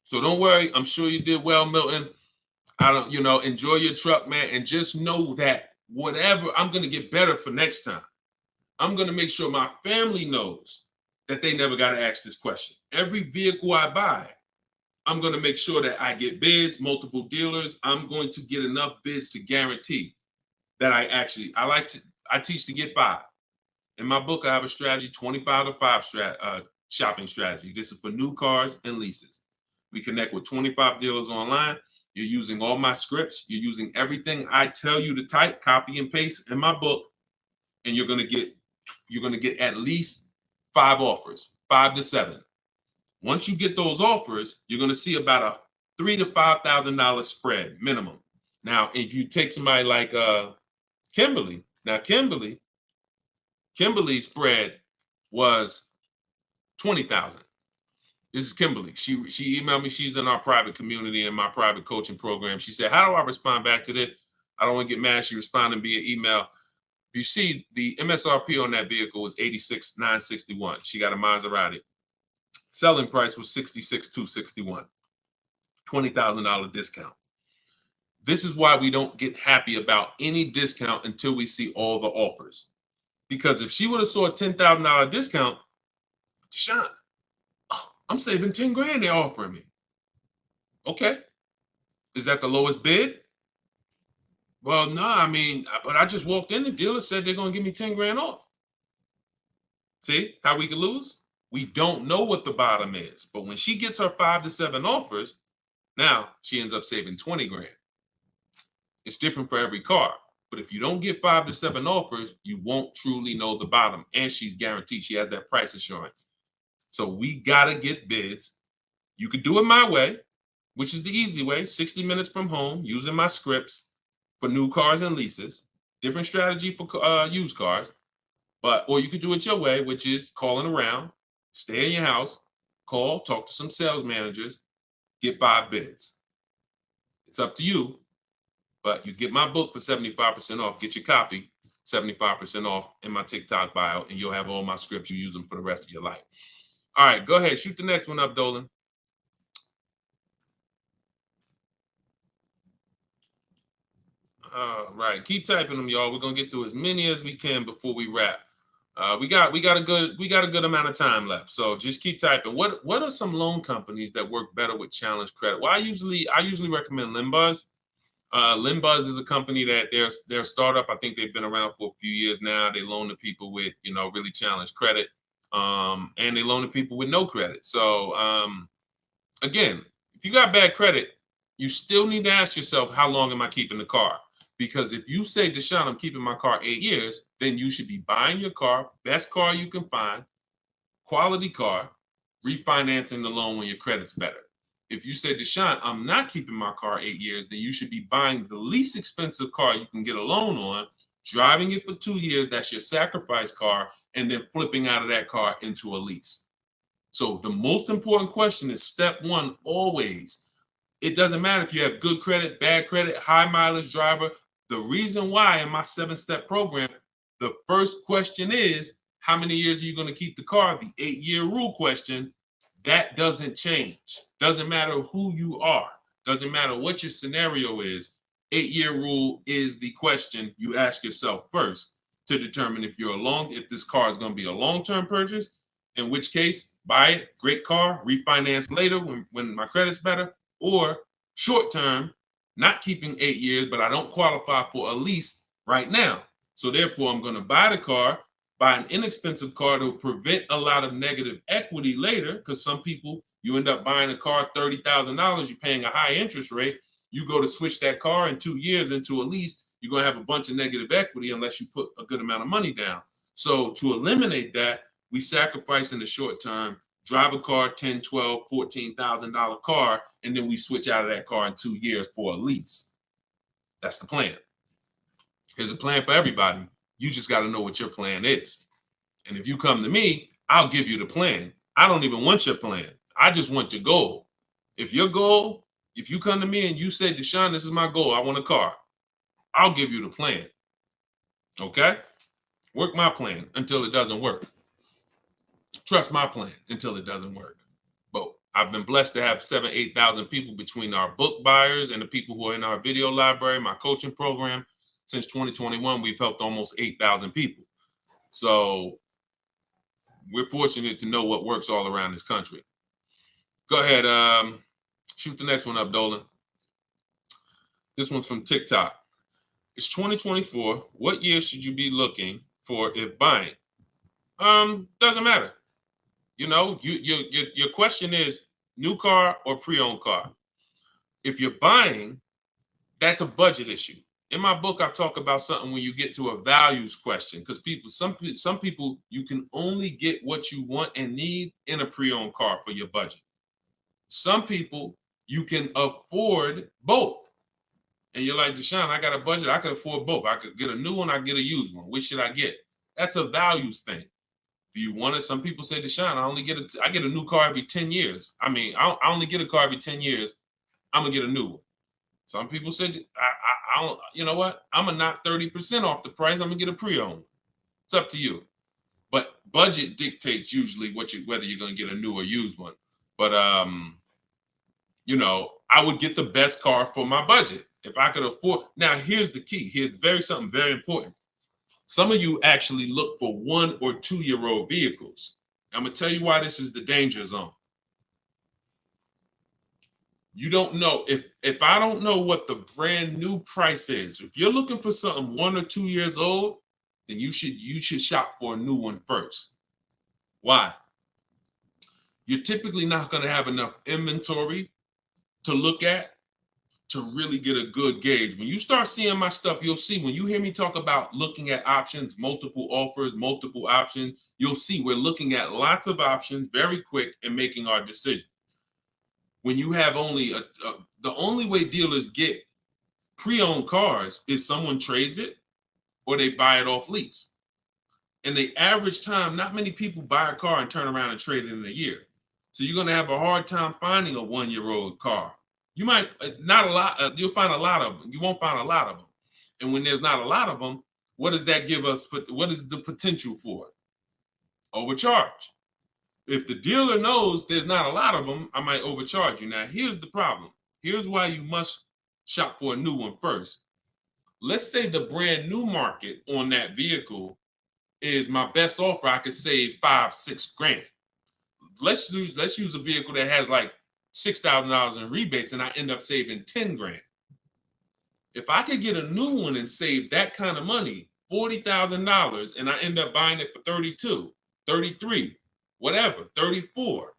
So don't worry. I'm sure you did well, Milton. Enjoy your truck, man. And just know that whatever, I'm going to get better for next time. I'm going to make sure my family knows that they never got to ask this question. Every vehicle I buy, I'm going to make sure that I get bids, multiple dealers. I'm going to get enough bids to guarantee that I teach to get 5. In my book, I have a strategy, 25 to 5 shopping strategy. This is for new cars and leases. We connect with 25 dealers online. You're using all my scripts. You're using everything I tell you to type, copy and paste in my book. And you're going to get at least 5 offers, 5 to 7. Once you get those offers, you're going to see about a $3,000 to $5,000 spread minimum. Now, if you take somebody like Kimberly, now Kimberly's spread was $20,000. This is Kimberly. She emailed me. She's in our private community in my private coaching program. She said, how do I respond back to this? I don't want to get mad. She responded via email. You see the MSRP on that vehicle was $86,961. She got a Maserati. Selling price was $66,261. $20,000 discount. This is why we don't get happy about any discount until we see all the offers. Because if she would have saw a $10,000 discount, Deshone, I'm saving 10 grand they're offering me. Okay. Is that the lowest bid? Well, no, I mean, but I just walked in, the dealer said they're going to give me 10 grand off. See how we could lose? We don't know what the bottom is, but when she gets her 5 to 7 offers, now she ends up saving 20 grand. It's different for every car, but if you don't get 5 to 7 offers, you won't truly know the bottom, and she's guaranteed she has that price assurance. So we got to get bids. You could do it my way, which is the easy way, 60 minutes from home, using my scripts for new cars and leases, different strategy for used cars, or you could do it your way, which is calling around, stay in your house, call, talk to some sales managers, get 5 bids. It's up to you, but you get my book for 75% off. Get your copy, 75% off in my TikTok bio, and you'll have all my scripts. You use them for the rest of your life. All right, go ahead. Shoot the next one up, Dolan. All right, keep typing them, y'all. We're gonna get through as many as we can before we wrap. We got a good amount of time left, so just keep typing. What are some loan companies that work better with challenge credit? Well, I usually recommend Limbuzz. Limbuzz is a company that they're a startup. I think they've been around for a few years now. They loan to people with really challenged credit, and they loan to people with no credit. So again, if you got bad credit, you still need to ask yourself, how long am I keeping the car? Because if you say, Deshone, I'm keeping my car 8 years, then you should be buying your car, best car you can find, quality car, refinancing the loan when your credit's better. If you say, Deshone, I'm not keeping my car 8 years, then you should be buying the least expensive car you can get a loan on, driving it for 2 years, that's your sacrifice car, and then flipping out of that car into a lease. So the most important question is step 1 always. It doesn't matter if you have good credit, bad credit, high mileage driver. The reason why in my 7-step program, the first question is, how many years are you going to keep the car? The 8-year rule question, that doesn't change. Doesn't matter who you are. Doesn't matter what your scenario is. 8-year rule is the question you ask yourself first to determine if this car is going to be a long-term purchase, in which case, buy it, great car, refinance later when my credit's better, or short-term, not keeping 8 years, but I don't qualify for a lease right now. So therefore, I'm going to buy the car, buy an inexpensive car to prevent a lot of negative equity later, because some people, you end up buying a car, $30,000, you're paying a high interest rate. You go to switch that car in 2 years into a lease, you're going to have a bunch of negative equity unless you put a good amount of money down. So to eliminate that, we sacrifice in the short term, drive a car, $10,000, $12,000, $14,000 car, and then we switch out of that car in 2 years for a lease. That's the plan. There's a plan for everybody. You just got to know what your plan is. And if you come to me, I'll give you the plan. I don't even want your plan. I just want your goal. If you come to me and you say, Deshone, this is my goal, I want a car, I'll give you the plan. Okay? Work my plan until it doesn't work. Trust my plan until it doesn't work. But I've been blessed to have 7,000, 8,000 people between our book buyers and the people who are in our video library, my coaching program. Since 2021, we've helped almost 8,000 people. So we're fortunate to know what works all around this country. Go ahead, shoot the next one up, Dolan. This one's from TikTok. It's 2024. What year should you be looking for if buying? Doesn't matter. Your question is new car or pre-owned car. If you're buying, that's a budget issue. In my book, I talk about something when you get to a values question, because some people, you can only get what you want and need in a pre-owned car for your budget. Some people, you can afford both. And you're like, Deshone, I got a budget, I can afford both. I could get a new one, I get a used one. Which should I get? That's a values thing. Do you want it? Some people say, Deshone, I get a new car every 10 years. I mean, I only get a car every 10 years. I'm gonna get a new one. Some people say, I you know what? I'm gonna knock 30% off the price. I'm gonna get a pre-owned. It's up to you. But budget dictates usually whether you're gonna get a new or used one. But you know, I would get the best car for my budget if I could afford. Now, here's the key. Here's something very important. Some of you actually look for 1 or 2 year old vehicles. I'm gonna tell you why this is the danger zone. You don't know if I don't know what the brand new price is. If you're looking for something 1 or 2 years old, then you should shop for a new one first. Why? You're typically not going to have enough inventory to look at to really get a good gauge. When you start seeing my stuff, you'll see when you hear me talk about looking at options, multiple offers, multiple options, you'll see we're looking at lots of options very quick and making our decision. When you have only the only way dealers get pre-owned cars is someone trades it or they buy it off lease. And the average time, not many people buy a car and turn around and trade it in a year. So you're going to have a hard time finding a 1 year old car. You might not a lot. You'll find a lot of them. You won't find a lot of them. And when there's not a lot of them, what does that give us? What is the potential for it? Overcharge. If the dealer knows there's not a lot of them, I might overcharge you. Now, here's the problem. Here's why you must shop for a new one first. Let's say the brand new market on that vehicle is my best offer. I could save $5-6 grand. Let's use a vehicle that has like $6,000 in rebates and I end up saving 10 grand. If I could get a new one and save that kind of money, $40,000, and I end up buying it for 32, 33, whatever, 34.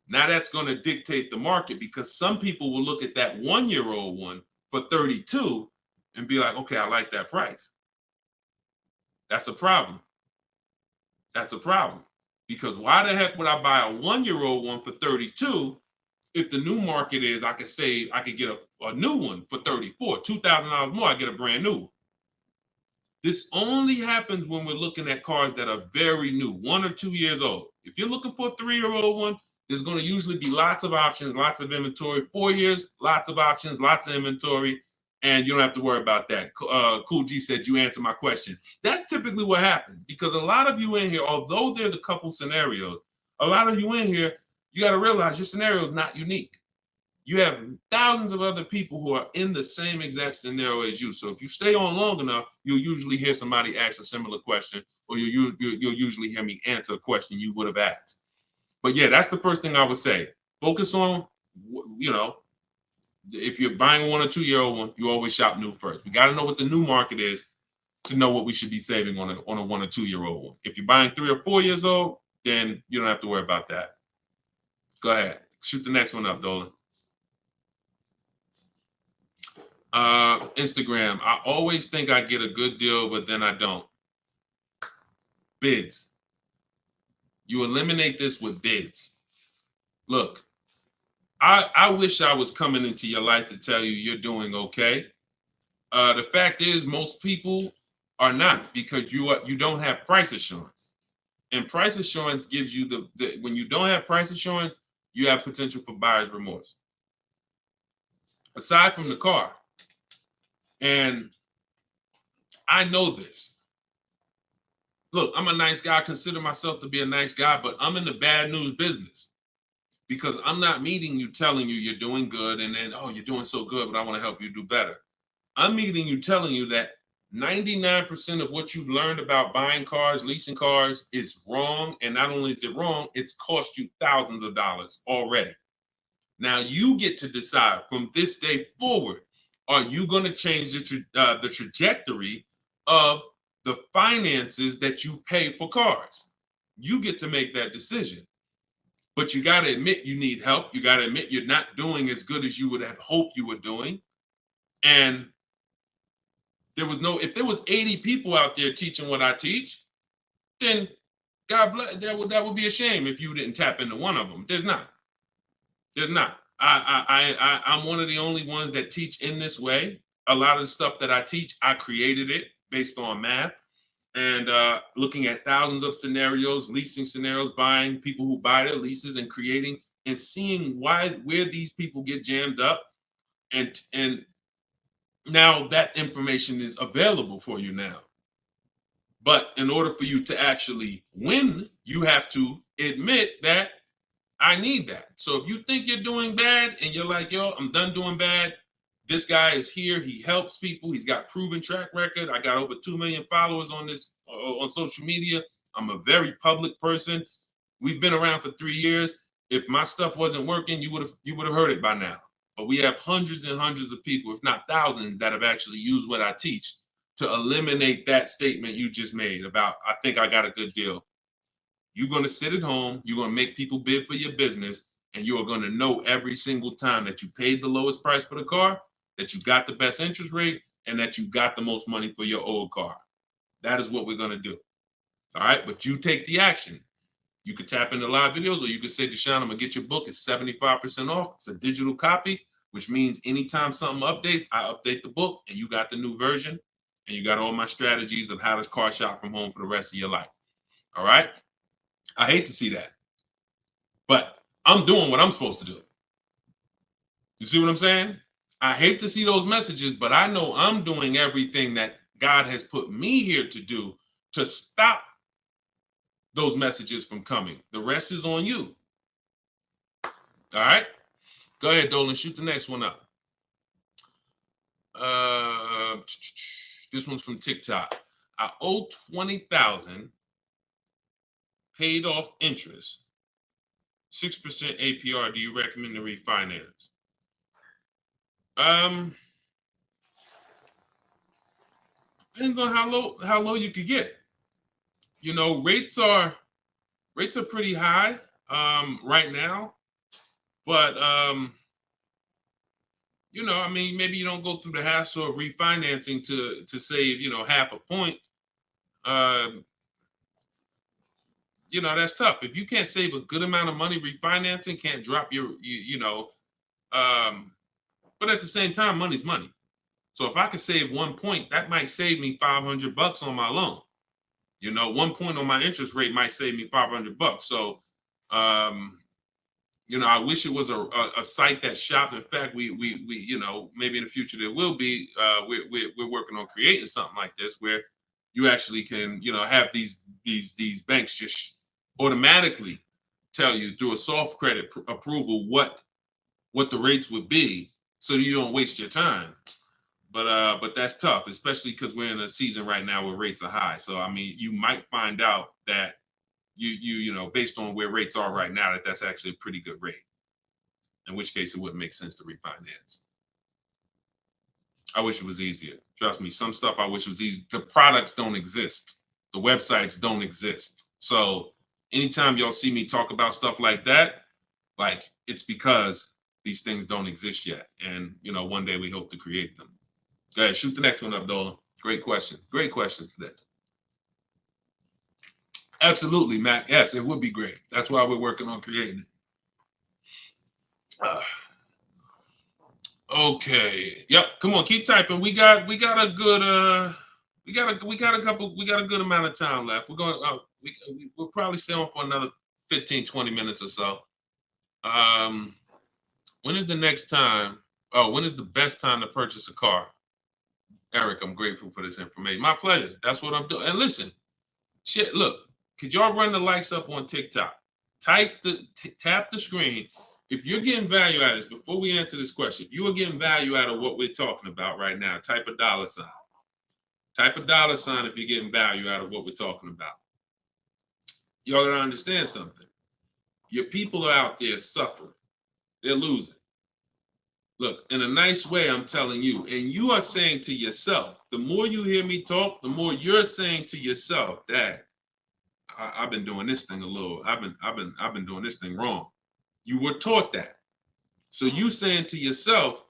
Now that's going to dictate the market because some people will look at that 1 year old one for 32 and be like, okay, I like that price. That's a problem. That's a problem. Because why the heck would I buy a 1 year old one for 32 if the new market is I could get a new one for 34, $2,000 more, I get a brand new. This only happens when we're looking at cars that are very new, 1 or 2 years old. If you're looking for a 3 year old one, there's going to usually be lots of options, lots of inventory. 4 years, lots of options, lots of inventory, and you don't have to worry about that. Cool G said you answered my question. That's typically what happens because a lot of you in here, although there's a couple scenarios, a lot of you in here, you got to realize your scenario is not unique. You have thousands of other people who are in the same exact scenario as you. So if you stay on long enough, you'll usually hear somebody ask a similar question, or you'll usually hear me answer a question you would have asked. But yeah, that's the first thing I would say. Focus on, you know, if you're buying a 1 or 2 year old one, you always shop new first. We got to know what the new market is to know what we should be saving on a 1 or 2 year old one. If you're buying 3 or 4 years old, then you don't have to worry about that. Go ahead. Shoot the next one up, Dolan. Instagram. I always think I get a good deal, but then I don't. Bids. You eliminate this with bids. Look, I wish I was coming into your life to tell you you're doing okay. The fact is, most people are not because you don't have price assurance, and price assurance gives you when you don't have price assurance, you have potential for buyer's remorse. Aside from the car, and I know this. Look, I'm a nice guy. I consider myself to be a nice guy, but I'm in the bad news business. Because I'm not meeting you telling you you're doing good and then, oh, you're doing so good, but I want to help you do better. I'm meeting you telling you that 99% of what you've learned about buying cars, leasing cars is wrong. And not only is it wrong, it's cost you thousands of dollars already. Now you get to decide from this day forward, are you going to change the trajectory of the finances that you pay for cars? You get to make that decision. But you got to admit you need help. You got to admit you're not doing as good as you would have hoped you were doing. And if there was 80 people out there teaching what I teach, then God bless, that would be a shame if you didn't tap into one of them. There's not. I'm one of the only ones that teach in this way. A lot of the stuff that I teach, I created it based on math. And looking at thousands of scenarios, leasing scenarios, buying people who buy their leases and creating and seeing where these people get jammed up and Now that information is available for you now. But in order for you to actually win, you have to admit that I need that. So if you think you're doing bad and you're like, yo, I'm done doing bad, this guy is here. He helps people. He's got proven track record. I got over 2 million followers on this on social media. I'm a very public person. We've been around for 3 years. If my stuff wasn't working, you would have heard it by now. But we have hundreds and hundreds of people, if not thousands, that have actually used what I teach to eliminate that statement you just made about, I think I got a good deal. You're going to sit at home, you're going to make people bid for your business, and you are going to know every single time that you paid the lowest price for the car, that you got the best interest rate, and that you got the most money for your old car. That is what we're going to do. All right, but you take the action. You could tap into live videos, or you could say, Deshone, I'm going to get your book. It's 75% off. It's a digital copy, which means anytime something updates, I update the book, and you got the new version, and you got all my strategies of how to car shop from home for the rest of your life. All right? I hate to see that, but I'm doing what I'm supposed to do. You see what I'm saying? I hate to see those messages, but I know I'm doing everything that God has put me here to do to stop those messages from coming. The rest is on you. All right? Go ahead, Dolan. Shoot the next one up. This one's from TikTok. I owe $20,000, paid off interest, 6% APR. Do you recommend to refinance? Depends on how low you could get. You know, rates are pretty high right now, but you know, I mean, maybe you don't go through the hassle of refinancing to save, you know, half a point. You know, that's tough. If you can't save a good amount of money refinancing, can't drop your, you know, but at the same time, money's money. So if I could save 1 point, that might save me $500 on my loan. You know, 1 point on my interest rate might save me $500. So, you know, I wish it was a site that shopped. In fact, we you know, maybe in the future there will be. We're working on creating something like this where you actually can, you know, have these banks just automatically tell you through a soft credit approval what the rates would be, so you don't waste your time. But that's tough, especially because we're in a season right now where rates are high. So I mean, you might find out that you know, based on where rates are right now, that that's actually a pretty good rate. In which case, it wouldn't make sense to refinance. I wish it was easier. Trust me, some stuff I wish was easy. The products don't exist. The websites don't exist. So anytime y'all see me talk about stuff like that, like, it's because these things don't exist yet. And, you know, one day we hope to create them. Go ahead, shoot the next one up, Dolan. Great question. Great questions today. Absolutely, Matt. Yes, it would be great. That's why we're working on creating it. Okay. Yep. Come on, keep typing. We got a good we got a good amount of time left. We're going we'll probably stay on for another 15, 20 minutes or so. When is the next time? Oh, when is the best time to purchase a car? Eric, I'm grateful for this information. My pleasure. That's what I'm doing. And listen, shit, look, could y'all run the likes up on TikTok? Tap the screen. If you're getting value out of this, before we answer this question, if you are getting value out of what we're talking about right now, type a $. Type a $sign if you're getting value out of what we're talking about. Y'all gotta understand something. Your people are out there suffering. They're losing. Look, in a nice way, I'm telling you, and you are saying to yourself, the more you hear me talk, the more you're saying to yourself, Dad, I've been doing this thing I've been doing this thing wrong. You were taught that. So you saying to yourself,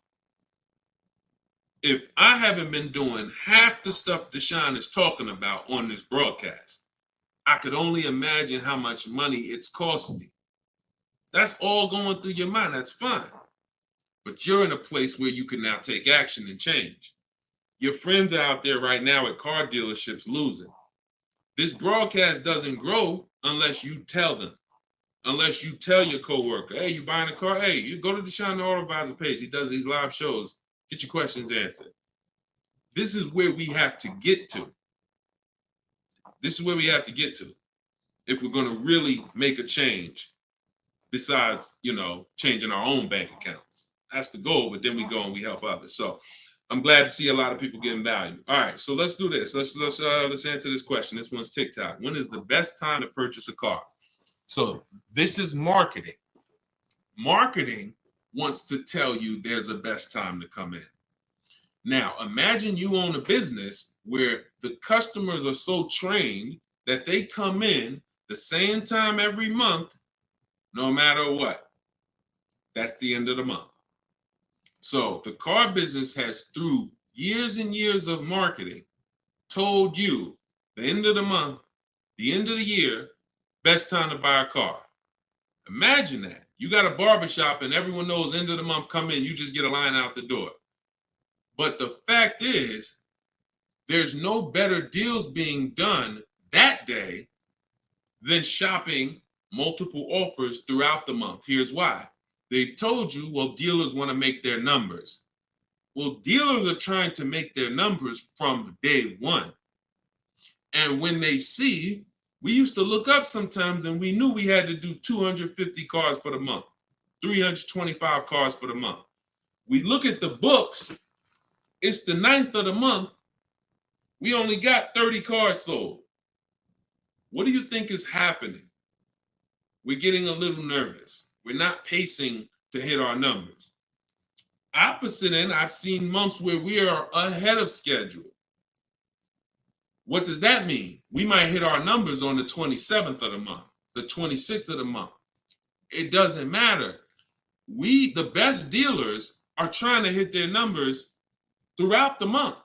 if I haven't been doing half the stuff Deshone is talking about on this broadcast, I could only imagine how much money it's costing me. That's all going through your mind. That's fine. But you're in a place where you can now take action and change. Your friends are out there right now at car dealerships losing. This broadcast doesn't grow unless you tell them. Unless you tell your coworker, hey, you buying a car? Hey, you go to Deshone the Auto Advisor page. He does these live shows. Get your questions answered. this is where we have to get to. This is where we have to get to if we're going to really make a change besides, changing our own bank accounts. That's the goal, but then we go and we help others. So I'm glad to see a lot of people getting value. All right, so let's do this. Let's answer this question. This one's TikTok. When is the best time to purchase a car? So this is marketing. Marketing wants to tell you there's a best time to come in. Now, imagine you own a business where the customers are so trained that they come in the same time every month, no matter what. That's the end of the month. So the car business has, through years and years of marketing, told you the end of the month, the end of the year, best time to buy a car. Imagine that. You got a barbershop and everyone knows end of the month come in, you just get a line out the door. But the fact is, there's no better deals being done that day than shopping multiple offers throughout the month. Here's why. They've told you, well, dealers want to make their numbers. Well, dealers are trying to make their numbers from day one. And when they see, we used to look up sometimes and we knew we had to do 250 cars for the month, 325 cars for the month. We look at the books, it's the 9th of the month. We only got 30 cars sold. What do you think is happening? We're getting a little nervous. We're not pacing to hit our numbers. Opposite end, I've seen months where we are ahead of schedule. What does that mean? We might hit our numbers on the 27th of the month, the 26th of the month. It doesn't matter. The best dealers, are trying to hit their numbers throughout the month.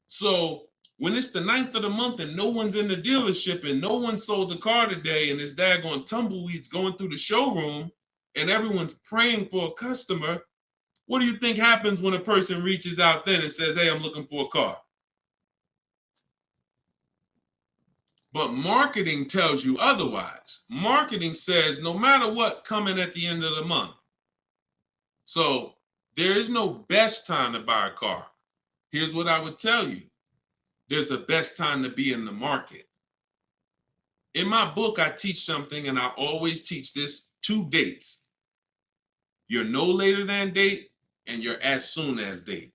So when it's the 9th of the month and no one's in the dealership and no one sold the car today and there's daggone tumbleweeds going through the showroom and everyone's praying for a customer, what do you think happens when a person reaches out then and says, hey, I'm looking for a car? But marketing tells you otherwise. Marketing says no matter what, coming at the end of the month. So there is no best time to buy a car. Here's what I would tell you. There's a best time to be in the market. In my book, I teach something, and I always teach this: 2 dates. Your no later than date and your as soon as date.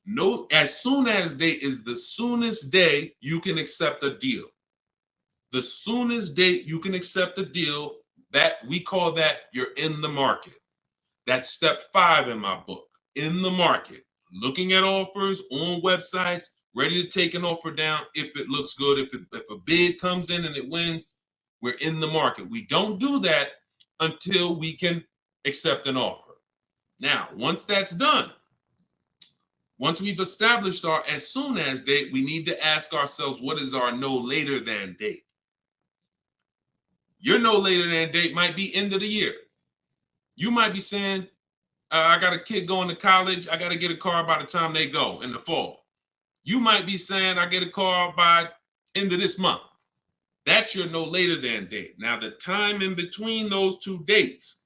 No, as soon as date is the soonest day you can accept a deal. The soonest date you can accept a deal, that we call that you're in the market. That's step 5 in my book, in the market. Looking at offers on websites, ready to take an offer down if it looks good. If a bid comes in and it wins, we're in the market. We don't do that until we can accept an offer. Now, once that's done, once we've established our as soon as date, we need to ask ourselves, what is our no later than date? Your no later than date might be end of the year. You might be saying, I got a kid going to college. I got to get a car by the time they go in the fall. You might be saying, I get a car by end of this month. That's your no later than date. Now, the time in between those 2 dates,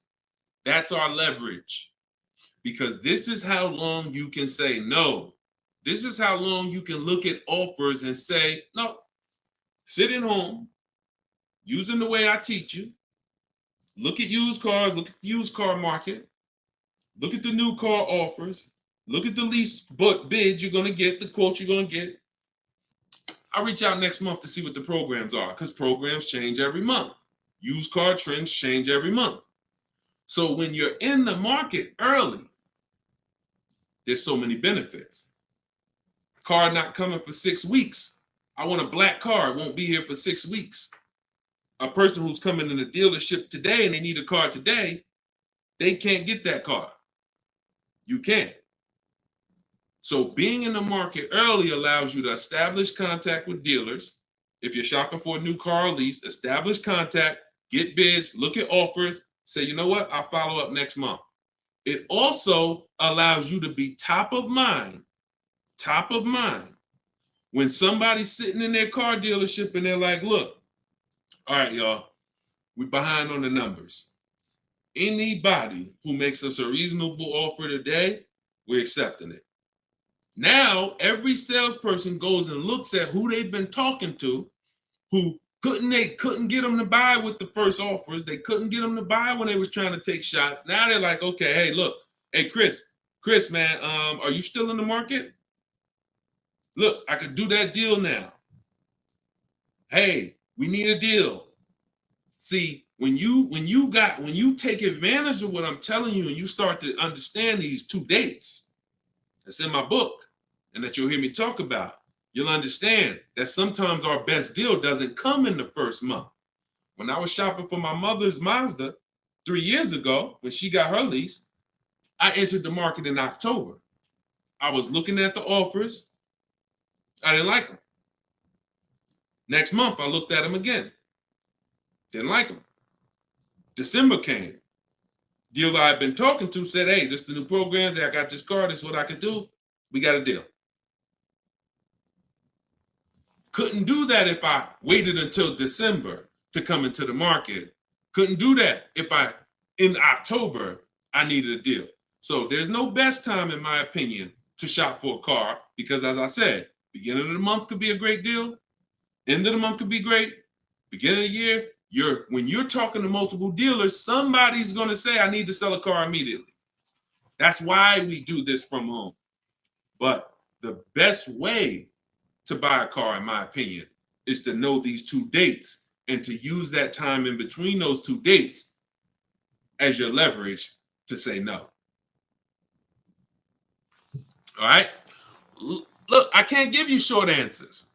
that's our leverage. Because this is how long you can say no. This is how long you can look at offers and say, no, sit at home, using the way I teach you. Look at used cars, look at the used car market. Look at the new car offers. Look at the lease bid you're going to get, the quote you're going to get. I'll reach out next month to see what the programs are, because programs change every month. Used car trends change every month. So when you're in the market early, there's so many benefits. Car not coming for 6 weeks. I want a black car. It won't be here for 6 weeks. A person who's coming in the dealership today and they need a car today, they can't get that car. You can't. So being in the market early allows you to establish contact with dealers. If you're shopping for a new car or lease, establish contact, get bids, look at offers, say, you know what, I'll follow up next month. It also allows you to be top of mind when somebody's sitting in their car dealership and they're like, look, all right, y'all, we're behind on the numbers. Anybody who makes us a reasonable offer today, we're accepting it. Now, every salesperson goes and looks at who they've been talking to, who couldn't get them to buy with the first offers. They couldn't get them to buy when they was trying to take shots. Now they're like, okay, hey, look, hey, Chris, man, are you still in the market? Look, I could do that deal now. Hey, we need a deal. See, when you take advantage of what I'm telling you and you start to understand these 2 dates that's in my book and that you'll hear me talk about, you'll understand that sometimes our best deal doesn't come in the first month. When I was shopping for my mother's Mazda 3 years ago, when she got her lease, I entered the market in October. I was looking at the offers. I didn't like them. Next month, I looked at them again. Didn't like them. December came. Dealer I've been talking to said, hey, this is the new programs. I got this car. This is what I could do. We got a deal. Couldn't do that if I waited until December to come into the market. Couldn't do that if in October, I needed a deal. So there's no best time, in my opinion, to shop for a car because, as I said, beginning of the month could be a great deal. End of the month could be great. Beginning of the year, when you're talking to multiple dealers, somebody's going to say, I need to sell a car immediately. That's why we do this from home. But the best way to buy a car, in my opinion, is to know these 2 dates and to use that time in between those 2 dates as your leverage to say no. All right? Look, I can't give you short answers.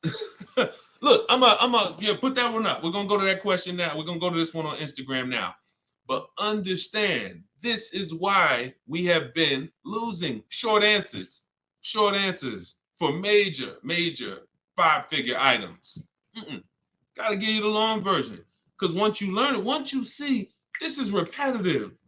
Look, I'm gonna put that one up. We're gonna go to that question now. We're gonna go to this one on Instagram now. But understand, this is why we have been losing short answers for major 5-figure items. Gotta give you the long version. Because once you learn it, once you see, this is repetitive.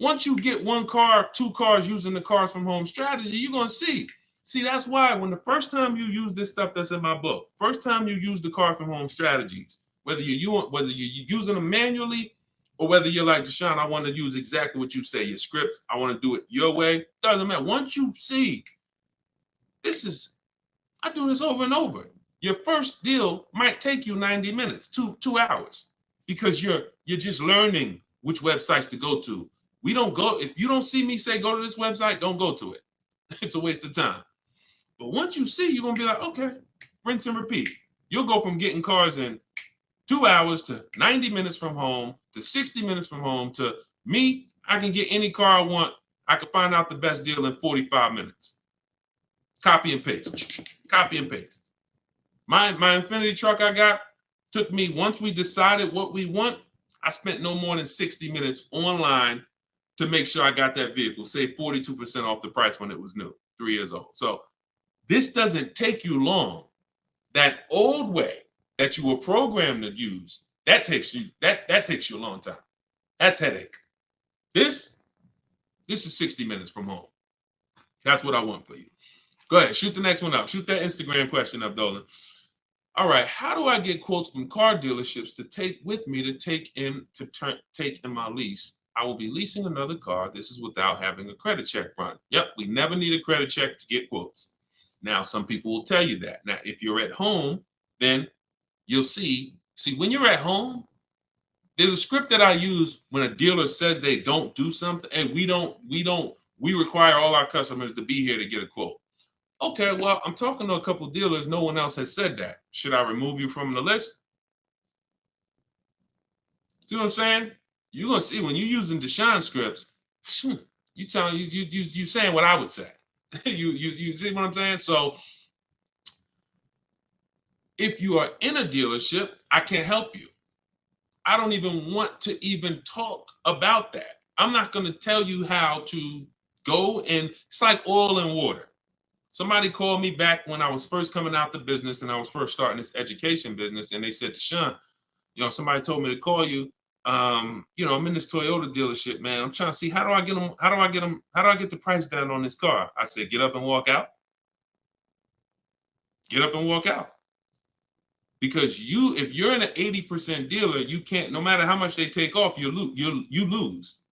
Once you get 1 car, 2 cars using the cars from home strategy, you're gonna see. See, that's why when the first time you use this stuff that's in my book, first time you use the car from home strategies, whether you're using them manually or whether you're like, Deshone, I want to use exactly what you say, your scripts, I want to do it your way, doesn't matter. Once you see, I do this over and over. Your first deal might take you 90 minutes, 2 hours, because you're just learning which websites to go to. We don't go, if you don't see me say, go to this website, don't go to it. It's a waste of time. But once you see, you're going to be like, okay, rinse and repeat. You'll go from getting cars in 2 hours to 90 minutes from home to 60 minutes from home to me. I can get any car I want. I can find out the best deal in 45 minutes. Copy and paste. Copy and paste. My Infinity truck I got took me, once we decided what we want, I spent no more than 60 minutes online to make sure I got that vehicle, say 42% off the price when it was new, 3 years old. So this doesn't take you long. That old way that you were programmed to use, that takes you a long time. That's headache. This is 60 minutes from home. That's what I want for you. Go ahead, shoot the next one up. Shoot that Instagram question up, Dolan. All right, how do I get quotes from car dealerships to take with me to take in my lease? I will be leasing another car. This is without having a credit check run. Yep, we never need a credit check to get quotes. Now, some people will tell you that. Now, if you're at home, then you'll see when you're at home, there's a script that I use when a dealer says they don't do something, and we require all our customers to be here to get a quote. Okay, well, I'm talking to a couple of dealers. No one else has said that. Should I remove you from the list? See what I'm saying? You're gonna see when you're using Deshone scripts, you saying what I would say. you see what I'm saying? So if you are in a dealership, I can't help you. I don't even want to even talk about that. I'm not going to tell you how to go, and it's like oil and water. Somebody called me back when I was first coming out the business and I was first starting this education business, and they said, Deshone, somebody told me to call you. I'm in this Toyota dealership, man. I'm trying to see how do I get the price down on this car? I said, get up and walk out. Get up and walk out. Because if you're in an 80% dealer, you can't, no matter how much they take off, you lose.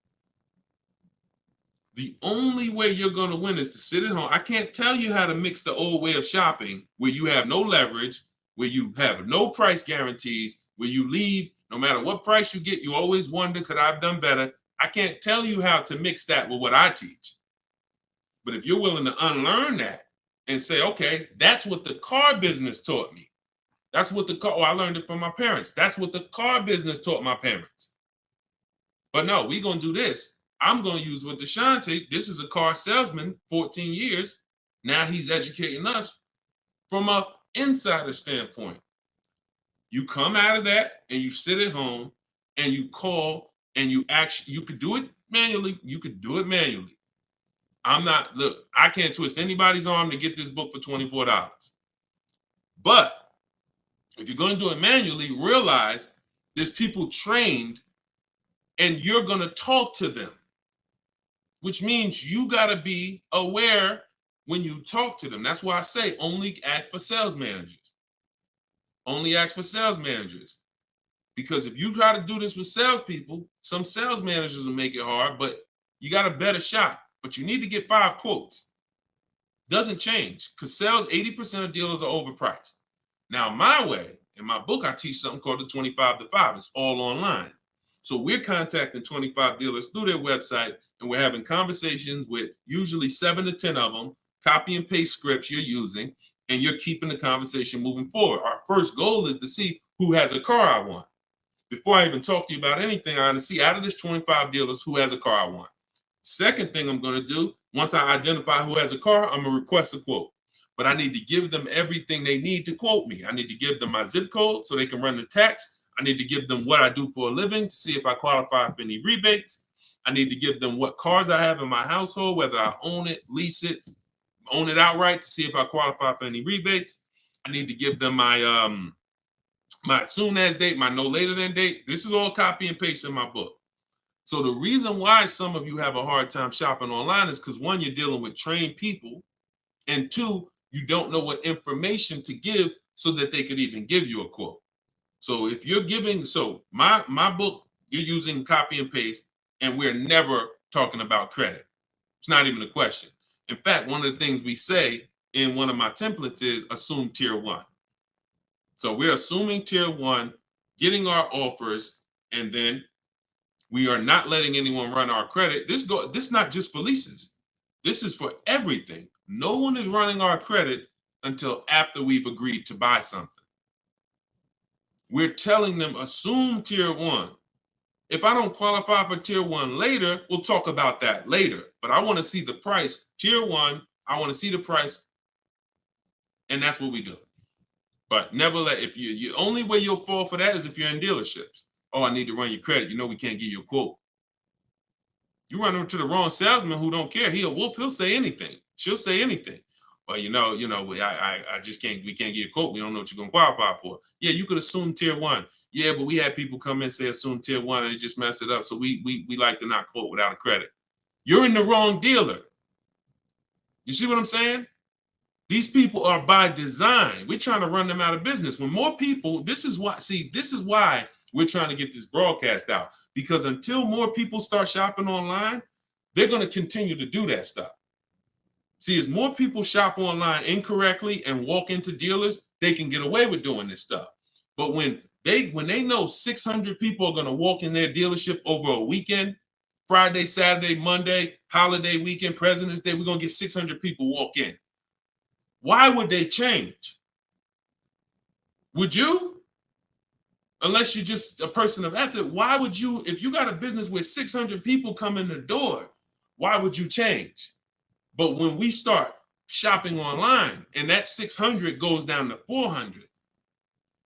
The only way you're going to win is to sit at home. I can't tell you how to mix the old way of shopping where you have no leverage, where you have no price guarantees, where you leave, no matter what price you get, you always wonder, could I have done better? I can't tell you how to mix that with what I teach. But if you're willing to unlearn that and say, okay, that's what the car business taught me. That's what I learned it from my parents. That's what the car business taught my parents. But no, we're going to do this. I'm going to use what Deshone teach. This is a car salesman, 14 years. Now he's educating us from an insider standpoint. You come out of that and you sit at home and you call and you could do it manually. You could do it manually. I can't twist anybody's arm to get this book for $24. But if you're going to do it manually, realize there's people trained and you're going to talk to them, which means you got to be aware when you talk to them. That's why I say only ask for sales managers. Only ask for sales managers. Because if you try to do this with salespeople, some sales managers will make it hard, but you got a better shot. But you need to get 5 quotes. Doesn't change because 80% of dealers are overpriced. Now, my way, in my book, I teach something called the 25 to 5. It's all online. So we're contacting 25 dealers through their website, and we're having conversations with usually 7 to 10 of them, copy and paste scripts you're using, and you're keeping the conversation moving forward. Our first goal is to see who has a car I want. Before I even talk to you about anything, I want to see out of this 25 dealers who has a car I want. Second thing I'm going to do, once I identify who has a car, I'm going to request a quote. But I need to give them everything they need to quote me. I need to give them my zip code so they can run the tax. I need to give them what I do for a living to see if I qualify for any rebates. I need to give them what cars I have in my household, whether I own it, lease it, own it outright to see if I qualify for any rebates. I need to give them my my soon as date, my no later than date. This is all copy and paste in my book. So the reason why some of you have a hard time shopping online is because 1, you're dealing with trained people, and 2, you don't know what information to give so that they could even give you a quote. So if you're giving, my book, you're using copy and paste, and we're never talking about credit. It's not even a question. In fact, one of the things we say in one of my templates is assume tier 1. So we're assuming tier 1, getting our offers, and then we are not letting anyone run our credit. This is not just for leases. This is for everything. No one is running our credit until after we've agreed to buy something. We're telling them assume tier 1. If I don't qualify for tier 1 later, we'll talk about that later. But I want to see the price. Tier 1, I want to see the price. And that's what we do. But never if you only way you'll fall for that is if you're in dealerships. Oh, I need to run your credit. You know we can't give you a quote. You run into the wrong salesman who don't care. He'll say anything. She'll say anything. Well, I just can't. We can't give you a quote. We don't know what you're gonna qualify for. Yeah, you could assume tier 1. Yeah, but we had people come in and say assume tier 1 and they just mess it up. So we like to not quote without a credit. You're in the wrong dealer. You see what I'm saying? These people are by design. We're trying to run them out of business. When more people, this is why we're trying to get this broadcast out, because until more people start shopping online, they're going to continue to do that stuff. See, as more people shop online incorrectly and walk into dealers, they can get away with doing this stuff. But when they know 600 people are going to walk in their dealership over a weekend, Friday, Saturday, Monday, holiday weekend, President's Day, we're going to get 600 people walk in. Why would they change? Would you? Unless you're just a person of ethic, why would you, if you got a business where 600 people come in the door, why would you change? But when we start shopping online and that 600 goes down to 400,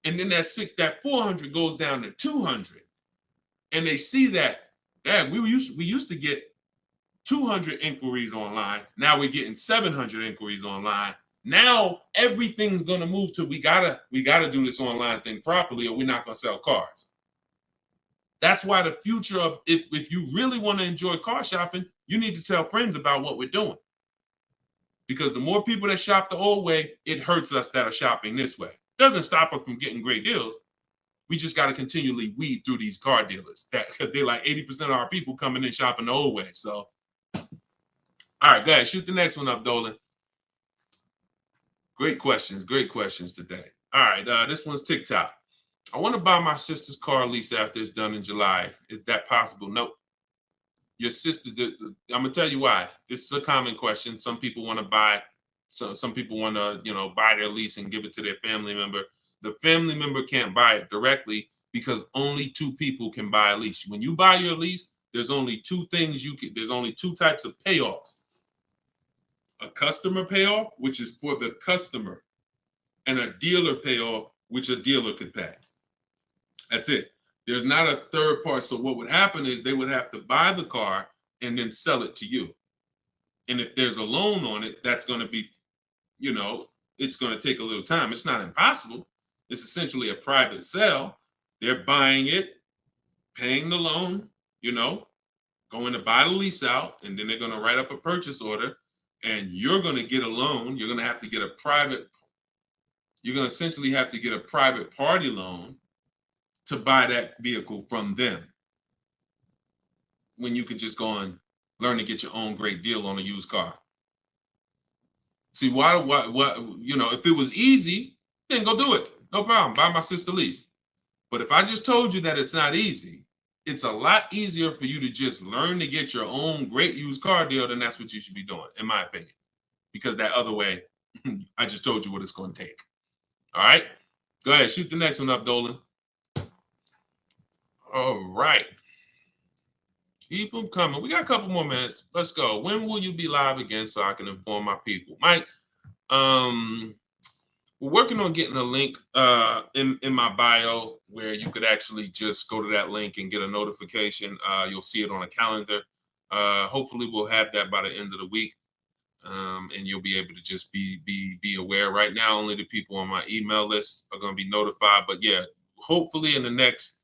and then that 400 goes down to 200, and they see that we used to get 200 inquiries online, now we're getting 700 inquiries online. Now everything's gonna move to we gotta do this online thing properly, or we're not gonna sell cars. That's why the future of if you really want to enjoy car shopping, you need to tell friends about what we're doing. Because the more people that shop the old way, it hurts us that are shopping this way. Doesn't stop us from getting great deals. We just got to continually weed through these car dealers because they're like 80% of our people coming in shopping the old way. So All right, go ahead. Shoot the next one up, Dolan. Great questions today. All right, this one's TikTok. I want to buy my sister's car lease after it's done in July. Is that possible? Nope. Your sister, I'm gonna tell you why. This is a common question. Some people want to buy, some people want to, buy their lease and give it to their family member. The family member can't buy it directly because only two people can buy a lease. When you buy your lease, there's only two things there's only two types of payoffs. A customer payoff, which is for the customer, and a dealer payoff, which a dealer could pay. That's it. There's not a third part. So what would happen is they would have to buy the car and then sell it to you. And if there's a loan on it, that's going to be, it's going to take a little time. It's not impossible. It's essentially a private sale. They're buying it, paying the loan, going to buy the lease out, and then they're going to write up a purchase order, and you're going to get a loan. You're going to have to get you're going to essentially have to get a private party loan to buy that vehicle from them, when you could just go and learn to get your own great deal on a used car. See, why, if it was easy, then go do it. No problem. Buy my sister lease. But if I just told you that it's not easy, it's a lot easier for you to just learn to get your own great used car deal, then that's what you should be doing, in my opinion. Because that other way, I just told you what it's going to take. All right? Go ahead. Shoot the next one up, Dolan. All right. Keep them coming. We got a couple more minutes. Let's go. When will you be live again so I can inform my people? Mike, we're working on getting a link in my bio where you could actually just go to that link and get a notification. You'll see it on a calendar. Hopefully we'll have that by the end of the week. And you'll be able to just be aware. Right now, only the people on my email list are going to be notified. But yeah, hopefully in the next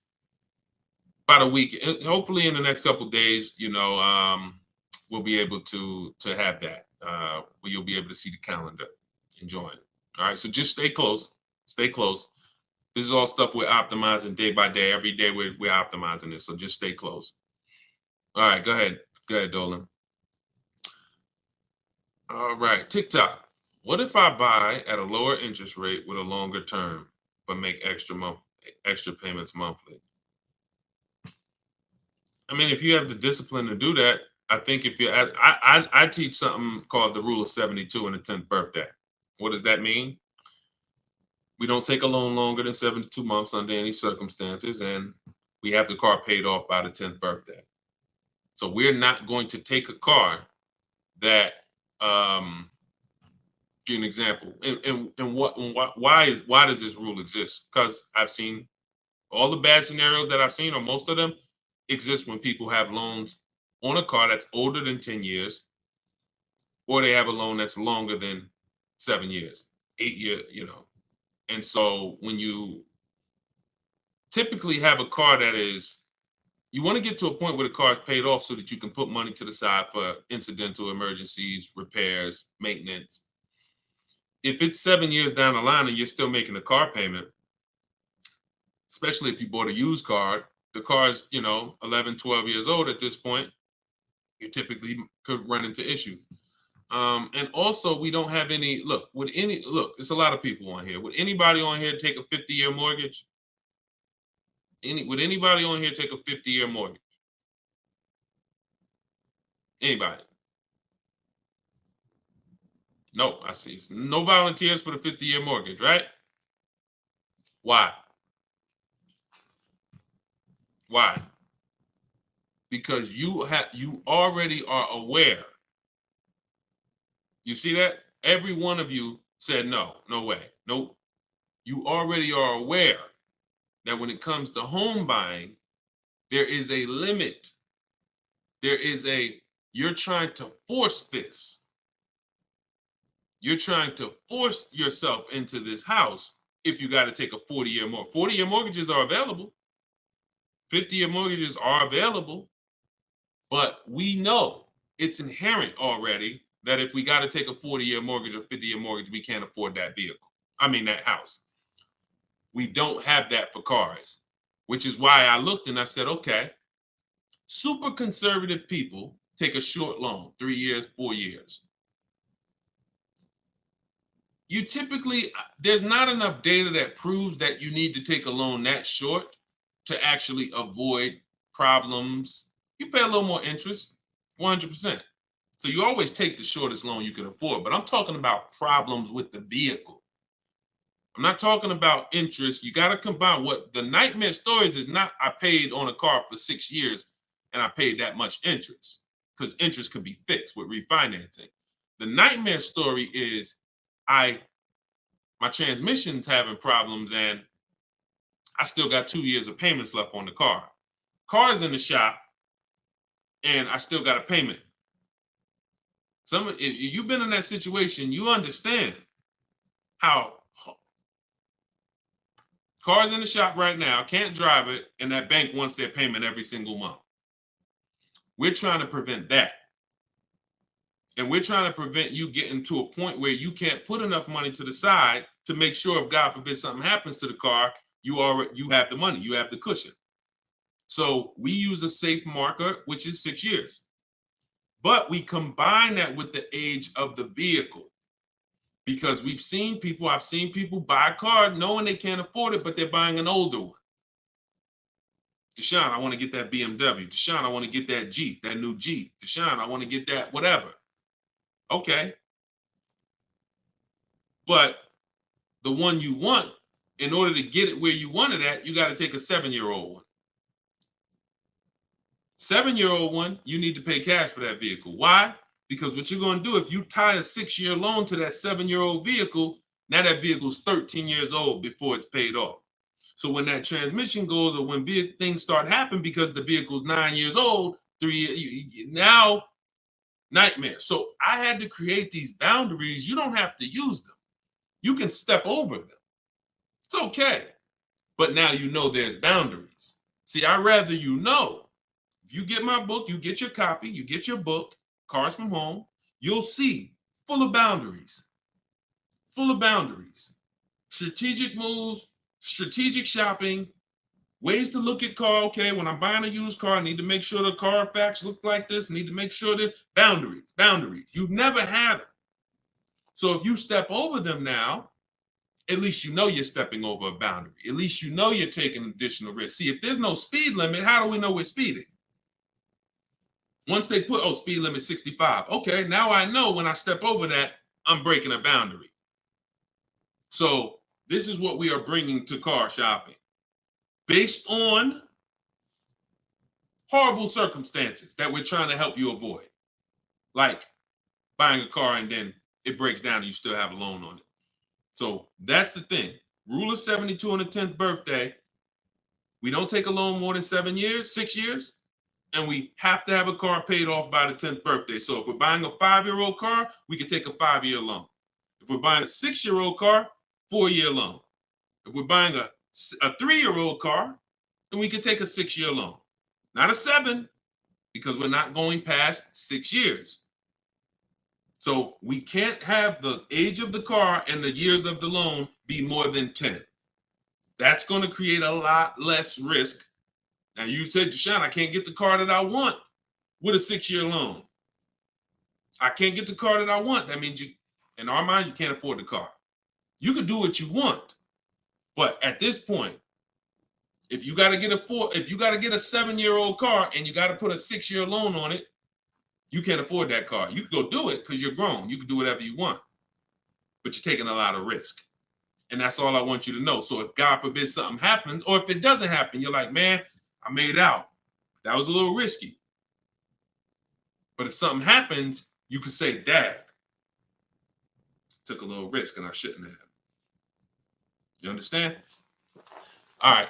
about a week, hopefully in the next couple of days, we'll be able to have that where you'll be able to see the calendar and join. All right, so just stay close. This is all stuff we're optimizing day by day. Every day we're optimizing this, so just stay close. All right, go ahead, Dolan. All right, TikTok. What if I buy at a lower interest rate with a longer term, but make extra payments monthly? I mean, if you have the discipline to do that, I think if you're I teach something called the rule of 72 in the 10th birthday. What does that mean? We don't take a loan longer than 72 months under any circumstances, and we have the car paid off by the 10th birthday. So we're not going to take a car that, give an example, and why does this rule exist? Because I've seen all the bad scenarios that I've seen, or most of them, exist when people have loans on a car that's older than 10 years, or they have a loan that's longer than 7 years, 8 years, And so when you typically have a car that is, you want to get to a point where the car is paid off so that you can put money to the side for incidental emergencies, repairs, maintenance. If it's 7 years down the line and you're still making a car payment, especially if you bought a used car, the car is, 11, 12 years old at this point, you typically could run into issues. And also, we don't have any, it's a lot of people on here. Would anybody on here take a 50-year mortgage? Would anybody on here take a 50-year mortgage? Anybody? No, I see. No volunteers for the 50-year mortgage, right? Why? Why? Because you already are aware. You see that? Every one of you said no way, nope. You already are aware that when it comes to home buying, there is a limit. You're trying to force this. You're trying to force yourself into this house if you got to take a 40-year mortgage. 40-year mortgages are available. 50-year mortgages are available, but we know it's inherent already that if we got to take a 40-year mortgage or 50-year mortgage, we can't afford that that house. We don't have that for cars, which is why I looked and I said, okay, super conservative people take a short loan, 3 years, 4 years. You typically, there's not enough data that proves that you need to take a loan that short to actually avoid problems. You pay a little more interest, 100%. So you always take the shortest loan you can afford, but I'm talking about problems with the vehicle. I'm not talking about interest. You got to combine what the nightmare stories is not, I paid on a car for 6 years and I paid that much interest, because interest can be fixed with refinancing. The nightmare story is my transmission's having problems and I still got 2 years of payments left on the car. Car's in the shop and I still got a payment. If you've been in that situation, you understand how car's in the shop right now, can't drive it, and that bank wants their payment every single month. We're trying to prevent that. And we're trying to prevent you getting to a point where you can't put enough money to the side to make sure if God forbid something happens to the car, you have the money, you have the cushion. So we use a safe marker, which is 6 years. But we combine that with the age of the vehicle, because I've seen people buy a car knowing they can't afford it, but they're buying an older one. Deshone, I want to get that BMW. Deshone, I want to get that Jeep, that new Jeep. Deshone, I want to get that whatever. Okay. But the one you want, in order to get it where you want it at, you got to take a 7-year-old one. 7-year-old one, you need to pay cash for that vehicle. Why? Because what you're going to do, if you tie a 6-year loan to that 7-year-old vehicle, now that vehicle's 13 years old before it's paid off. So when that transmission goes, or when things start happening because the vehicle's 9 years old, 3 years, now nightmare. So I had to create these boundaries. You don't have to use them. You can step over them. It's okay. But now you know there's boundaries. See, I'd rather you know. If you get my book, you get your copy, you get your book, Cars from Home, you'll see full of boundaries. Full of boundaries. Strategic moves, strategic shopping, ways to look at car. Okay, when I'm buying a used car, I need to make sure the Carfax look like this. I need to make sure that boundaries. You've never had them. So if you step over them now, at least you know you're stepping over a boundary. At least you know you're taking additional risk. See, if there's no speed limit, how do we know we're speeding? Once they put, speed limit 65. Okay, now I know when I step over that, I'm breaking a boundary. So this is what we are bringing to car shopping. Based on horrible circumstances that we're trying to help you avoid. Like buying a car and then it breaks down and you still have a loan on it. So that's the thing. Rule of 72 on the 10th birthday. We don't take a loan more than 6 years. And we have to have a car paid off by the 10th birthday. So if we're buying a 5-year-old car, we can take a 5-year loan. If we're buying a 6-year-old car, 4-year loan. If we're buying a 3-year-old car, then we can take a 6-year loan. Not a 7, because we're not going past 6 years. So we can't have the age of the car and the years of the loan be more than 10. That's going to create a lot less risk. Now you said, Deshone, I can't get the car that I want with a 6-year loan. I can't get the car that I want. That means in our minds, you can't afford the car. You can do what you want. But at this point, if you got to get a 7-year-old car and you got to put a 6-year loan on it, you can't afford that car. You can go do it because you're grown. You can do whatever you want. But you're taking a lot of risk. And that's all I want you to know. So if God forbid something happens, or if it doesn't happen, you're like, man, I made out. That was a little risky. But if something happens, you can say, Dad, took a little risk and I shouldn't have. You understand? All right.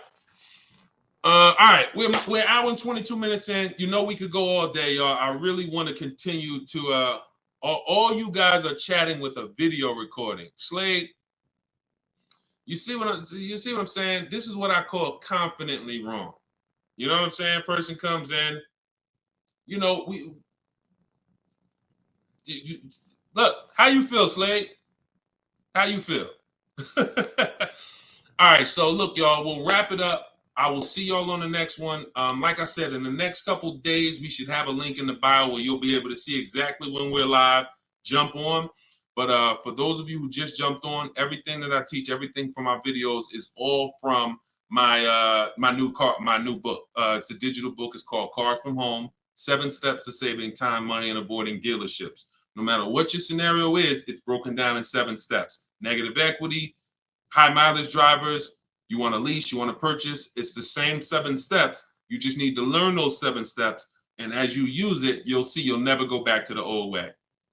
All right. We're an hour and 22 minutes in. You know we could go all day, y'all. I really want to continue to all you guys are chatting with a video recording. Slade, you see what I'm saying? This is what I call confidently wrong. You know what I'm saying? Person comes in, look, how you feel, Slade? How you feel? All right, so look, y'all, we'll wrap it up. I will see y'all on the next one. Like I said, in the next couple days, we should have a link in the bio where you'll be able to see exactly when we're live. Jump on. But for those of you who just jumped on, everything that I teach, everything from my videos is all from my new book. It's a digital book. It's called Cars from Home: 7 Steps to Saving Time, Money, and Avoiding Dealerships. No matter what your scenario is, it's broken down in 7 steps. Negative equity, high mileage drivers, you want to lease, you want to purchase, it's the same 7 steps. You just need to learn those 7 steps. And as you use it, you'll see you'll never go back to the old way.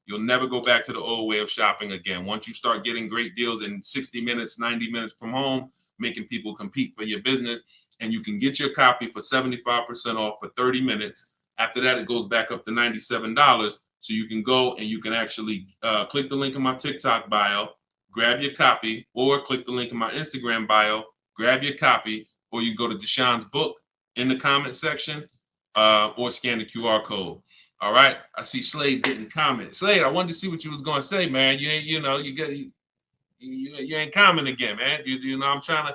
You'll never go back to the old way of shopping again. Once you start getting great deals in 60 minutes, 90 minutes from home, making people compete for your business, and you can get your copy for 75% off for 30 minutes. After that, it goes back up to $97. So you can go and you can actually click the link in my TikTok bio, grab your copy, or click the link in my Instagram bio, grab your copy, or you go to Deshone's book in the comment section, or scan the QR code. All right. I see Slade didn't comment. Slade, I wanted to see what you was going to say, man. You ain't, you ain't comment again, man. You know, I'm trying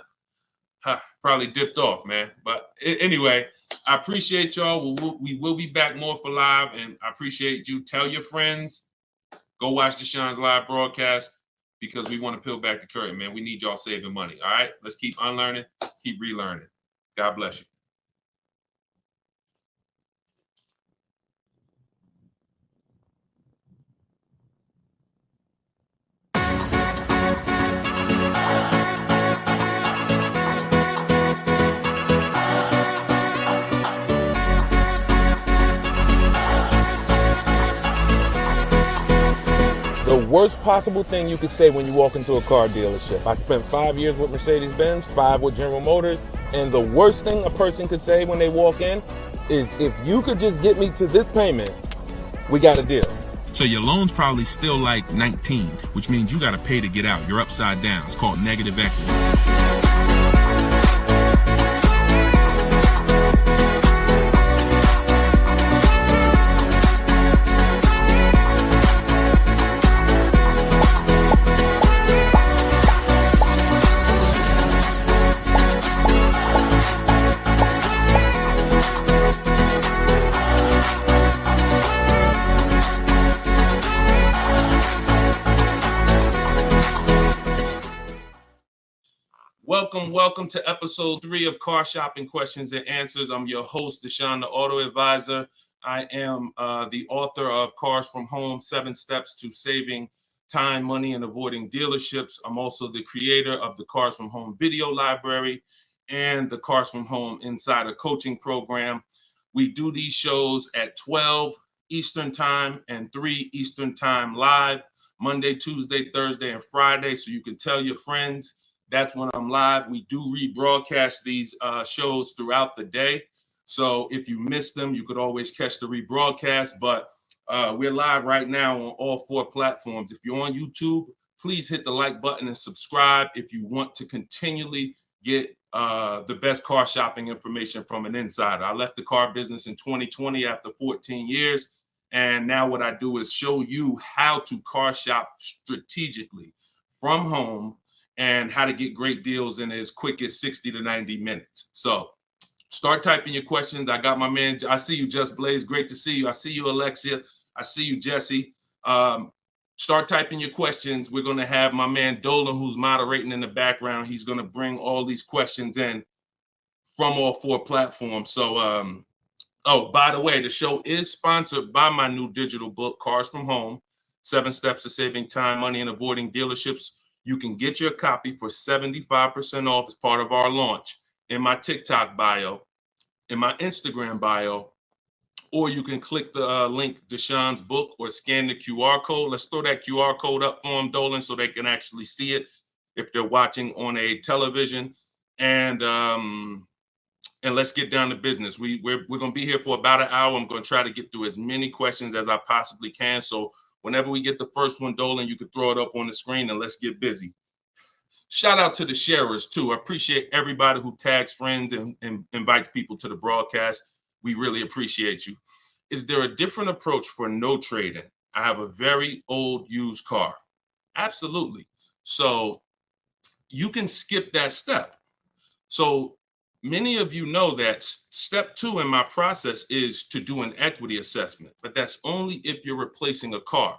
to probably dipped off, man. But anyway, I appreciate y'all. We will be back more for live, and I appreciate you. Tell your friends, go watch Deshone's live broadcast, because we want to peel back the curtain, man. We need y'all saving money. All right. Let's keep unlearning, keep relearning. God bless you. The worst possible thing you could say when you walk into a car dealership. I spent 5 years with Mercedes-Benz, 5 with General Motors, and the worst thing a person could say when they walk in is, if you could just get me to this payment, we got a deal. So your loan's probably still like 19, which means you got to pay to get out. You're upside down. It's called negative equity. Welcome to episode 3 of Car Shopping Questions and Answers. I'm your host, Deshone the Auto Advisor. I am the author of Cars from Home: 7 Steps to Saving Time, Money, and Avoiding Dealerships. I'm also the creator of the Cars from Home video library and the Cars from Home Insider Coaching Program. We do these shows at 12 Eastern Time and 3 Eastern Time live, Monday, Tuesday, Thursday, and Friday. So you can tell your friends. That's when I'm live. We do rebroadcast these shows throughout the day. So if you missed them, you could always catch the rebroadcast. But we're live right now on all 4 platforms. If you're on YouTube, please hit the like button and subscribe if you want to continually get the best car shopping information from an insider. I left the car business in 2020 after 14 years. And now what I do is show you how to car shop strategically from home, and how to get great deals in as quick as 60 to 90 minutes. So start typing your questions. I got my man. I see you, Just Blaze. Great to see you. I see you, Alexia. I see you, Jesse. Start typing your questions. We're going to have my man Dolan, who's moderating in the background. He's going to bring all these questions in from all 4 platforms. So, oh, by the way, the show is sponsored by my new digital book, Cars from Home: 7 Steps to Saving Time, Money, and Avoiding Dealerships. You can get your copy for 75% off as part of our launch in my TikTok bio, in my Instagram bio, or you can click the link, Deshone's book, or scan the QR code. Let's throw that QR code up for them, Dolan, so they can actually see it if they're watching on a television. And let's get down to business. We're going to be here for about an hour. I'm going to try to get through as many questions as I possibly can. So whenever we get the first one, Dolan, you can throw it up on the screen and let's get busy. Shout out to the sharers too. I appreciate everybody who tags friends and invites people to the broadcast. We really appreciate you. Is there a different approach for no trading? I have a very old used car. Absolutely. So you can skip that step. So many of you know that step 2 in my process is to do an equity assessment, but that's only if you're replacing a car.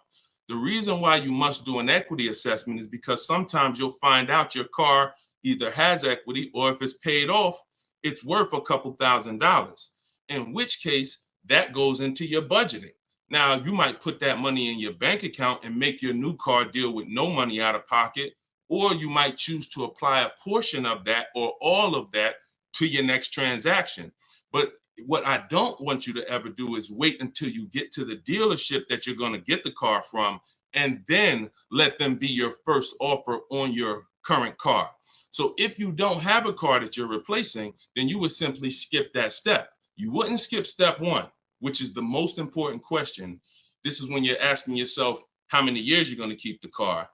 The reason why you must do an equity assessment is because sometimes you'll find out your car either has equity, or if it's paid off, it's worth a couple $1,000s, in which case that goes into your budgeting. Now, you might put that money in your bank account and make your new car deal with no money out of pocket, or you might choose to apply a portion of that or all of that to your next transaction. But what I don't want you to ever do is wait until you get to the dealership that you're going to get the car from and then let them be your first offer on your current car. So if you don't have a car that you're replacing, then you would simply skip that step. You wouldn't skip step 1, which is the most important question. This is when you're asking yourself how many years you're going to keep the car.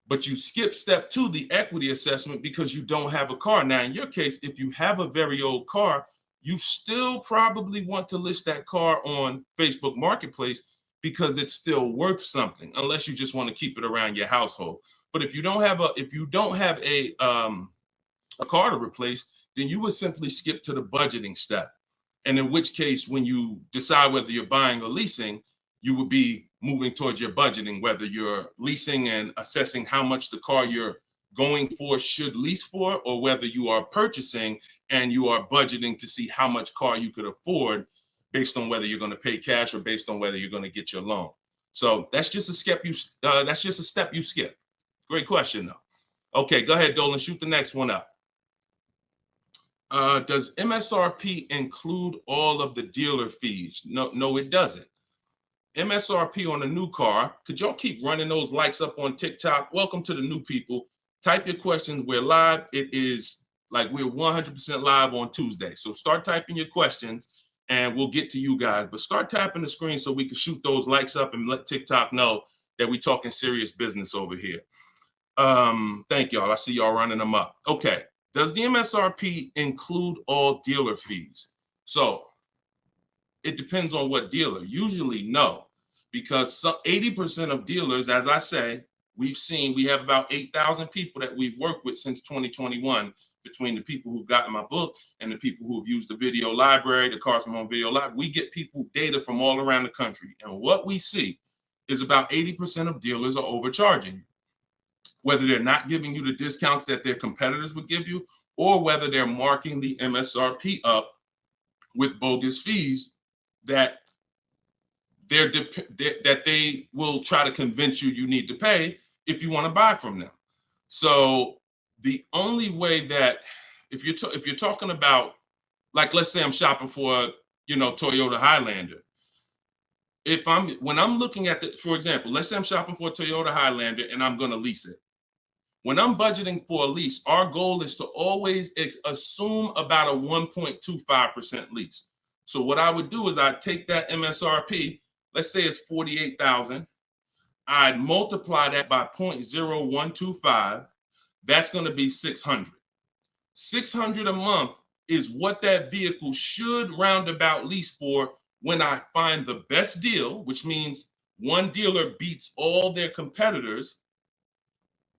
But you skip step 2, the equity assessment, because you don't have a car. Now, in your case, if you have a very old car, you still probably want to list that car on Facebook Marketplace because it's still worth something, unless you just want to keep it around your household. But if you don't have a car to replace, then you would simply skip to the budgeting step. And in which case, when you decide whether you're buying or leasing, you would be moving towards your budgeting, whether you're leasing and assessing how much the car you're going for should lease for, or whether you are purchasing and you are budgeting to see how much car you could afford based on whether you're going to pay cash or based on whether you're going to get your loan. So that's just a step you skip. Great question, though. Okay, go ahead, Dolan. Shoot the next one up. Does MSRP include all of the dealer fees? No, it doesn't. MSRP on a new car. Could y'all keep running those likes up on TikTok? Welcome to the new people. Type your questions. We're live. It is like we're 100% live on Tuesday. So start typing your questions and we'll get to you guys. But start tapping the screen so we can shoot those likes up and let TikTok know that we're talking serious business over here. Thank y'all. I see y'all running them up. Okay. Does the MSRP include all dealer fees? So it depends on what dealer. Usually no, because 80% of dealers, as I say, we have about 8,000 people that we've worked with since 2021, between the people who've gotten my book and the people who've used the video library, the Cars from Home video library. We get people data from all around the country. And what we see is about 80% of dealers are overcharging you, whether they're not giving you the discounts that their competitors would give you, or whether they're marking the MSRP up with bogus fees that they will try to convince you need to pay if you want to buy from them. So the only way that, if you're talking about, like, let's say I'm shopping for Toyota Highlander. When I'm looking at for example, let's say I'm shopping for a Toyota Highlander and I'm going to lease it. When I'm budgeting for a lease, our goal is to always assume about a 1.25% lease. So what I would do is I'd take that MSRP, let's say it's $48,000. I'd multiply that by 0.0125. That's going to be $600. $600 a month is what that vehicle should roundabout lease for when I find the best deal, which means one dealer beats all their competitors.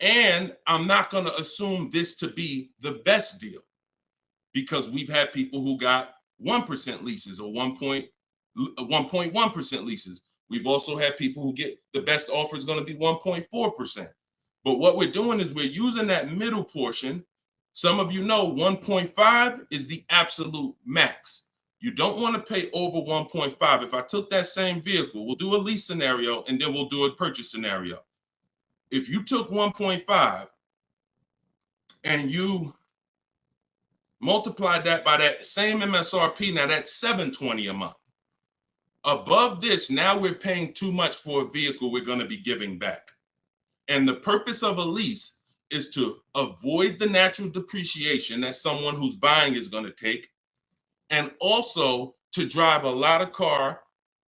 And I'm not going to assume this to be the best deal, because we've had people who got 1% leases or 1.1% leases. We've also had people who get the best offer is going to be 1.4%. But what we're doing is we're using that middle portion. Some of you know 1.5 is the absolute max. You don't want to pay over 1.5. If I took that same vehicle, we'll do a lease scenario and then we'll do a purchase scenario. If you took 1.5 and you multiply that by that same MSRP, now that's $720 a month. Above this, now we're paying too much for a vehicle we're going to be giving back. And the purpose of a lease is to avoid the natural depreciation that someone who's buying is going to take, and also to drive a lot of car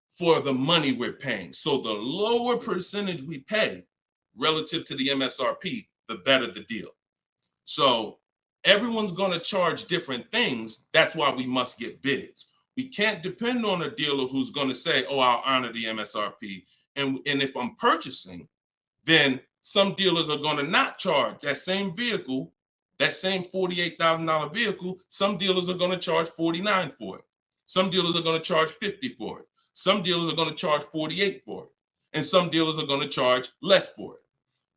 for the money we're paying. So the lower percentage we pay relative to the MSRP, the better the deal. So everyone's going to charge different things. That's why we must get bids. We can't depend on a dealer who's going to say, oh, I'll honor the MSRP. And if I'm purchasing, then some dealers are going to not charge that same vehicle That same $48,000 vehicle, some dealers are going to charge $49,000 for it. Some dealers are going to charge $50,000 for it. Some dealers are going to charge $48,000 for it. And some dealers are going to charge less for it.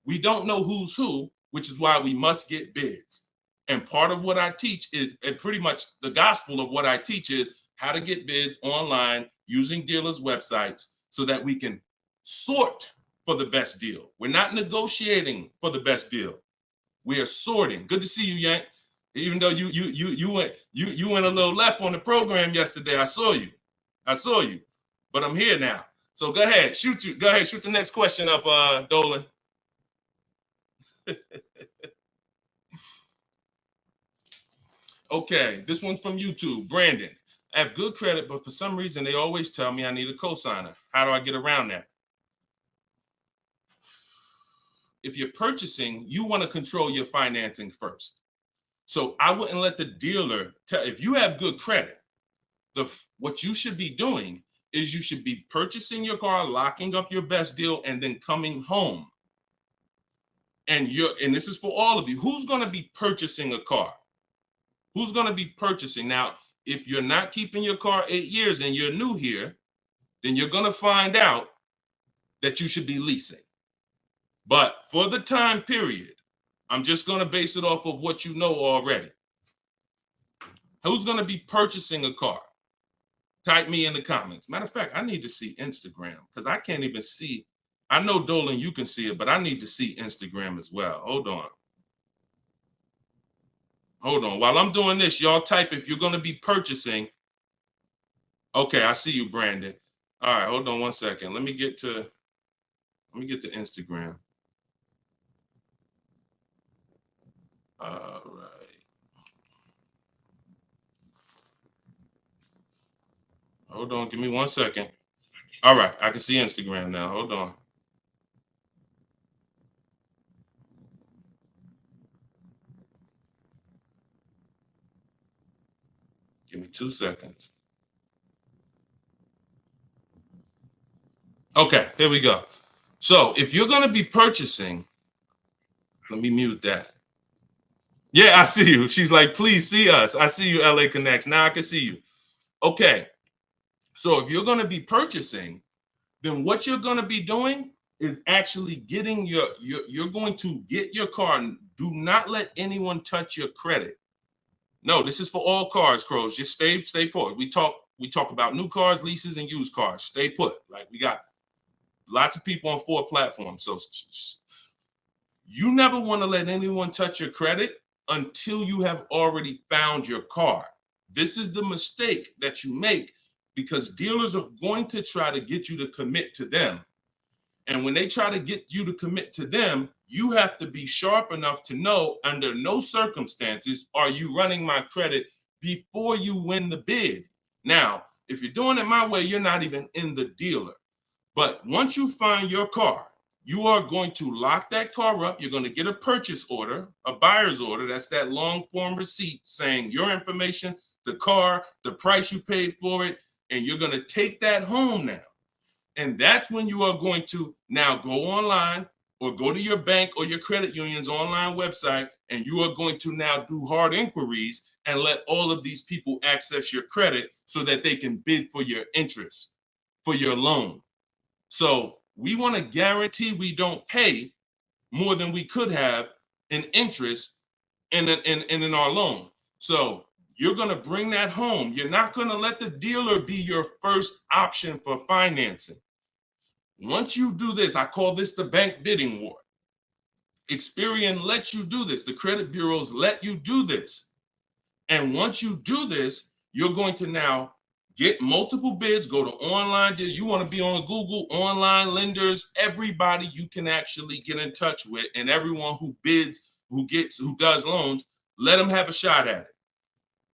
We don't know who's who, which is why we must get bids. And part of what I teach is, and pretty much the gospel of what I teach is how to get bids online using dealers' websites so that we can sort for the best deal. We're not negotiating for the best deal. We are sorting. Good to see you, Yank. Even though you went a little left on the program yesterday. I saw you. But I'm here now. So go ahead, shoot the next question up, Dolan. Okay, this one's from YouTube. Brandon, I have good credit, but for some reason they always tell me I need a cosigner. How do I get around that? If you're purchasing, you want to control your financing first. So I wouldn't let the dealer tell. If you have good credit, what you should be doing is you should be purchasing your car, locking up your best deal, and then coming home. And this is for all of you. Who's going to be purchasing a car? Who's going to be purchasing? Now, if you're not keeping your car 8 years and you're new here, then you're going to find out that you should be leasing. But for the time period, I'm just going to base it off of what you know already. Who's going to be purchasing a car? Type me in the comments. Matter of fact, I need to see Instagram because I can't even see. I know, Dolan, you can see it, but I need to see Instagram as well. Hold on. While I'm doing this, y'all type if you're going to be purchasing. Okay, I see you, Brandon. All right, hold on one second. Let me get to Instagram. All right. Hold on, give me 1 second. All right, I can see Instagram now. Hold on. Give me 2 seconds. Okay, here we go. So if you're going to be purchasing, let me mute that. Yeah, I see you. She's like, please see us. I see you, LA Connects. Now I can see you. Okay. So if you're going to be purchasing, then what you're going to be doing is actually getting you're going to get your car. Do not let anyone touch your credit. No, this is for all cars, Crows. Just stay put. We talk about new cars, leases, and used cars. Stay put. Like, we got lots of people on 4 platforms. So you never want to let anyone touch your credit until you have already found your car. This is the mistake that you make because dealers are going to try to get you to commit to them. And when they try to get you to commit to them, you have to be sharp enough to know under no circumstances are you running my credit before you win the bid. Now, if you're doing it my way, you're not even in the dealer. But once you find your car, you are going to lock that car up. You're going to get a purchase order, a buyer's order. That's that long form receipt saying your information, the car, the price you paid for it, and you're going to take that home now. And that's when you are going to now go online or go to your bank or your credit union's online website, and you are going to now do hard inquiries and let all of these people access your credit so that they can bid for your interest, for your loan. So we want to guarantee we don't pay more than we could have in interest in our loan. So you're going to bring that home. You're not going to let the dealer be your first option for financing. Once you do this, I call this the bank bidding war. Experian lets you do this. The credit bureaus let you do this. And once you do this, you're going to now get multiple bids, go to online. You want to be on Google, online lenders, everybody you can actually get in touch with, and everyone who bids, who does loans, let them have a shot at it.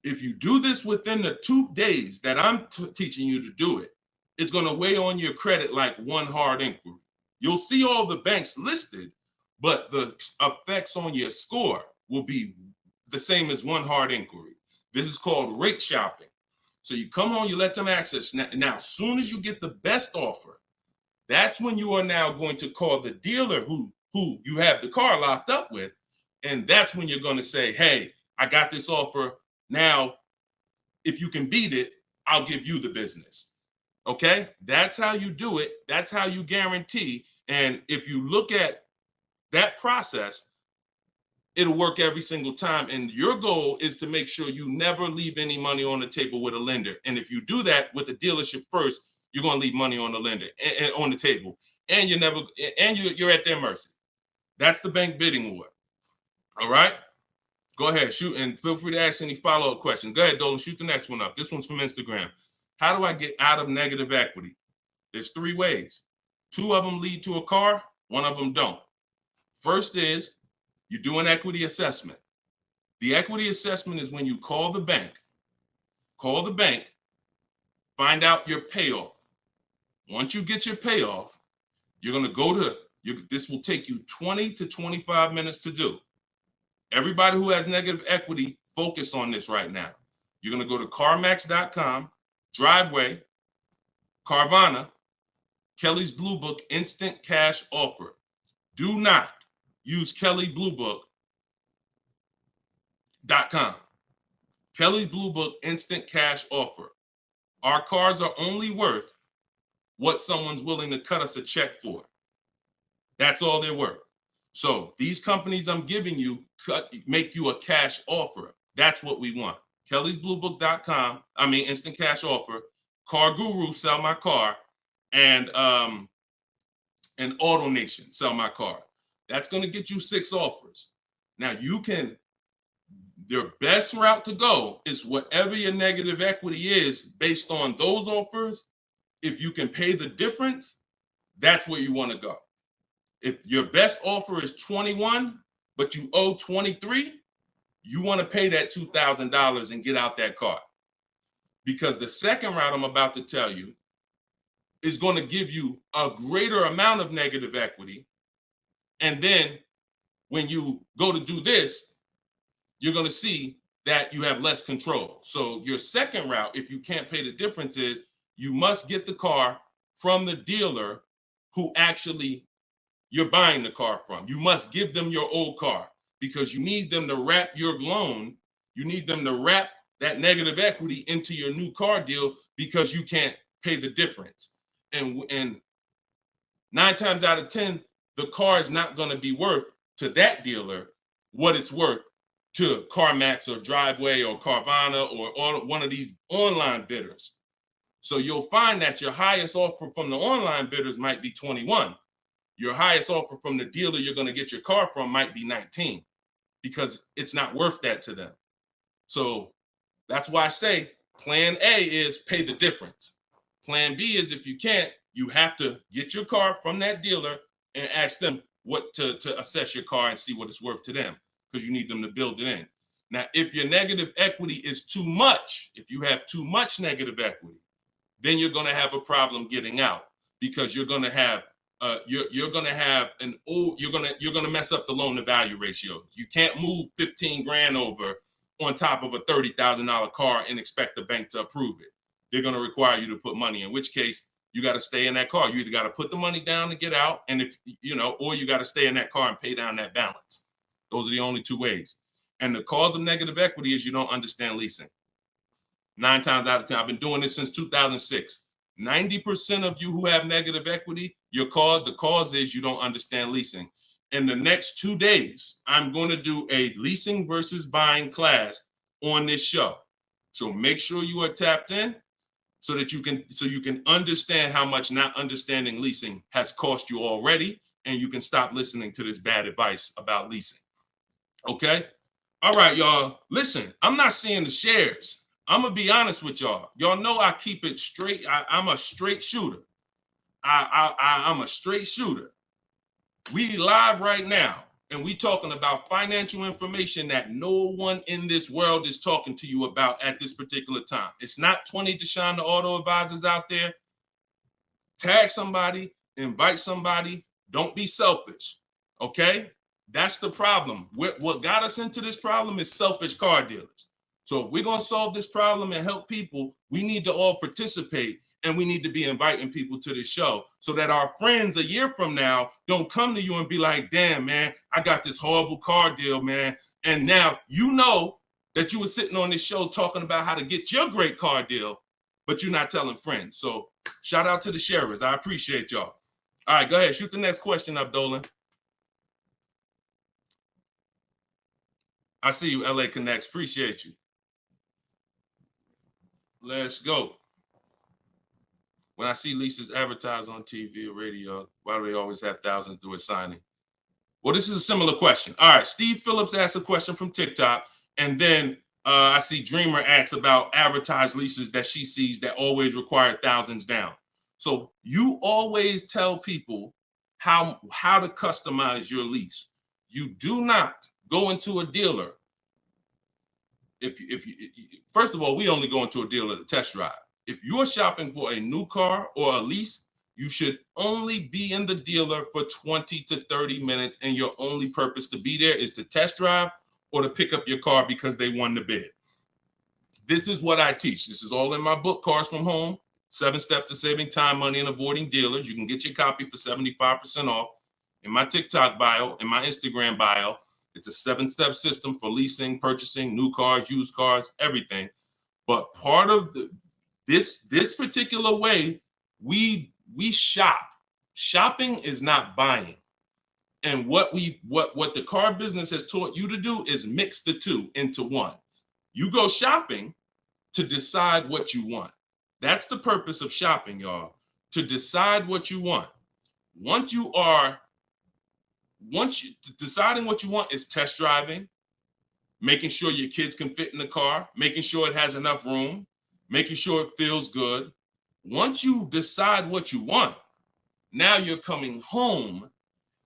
If you do this within the 2 days that I'm teaching you to do it, it's going to weigh on your credit like one hard inquiry. You'll see all the banks listed, but the effects on your score will be the same as one hard inquiry. This is called rate shopping. So you come on, you let them access. Now, as soon as you get the best offer, that's when you are now going to call the dealer who you have the car locked up with, And that's when you're going to say, hey, I got this offer. Now, if you can beat it, I'll give you the business. Okay? That's how you do it. That's how you guarantee. And if you look at that process, it'll work every single time. And your goal is to make sure you never leave any money on the table with a lender. And if you do that with a dealership first, you're going to leave money on the lender and on the table. And you're at their mercy. That's the bank bidding war. All right? Go ahead, shoot, and feel free to ask any follow-up questions. Go ahead, Dolan, shoot the next one up. This one's from Instagram. How do I get out of negative equity? There's 3 ways. 2 of them lead to a car, 1 of them don't. First is you do an equity assessment. The equity assessment is when you call the bank, find out your payoff. Once you get your payoff, you're going to go to, this will take you 20 to 25 minutes to do. Everybody who has negative equity, focus on this right now. You're going to go to CarMax.com, Driveway, Carvana, Kelly's Blue Book Instant Cash Offer. Do not use KellyBlueBook.com. Kelly Blue Book Instant Cash Offer. Our cars are only worth what someone's willing to cut us a check for. That's all they're worth. So these companies I'm giving you make you a cash offer. That's what we want. Kelly'sBlueBook.com. Instant cash offer. Car Guru, sell my car, and Auto Nation, sell my car. That's going to get you 6 offers. Now your best route to go is whatever your negative equity is based on those offers. If you can pay the difference, that's where you want to go. If your best offer is 21, but you owe 23, you want to pay that $2,000 and get out that car. Because the second route I'm about to tell you is going to give you a greater amount of negative equity. And then when you go to do this, you're going to see that you have less control. So your second route, if you can't pay the difference, is you must get the car from the dealer who actually you're buying the car from. You must give them your old car because you need them to wrap your loan. You need them to wrap that negative equity into your new car deal because you can't pay the difference. And 9 times out of 10, the car is not going to be worth to that dealer what it's worth to CarMax or Driveway or Carvana or one of these online bidders. So you'll find that your highest offer from the online bidders might be 21. Your highest offer from the dealer you're going to get your car from might be 19 because it's not worth that to them. So that's why I say plan A is pay the difference. Plan B is if you can't, you have to get your car from that dealer and ask them what to assess your car and see what it's worth to them because you need them to build it in. Now, if your negative equity is too much, if you have too much negative equity, then you're going to have a problem getting out because you're going to have you're going to mess up the loan to value ratio. You can't move 15 grand over on top of a $30,000 car and expect the bank to approve it. They're going to require you to put money, in which case you got to stay in that car. You either got to put the money down to get out, and or you got to stay in that car and pay down that balance. Those are the only 2 ways. And the cause of negative equity is you don't understand leasing. 9 times out of 10, I've been doing this since 2006. 90% of you who have negative equity, the cause is you don't understand leasing. In the next 2 days, I'm going to do a leasing versus buying class on this show. So make sure you are tapped in so that you can understand how much not understanding leasing has cost you already, and you can stop listening to this bad advice about leasing. Okay? All right, y'all. Listen, I'm not seeing the shares. I'm going to be honest with y'all. Y'all know I keep it straight. I'm a straight shooter. I'm a straight shooter. We live right now, and we talking about financial information that no one in this world is talking to you about at this particular time. It's not 20 Deshone the Auto Advisors out there. Tag somebody, invite somebody. Don't be selfish, okay? That's the problem. What got us into this problem is selfish car dealers. So if we're going to solve this problem and help people, we need to all participate and we need to be inviting people to the show so that our friends a year from now don't come to you and be like, damn, man, I got this horrible car deal, man. And now you know that you were sitting on this show talking about how to get your great car deal, but you're not telling friends. So shout out to the sharers. I appreciate y'all. All right, go ahead. Shoot the next question up, Dolan. I see you, LA Connects. Appreciate you. Let's go. When I see leases advertised on TV or radio, why do they always have thousands do a signing? Well, this is a similar question. All right, Steve Phillips asked a question from TikTok, and then I see Dreamer asks about advertised leases that she sees that always require thousands down. So you always tell people how to customize your lease. You do not go into a dealer. If you first of all, we only go into a dealer to test drive. If you're shopping for a new car or a lease, you should only be in the dealer for 20 to 30 minutes, and your only purpose to be there is to test drive or to pick up your car because they won the bid. This is what I teach. This is all in my book, Cars from Home, 7 Steps to Saving Time, Money, and Avoiding Dealers. You can get your copy for 75% off. In my TikTok bio, in my Instagram bio, it's a 7-step system for leasing, purchasing, new cars, used cars, everything. But part of this particular way, we shop. Shopping is not buying. And what the car business has taught you to do is mix the two into one. You go shopping to decide what you want. That's the purpose of shopping, y'all, to decide what you want. Deciding what you want is test driving, making sure your kids can fit in the car, making sure it has enough room, making sure it feels good. Once you decide what you want, now you're coming home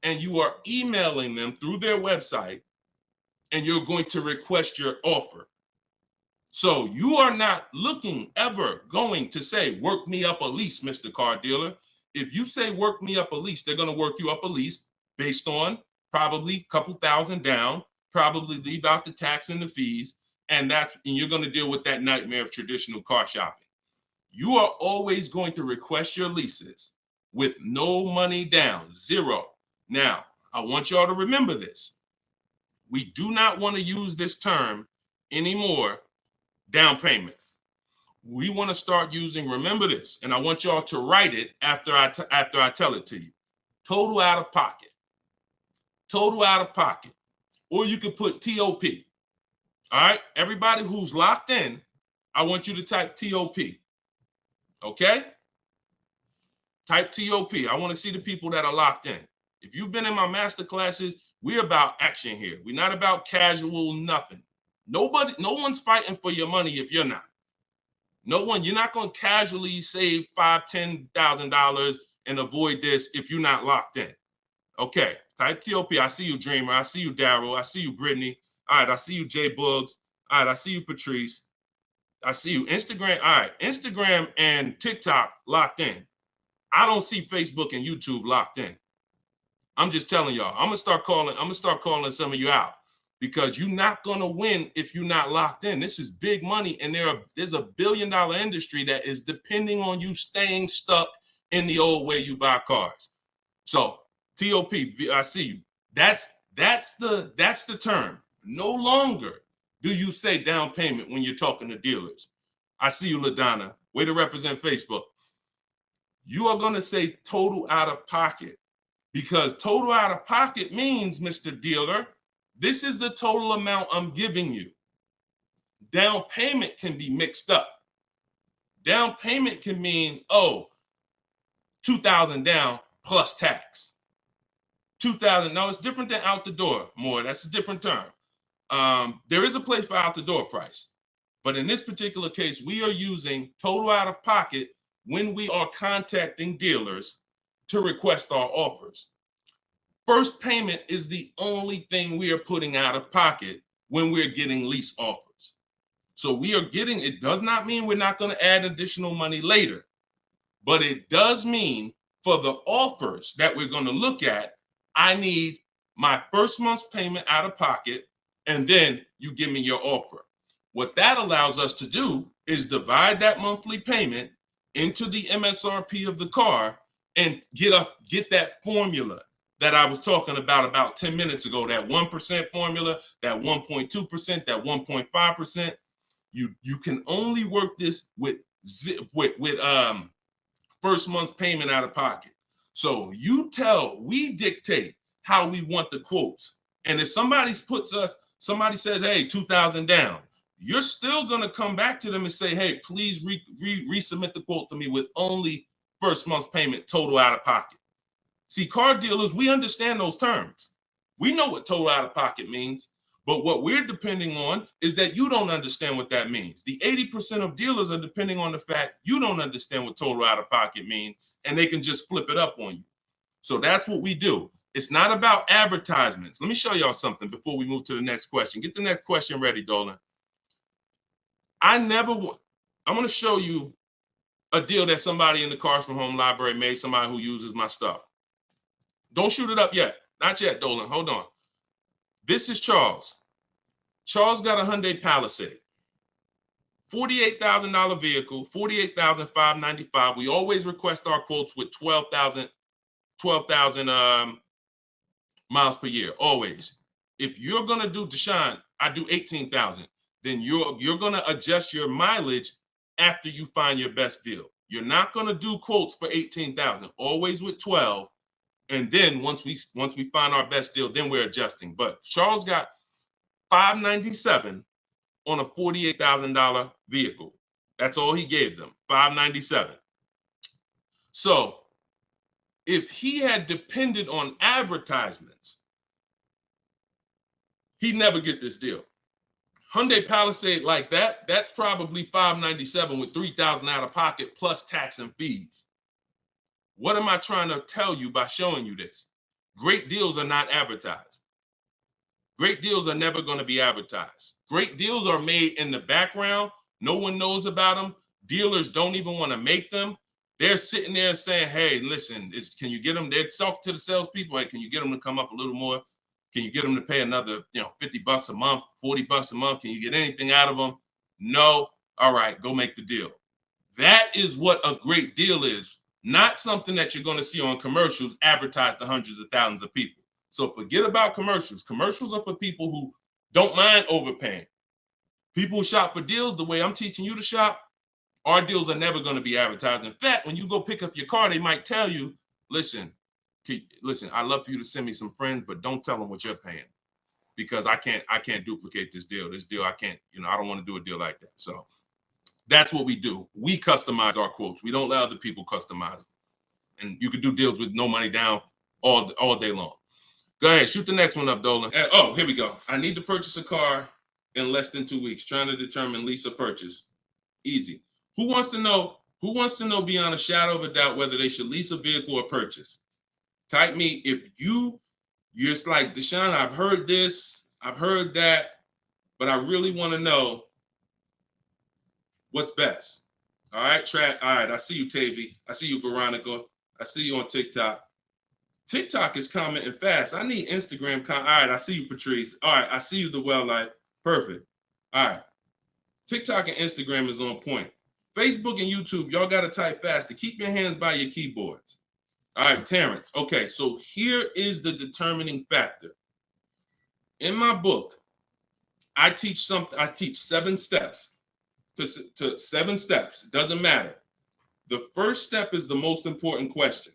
and you are emailing them through their website and you're going to request your offer. So you are not ever going to say, work me up a lease, Mr. Car Dealer. If you say work me up a lease, they're going to work you up a lease based on probably a couple thousand down, probably leave out the tax and the fees, and you're going to deal with that nightmare of traditional car shopping. You are always going to request your leases with no money down, zero. Now, I want y'all to remember this. We do not want to use this term anymore, down payment. We want to start using, remember this, and I want y'all to write it after I tell it to you. Total out of pocket. Total out of pocket. Or you could put TOP. All right? Everybody who's locked in, I want you to type TOP. Okay? Type TOP. I want to see the people that are locked in. If you've been in my master classes, we're about action here. We're not about casual nothing. No one's fighting for your money if you're not. No one, you're not going to casually save $5,000, $10,000 and avoid this if you're not locked in. Okay, type TOP. I see you, Dreamer. I see you, Daryl. I see you, Brittany. All right, I see you, Jay Boogs. All right, I see you, Patrice. I see you, Instagram. All right, Instagram and TikTok locked in. I don't see Facebook and YouTube locked in. I'm just telling y'all. I'm gonna start calling some of you out because you're not gonna win if you're not locked in. This is big money, and there's a $1 billion industry that is depending on you staying stuck in the old way you buy cars. So TOP, I see you. That's the term. No longer do you say down payment when you're talking to dealers. I see you, LaDonna. Way to represent Facebook. You are going to say total out of pocket because total out of pocket means, Mr. Dealer, this is the total amount I'm giving you. Down payment can be mixed up. Down payment can mean, $2,000 down plus tax. $2,000. No, it's different than out the door. More. That's a different term. There is a place for out the door price, but in this particular case, we are using total out of pocket when we are contacting dealers to request our offers. First payment is the only thing we are putting out of pocket when we're getting lease offers. So we are getting, it does not mean we're not going to add additional money later, but it does mean for the offers that we're going to look at, I need my first month's payment out of pocket, and then you give me your offer. What that allows us to do is divide that monthly payment into the MSRP of the car and get that formula that I was talking about 10 minutes ago, that 1% formula, that 1.2%, that 1.5%. You can only work this with first month payment out of pocket. So we dictate how we want the quotes. And if somebody says, hey, 2,000 down, you're still going to come back to them and say, hey, please resubmit the quote to me with only first month's payment total out of pocket. See, car dealers, we understand those terms. We know what total out of pocket means, but what we're depending on is that you don't understand what that means. The 80% of dealers are depending on the fact you don't understand what total out of pocket means, and they can just flip it up on you. So that's what we do. It's not about advertisements. Let me show y'all something before we move to the next question. Get the next question ready, Dolan. I'm going to show you a deal that somebody in the Cars from Home library made, somebody who uses my stuff. Don't shoot it up yet. Not yet, Dolan. Hold on. This is Charles. Charles got a Hyundai Palisade. $48,000 vehicle, $48,595. We always request our quotes with 12,000 miles per year, always. If you're going to do, Deshone, I do 18,000. Then you're going to adjust your mileage after you find your best deal. You're not going to do quotes for 18,000, always with 12. And then once we find our best deal, then we're adjusting. But Charles got $597 on a $48,000 vehicle. That's all he gave them, $597. So if he had depended on advertisements, he'd never get this deal. Hyundai Palisade like that, that's probably $597 with $3,000 out of pocket plus tax and fees. What am I trying to tell you by showing you this? Great deals are not advertised. Great deals are never going to be advertised. Great deals are made in the background. No one knows about them. Dealers don't even want to make them. They're sitting there saying, hey, listen, can you get them? They're talking to the salespeople. Hey, can you get them to come up a little more? Can you get them to pay another, $50 a month, $40 a month? Can you get anything out of them? No. All right, go make the deal. That is what a great deal is. Not something that you're going to see on commercials advertised to hundreds of thousands of people. So forget about commercials. Commercials are for people who don't mind overpaying. People who shop for deals the way I'm teaching you to shop, our deals are never going to be advertised. In fact, when you go pick up your car, they might tell you, listen, I'd love for you to send me some friends, but don't tell them what you're paying because I can't duplicate this deal. This deal, I can't, I don't want to do a deal like that. So that's what we do. We customize our quotes. We don't let other people customize them. And you could do deals with no money down all day long. Go ahead, shoot the next one up, Dolan. Oh, here we go. I need to purchase a car in less than 2 weeks. Trying to determine lease or purchase. Easy. Who wants to know beyond a shadow of a doubt whether they should lease a vehicle or purchase? Type me if you're just like, Deshone, I've heard this, I've heard that, but I really want to know what's best. All right, All right, I see you, Tavy. I see you, Veronica. I see you on TikTok. TikTok is commenting fast. I need Instagram. All right, I see you, Patrice. All right, I see you, The Well Life. Perfect. All right. TikTok and Instagram is on point. Facebook and YouTube, y'all got to type fast to keep your hands by your keyboards. All right, Terrence. Okay, so here is the determining factor. In my book, I teach 7 steps to 7 steps. It doesn't matter. The first step is the most important question.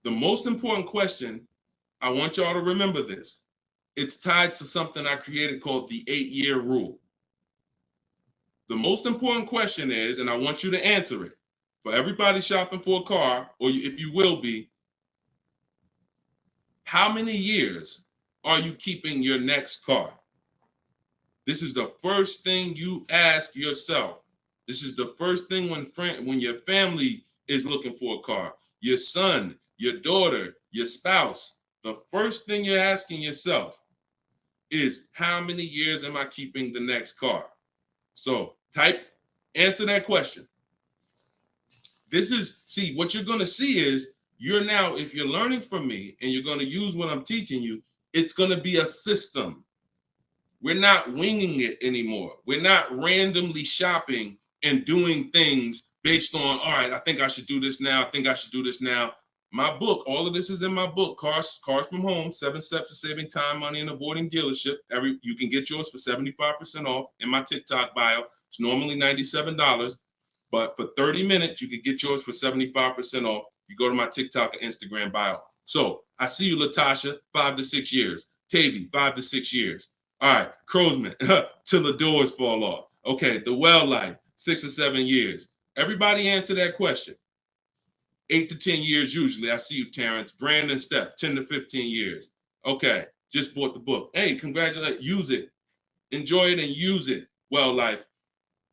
The most important question, I want y'all to remember this. It's tied to something I created called the 8-year rule. The most important question is, and I want you to answer it, for everybody shopping for a car, or if you will be, how many years are you keeping your next car? This is the first thing you ask yourself. This is the first thing when your family is looking for a car, your son, your daughter, your spouse. The first thing you're asking yourself is, how many years am I keeping the next car? So answer that question. What you're going to see is if you're learning from me and you're going to use what I'm teaching you, it's going to be a system. We're not winging it anymore. We're not randomly shopping and doing things based on, all right, I think I should do this now. I think I should do this now. My book, all of this is in my book, Cars from Home, 7 Steps to Saving Time, Money, and Avoiding Dealership. You can get yours for 75% off in my TikTok bio. It's normally $97, but for 30 minutes, you can get yours for 75% off. You go to my TikTok and Instagram bio. So I see you, Latasha, 5 to 6 years. Tavy, 5 to 6 years. All right, Crowsman, till the doors fall off. Okay, the well life, 6 or 7 years. Everybody answer that question. 8 to 10 years usually. I see you, Terrence. Brandon Steph, 10 to 15 years. Okay, just bought the book. Hey, congratulations. Use it. Enjoy it and use it. Well life.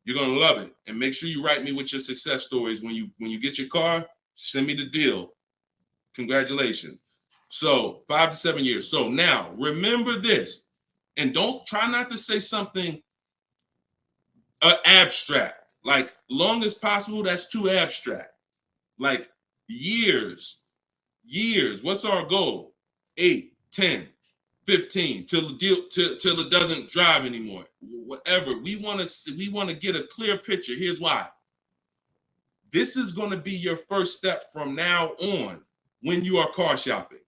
You're going to love it. And make sure you write me with your success stories. When you get your car, send me the deal. Congratulations. So 5 to 7 years. So now remember this, and don't try not to say something abstract. Like long as possible, that's too abstract. Like years. What's our goal? 8, 10, 15 till it doesn't drive anymore. Whatever. We want to get a clear picture. Here's why. This is going to be your first step from now on when you are car shopping.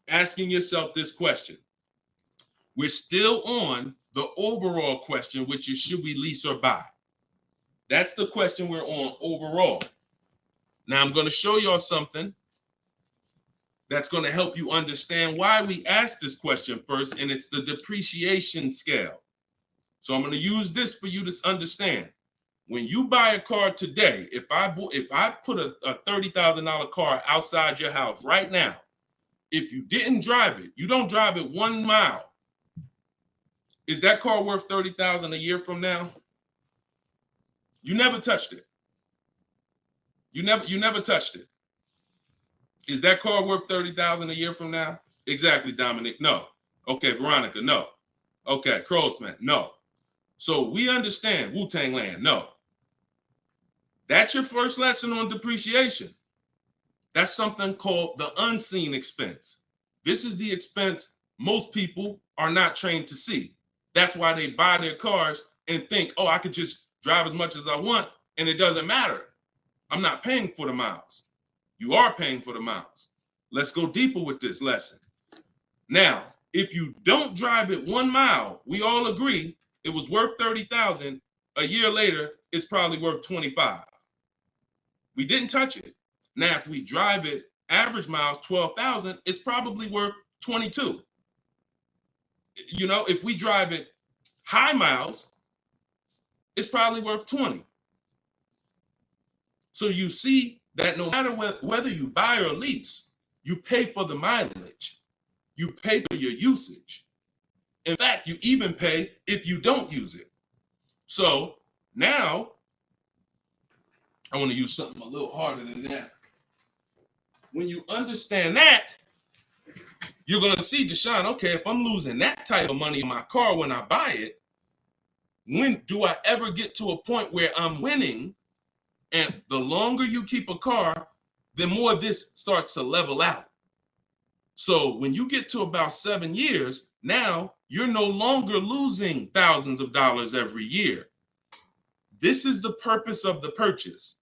Asking yourself this question. We're still on the overall question, which is, should we lease or buy? That's the question we're on overall. Now I'm going to show y'all something that's going to help you understand why we asked this question first, and it's the depreciation scale. So I'm going to use this for you to understand. When you buy a car today, if I put a $30,000 car outside your house right now, if you didn't drive it, you don't drive it 1 mile, is that car worth $30,000 a year from now? You never touched it. You never touched it. Is that car worth $30,000 a year from now? Exactly, Dominic. No. Okay, Veronica. No. Okay, Crowsman. No. So we understand Wu-Tang Land. No. That's your first lesson on depreciation. That's something called the unseen expense. This is the expense most people are not trained to see. That's why they buy their cars and think, oh, I could just drive as much as I want and it doesn't matter. I'm not paying for the miles. You are paying for the miles. Let's go deeper with this lesson. Now, if you don't drive it 1 mile, we all agree it was worth $30,000. A year later, it's probably worth $25,000. We didn't touch it. Now, if we drive it average miles 12,000, it's probably worth 22. You know, if we drive it high miles, it's probably worth 20. So you see that no matter whether you buy or lease, you pay for the mileage. You pay for your usage. In fact, you even pay if you don't use it. So now, I want to use something a little harder than that. When you understand that, you're going to see, Deshone, okay, if I'm losing that type of money in my car when I buy it, when do I ever get to a point where I'm winning? And the longer you keep a car, the more this starts to level out. So when you get to about 7 years, now you're no longer losing thousands of dollars every year. This is the purpose of the purchase,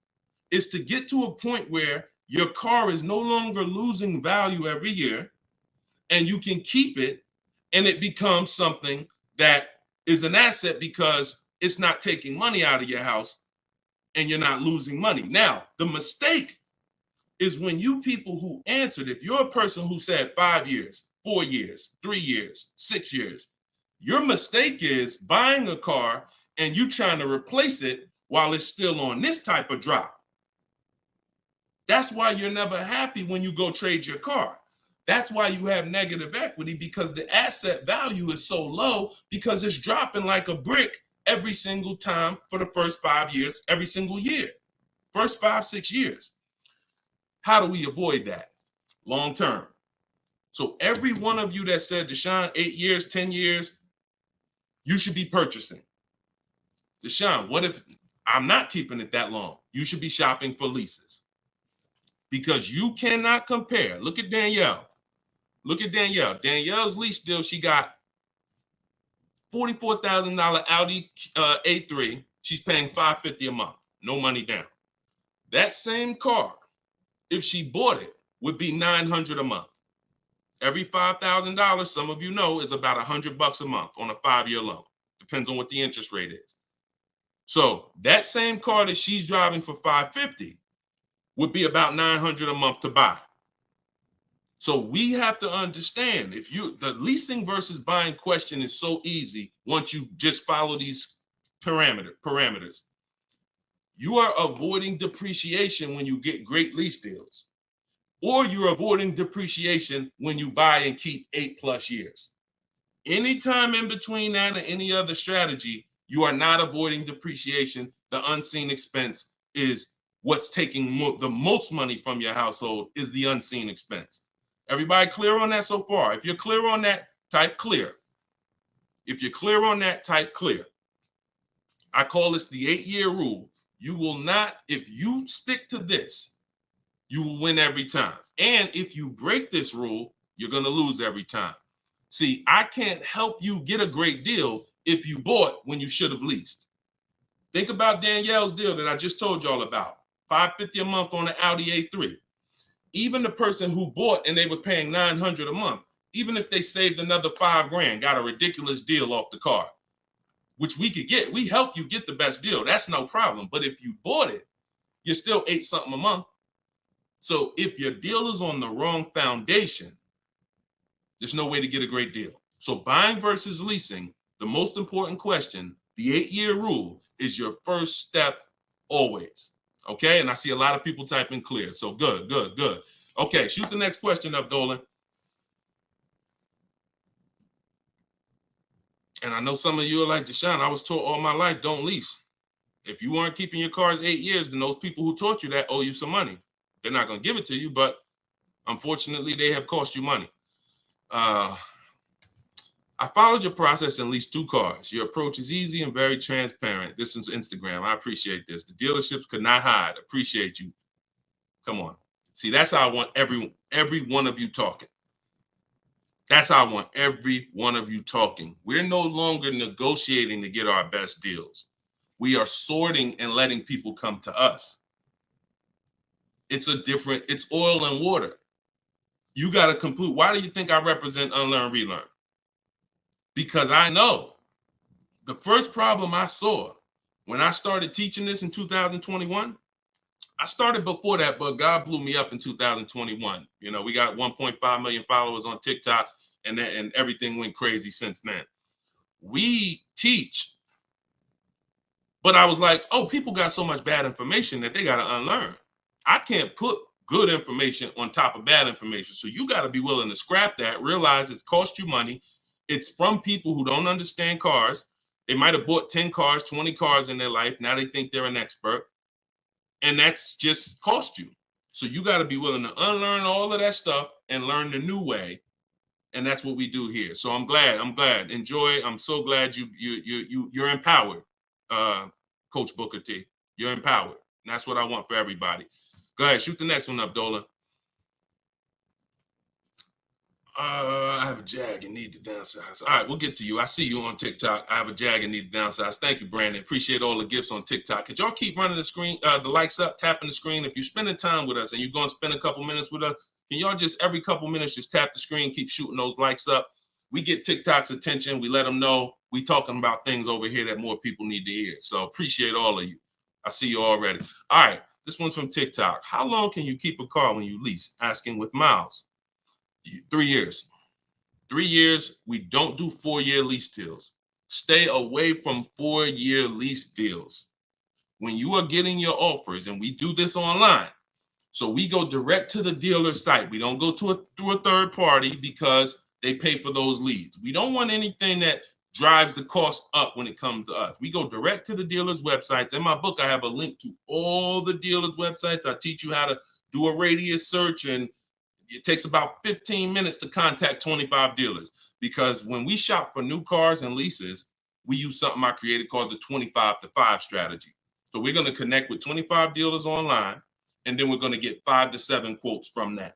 is to get to a point where your car is no longer losing value every year and you can keep it and it becomes something that is an asset because it's not taking money out of your house and you're not losing money. Now, the mistake is when you people who answered, if you're a person who said 5 years, 4 years, 3 years, 6 years, your mistake is buying a car and you trying to replace it while it's still on this type of drop. That's why you're never happy when you go trade your car. That's why you have negative equity, because the asset value is so low because it's dropping like a brick every single time for the first 5 years, every single year, first 5, 6 years. How do we avoid that long term? So every one of you that said, Deshone, 8 years, 10 years, you should be purchasing. Deshone, what if I'm not keeping it that long? You should be shopping for leases, because you cannot compare. Look at Danielle. Look at Danielle. Danielle's lease deal, she got $44,000 Audi A3. She's paying $550 a month. No money down. That same car, if she bought it, would be $900 a month. Every $5,000, some of you know, is about $100 a month on a 5-year loan. Depends on what the interest rate is. So that same car that she's driving for $550 would be about $900 a month to buy. So we have to understand, the leasing versus buying question is so easy once you just follow these parameters. You are avoiding depreciation when you get great lease deals, or you're avoiding depreciation when you buy and keep 8+ years. Anytime in between that or any other strategy, you are not avoiding depreciation. The unseen expense is what's taking the most money from your household, is the unseen expense. Everybody clear on that so far? If you're clear on that, type clear. If you're clear on that, type clear. I call this the 8-year rule. You will not, if you stick to this, you will win every time. And if you break this rule, you're going to lose every time. See, I can't help you get a great deal if you bought when you should have leased. Think about Danielle's deal that I just told y'all about. $550 a month on the Audi A3. Even the person who bought and they were paying $900 a month, even if they saved another $5,000, got a ridiculous deal off the car, which we could get. We help you get the best deal. That's no problem. But if you bought it, you're still $8 something a month. So if your deal is on the wrong foundation, there's no way to get a great deal. So buying versus leasing, the most important question, the 8-year rule, is your first step always. Okay, and I see a lot of people typing clear. So good. Okay, shoot the next question up, Dolan. And I know some of you are like, Deshone, I was taught all my life, don't lease. If you weren't keeping your cars 8 years, then those people who taught you that owe you some money. They're not going to give it to you, but unfortunately, they have cost you money. I followed your process and leased 2 cars. Your approach is easy and very transparent. This is Instagram. I appreciate this. The dealerships could not hide. Appreciate you. Come on. See, that's how I want every one of you talking. That's how I want every one of you talking. We're no longer negotiating to get our best deals. We are sorting and letting people come to us. It's oil and water. You got to complete. Why do you think I represent Unlearn, Relearn? Because I know the first problem I saw when I started teaching this in 2021, I started before that, but God blew me up in 2021. You know, we got 1.5 million followers on TikTok, and everything went crazy since then. We teach, but I was like, oh, people got so much bad information that they got to unlearn. I can't put good information on top of bad information. So you got to be willing to scrap that, realize it's cost you money. It's from people who don't understand cars. They might have bought 10 cars, 20 cars in their life. Now they think they're an expert. And that's just cost you. So you got to be willing to unlearn all of that stuff and learn the new way. And that's what we do here. So I'm glad. Enjoy. I'm so glad you're empowered, Coach Booker T. You're empowered. And that's what I want for everybody. Go ahead, shoot the next one up, Dolan. I have a Jag and need to downsize. All right, we'll get to you. I see you on TikTok. I have a Jag and need to downsize. Thank you, Brandon. Appreciate all the gifts on TikTok. Could y'all keep running the screen, the likes up, tapping the screen? If you're spending time with us and you're going to spend a couple minutes with us, can y'all just every couple minutes just tap the screen, keep shooting those likes up? We get TikTok's attention. We let them know we talking about things over here that more people need to hear. So appreciate all of you. I see you already. All right, this one's from TikTok. How long can you keep a car when you lease? Asking with miles. 3 years. 3 years. We don't do 4-year lease deals. Stay away from 4-year lease deals. When you are getting your offers, and we do this online, so we go direct to the dealer site. We don't go through a third party because they pay for those leads. We don't want anything that drives the cost up when it comes to us. We go direct to the dealer's websites. In my book, I have a link to all the dealer's websites. I teach you how to do a radius search, and it takes about 15 minutes to contact 25 dealers, because when we shop for new cars and leases, we use something I created called the 25 to 5 strategy. So we're going to connect with 25 dealers online, and then we're going to get 5 to 7 quotes from that.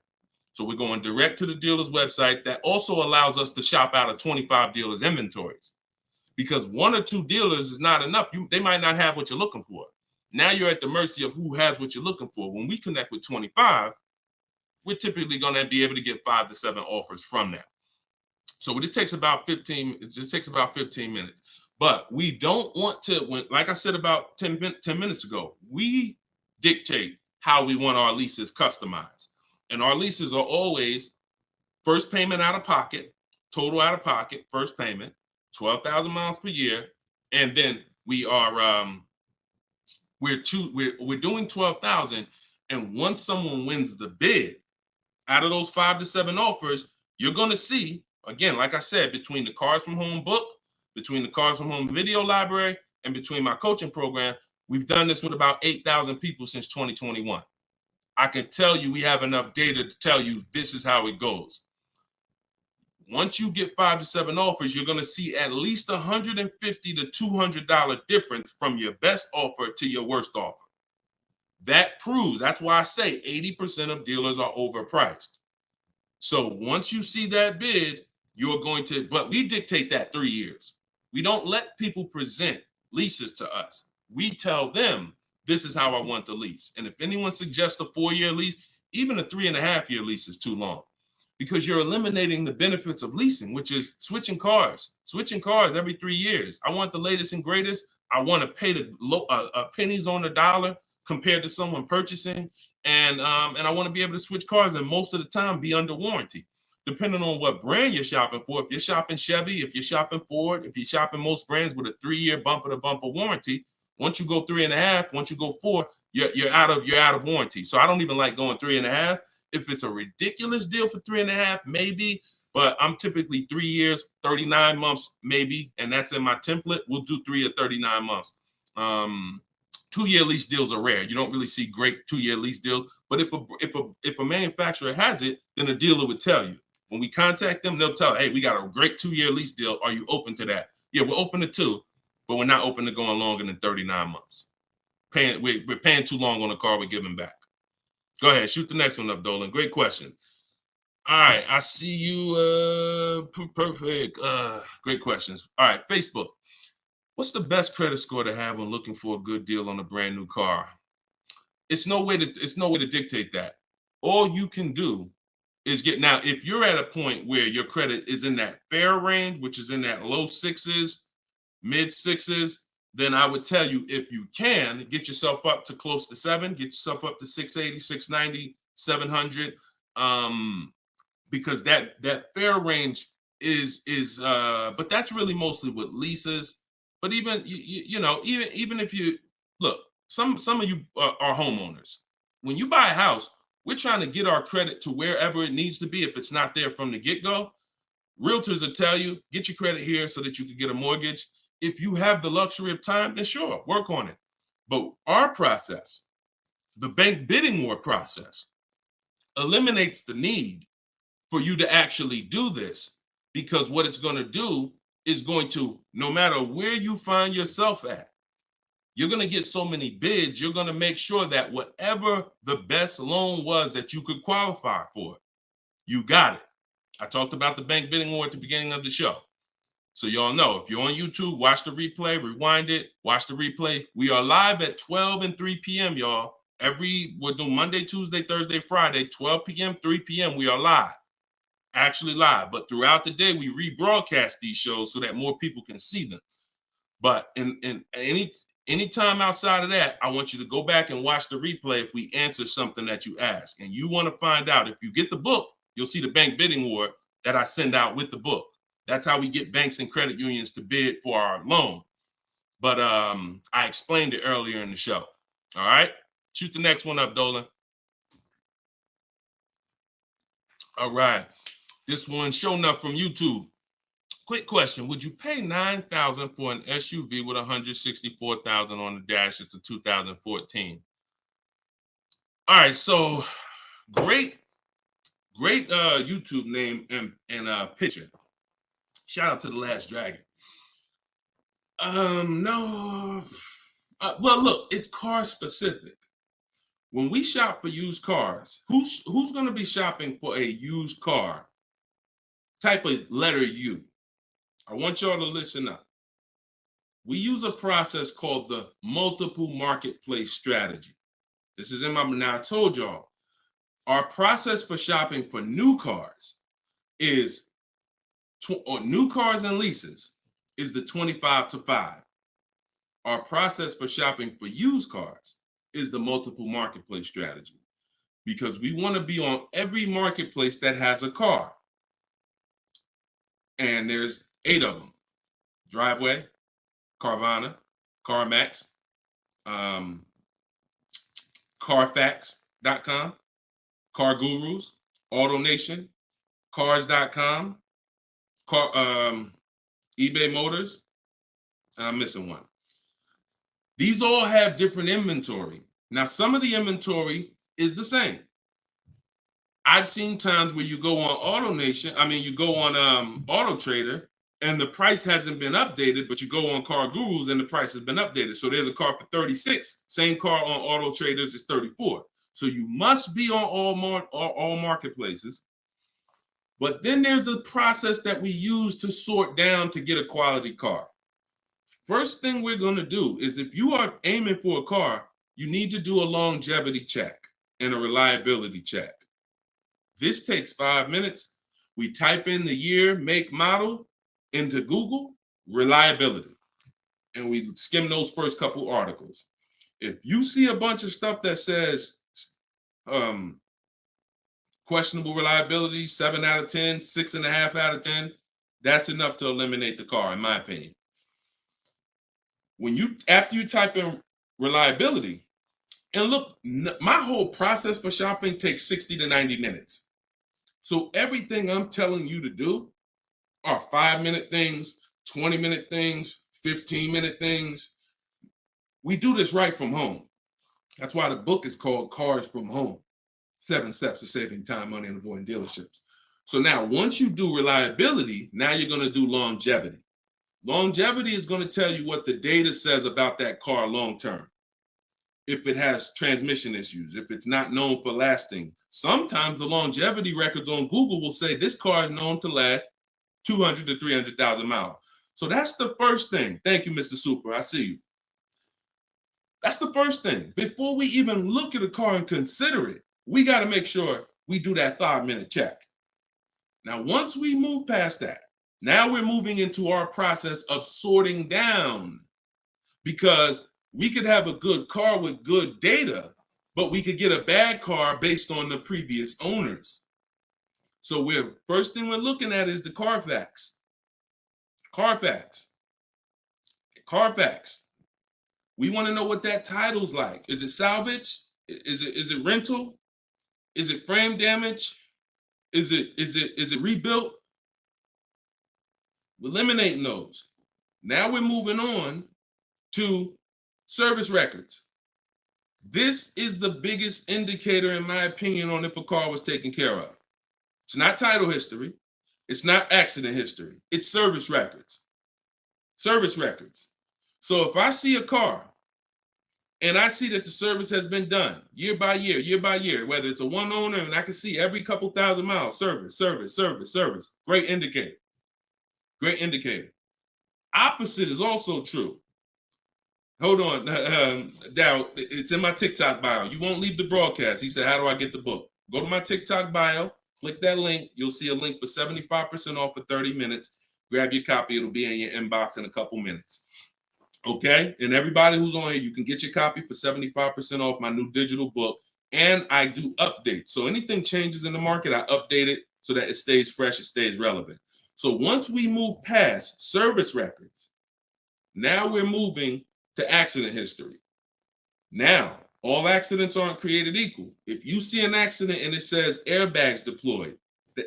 So we're going direct to the dealer's website. That also allows us to shop out of 25 dealers' inventories, because 1 or 2 dealers is not enough. They might not have what you're looking for. Now you're at the mercy of who has what you're looking for. When we connect with 25, we're typically going to be able to get 5 to 7 offers from that. So this takes about 15. It just takes about 15 minutes. But we don't want to, like I said about 10 minutes ago, we dictate how we want our leases customized. And our leases are always first payment out of pocket, total out of pocket, first payment, 12,000 miles per year. And then we are, we're doing 12,000. And once someone wins the bid, out of those 5 to 7 offers, you're going to see, again, like I said, between the Cars from Home book, between the Cars from Home video library, and between my coaching program, we've done this with about 8,000 people since 2021. I can tell you we have enough data to tell you this is how it goes. Once you get 5 to 7 offers, you're going to see at least $150 to $200 difference from your best offer to your worst offer. That proves, that's why I say 80% of dealers are overpriced. So once you see that bid, you're going to, but we dictate that 3 years. We don't let people present leases to us. We tell them, this is how I want the lease. And if anyone suggests a 4-year lease, even a 3.5-year lease is too long, because you're eliminating the benefits of leasing, which is switching cars every 3 years. I want the latest and greatest. I want to pay the pennies on the dollar compared to someone purchasing, and I want to be able to switch cars, and most of the time be under warranty, depending on what brand you're shopping for. If you're shopping Chevy, if you're shopping Ford, if you're shopping most brands with a 3-year bumper-to-bumper warranty, once you go 3.5, once you go 4, you're out of warranty. So I don't even like going 3.5. If it's a ridiculous deal for 3.5, maybe, but I'm typically 3 years, 39 months, maybe, and that's in my template. We'll do 3 or 39 months. 2-year lease deals are rare. You don't really see great 2-year lease deals. But if a manufacturer has it, then a dealer would tell you. When we contact them, they'll tell, hey, we got a great 2-year lease deal. Are you open to that? Yeah, we're open to 2, but we're not open to going longer than 39 months. We're paying too long on a car we're giving back. Go ahead, shoot the next one up, Dolan. Great question. All right, I see you. Perfect. Great questions. All right, Facebook. What's the best credit score to have when looking for a good deal on a brand new car? It's no way to dictate that. All you can do is now, if you're at a point where your credit is in that fair range, which is in that low 6s, mid 6s, then I would tell you, if you can, get yourself up to close to 7, get yourself up to 680, 690, 700, because that fair range is but that's really mostly with leases. But even even if you look, some of you are homeowners. When you buy a house, we're trying to get our credit to wherever it needs to be. If it's not there from the get-go, realtors will tell you, get your credit here so that you can get a mortgage. If you have the luxury of time, then sure, work on it. But our process, the bank bidding war process, eliminates the need for you to actually do this, because what it's going to do is going to, no matter where you find yourself at, you're going to get so many bids, you're going to make sure that whatever the best loan was that you could qualify for, you got it. I talked about the bank bidding war at the beginning of the show. So y'all know, if you're on YouTube, watch the replay, rewind it, watch the replay. We are live at 12 and 3 p.m., y'all. We're doing Monday, Tuesday, Thursday, Friday, 12 p.m., 3 p.m. We are live, actually live. But throughout the day, we rebroadcast these shows so that more people can see them. But in any time outside of that, I want you to go back and watch the replay if we answer something that you ask. And you want to find out, if you get the book, you'll see the bank bidding war that I send out with the book. That's how we get banks and credit unions to bid for our loan. But I explained it earlier in the show. All right, shoot the next one up, Dolan. All right, this one, show enough from YouTube. Quick question: would you pay $9,000 for an SUV with $164,000 on the dash? It's a 2014. All right, so great YouTube name and picture. Shout out to The Last Dragon. No. Well, look, it's car specific. When we shop for used cars, who's going to be shopping for a used car? Type a letter U. I want y'all to listen up. we use a process called the multiple marketplace strategy. This is in my, now I told y'all, our process for shopping for new cars is, or new cars and leases is the 25 to 5. Our process for shopping for used cars is the multiple marketplace strategy, because we want to be on every marketplace that has a car. And there's 8 of them: Driveway, Carvana, CarMax, Carfax.com, Car Gurus, AutoNation, Cars.com, eBay Motors, and I'm missing one. These all have different inventory. Now, some of the inventory is the same. I've seen times where you go on you go on Auto Trader, and the price hasn't been updated, but you go on Car Gurus and the price has been updated. So there's a car for 36. Same car on Auto Traders is 34. So you must be on all marketplaces. But then there's a process that we use to sort down to get a quality car. First thing we're going to do is, if you are aiming for a car, you need to do a longevity check and a reliability check. This takes 5 minutes. We type in the year, make, model into Google, reliability, and we skim those first couple articles. If you see a bunch of stuff that says questionable reliability, 7 out of 10, 6.5 out of 10, that's enough to eliminate the car, in my opinion. After you type in reliability, and look, my whole process for shopping takes 60 to 90 minutes. So everything I'm telling you to do are 5-minute things, 20-minute things, 15-minute things. We do this right from home. That's why the book is called Cars from Home: 7 Steps to Saving Time, Money, and Avoiding Dealerships. So now, once you do reliability, now you're going to do longevity. Longevity is going to tell you what the data says about that car long term. If it has transmission issues, if it's not known for lasting. Sometimes the longevity records on Google will say this car is known to last 200 to 300,000 miles. So that's the first thing. Thank you, Mr. Super. I see you. That's the first thing. Before we even look at a car and consider it, we got to make sure we do that 5-minute check. Now, once we move past that, now we're moving into our process of sorting down, because we could have a good car with good data, but we could get a bad car based on the previous owners. So first thing we're looking at is the Carfax. Carfax. We want to know what that title's like. Is it salvage? Is it rental? Is it frame damage? Is it rebuilt? We're eliminating those. Now we're moving on to service records. This is the biggest indicator, in my opinion, on if a car was taken care of. It's not title history. It's not accident history. It's service records. Service records. So if I see a car and I see that the service has been done year by year, whether it's a one owner, and I can see every couple thousand miles, service. Great indicator. Great indicator. Opposite is also true. Hold on, Darryl, it's in my TikTok bio. You won't leave the broadcast. He said, how do I get the book? Go to my TikTok bio, click that link. You'll see a link for 75% off for 30 minutes. Grab your copy. It'll be in your inbox in a couple minutes. Okay? And everybody who's on here, you can get your copy for 75% off my new digital book. And I do updates. So anything changes in the market, I update it so that it stays fresh, it stays relevant. So once we move past service records, now we're moving to accident history. Now, all accidents aren't created equal. If you see an accident and it says airbags deployed,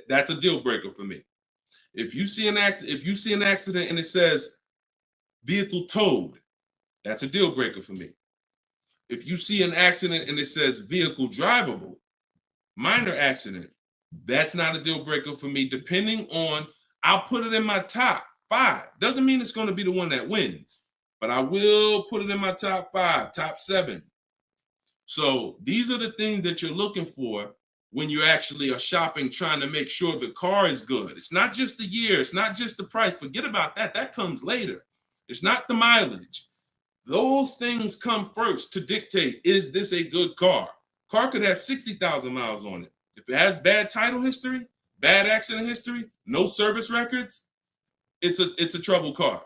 that's a deal breaker for me. If you see an accident and it says vehicle towed, that's a deal breaker for me. If you see an accident and it says vehicle drivable, minor accident, that's not a deal breaker for me. Depending on, I'll put it in my top 5. Doesn't mean it's going to be the one that wins, but I will put it in my top 5, top 7. So these are the things that you're looking for when you actually are shopping, trying to make sure the car is good. It's not just the year. It's not just the price. Forget about that. That comes later. It's not the mileage. Those things come first to dictate, is this a good car? Car could have 60,000 miles on it. If it has bad title history, bad accident history, no service records, it's a trouble car.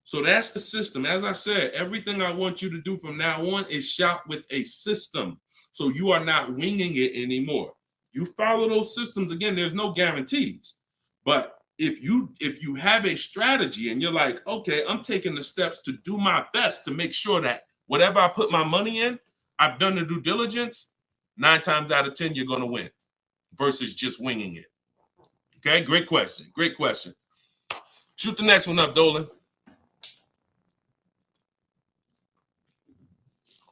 So that's the system. As I said, everything I want you to do from now on is shop with a system. So you are not winging it anymore. You follow those systems. Again, there's no guarantees. But if you have a strategy and you're like, okay, I'm taking the steps to do my best to make sure that whatever I put my money in, I've done the due diligence, 9 times out of 10, you're going to win versus just winging it. Okay, great question. Great question. Shoot the next one up, Dolan.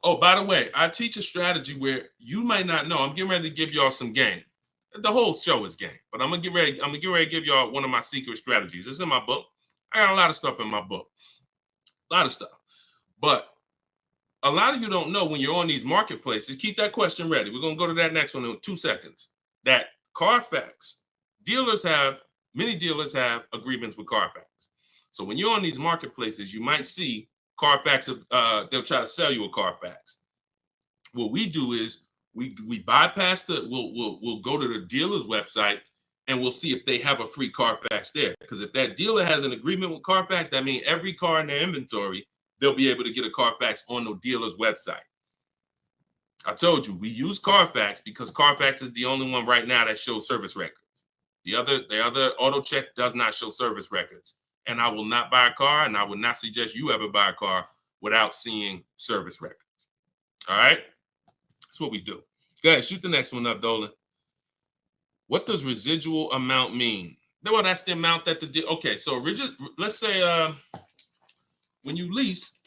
Oh, by the way, I teach a strategy where you might not know. I'm getting ready to give y'all some game. The whole show is game, but I'm gonna get ready to give y'all one of my secret strategies. It's in my book. I got a lot of stuff in my book. A lot of stuff. But a lot of you don't know when you're on these marketplaces. Keep that question ready. We're gonna go to that next one in 2 seconds. That Carfax, many dealers have agreements with Carfax. So when you're on these marketplaces, you might see Carfax, they'll try to sell you a Carfax. What we do is we bypass we'll go to the dealer's website and we'll see if they have a free Carfax there. Because if that dealer has an agreement with Carfax, that means every car in their inventory, they'll be able to get a Carfax on the dealer's website. I told you, we use Carfax because Carfax is the only one right now that shows service records. The other auto check does not show service records. And I will not buy a car, and I would not suggest you ever buy a car without seeing service records. All right? That's what we do. Go ahead, shoot the next one up, Dolan. What does residual amount mean? Well, that's the amount that okay, so let's say when you lease,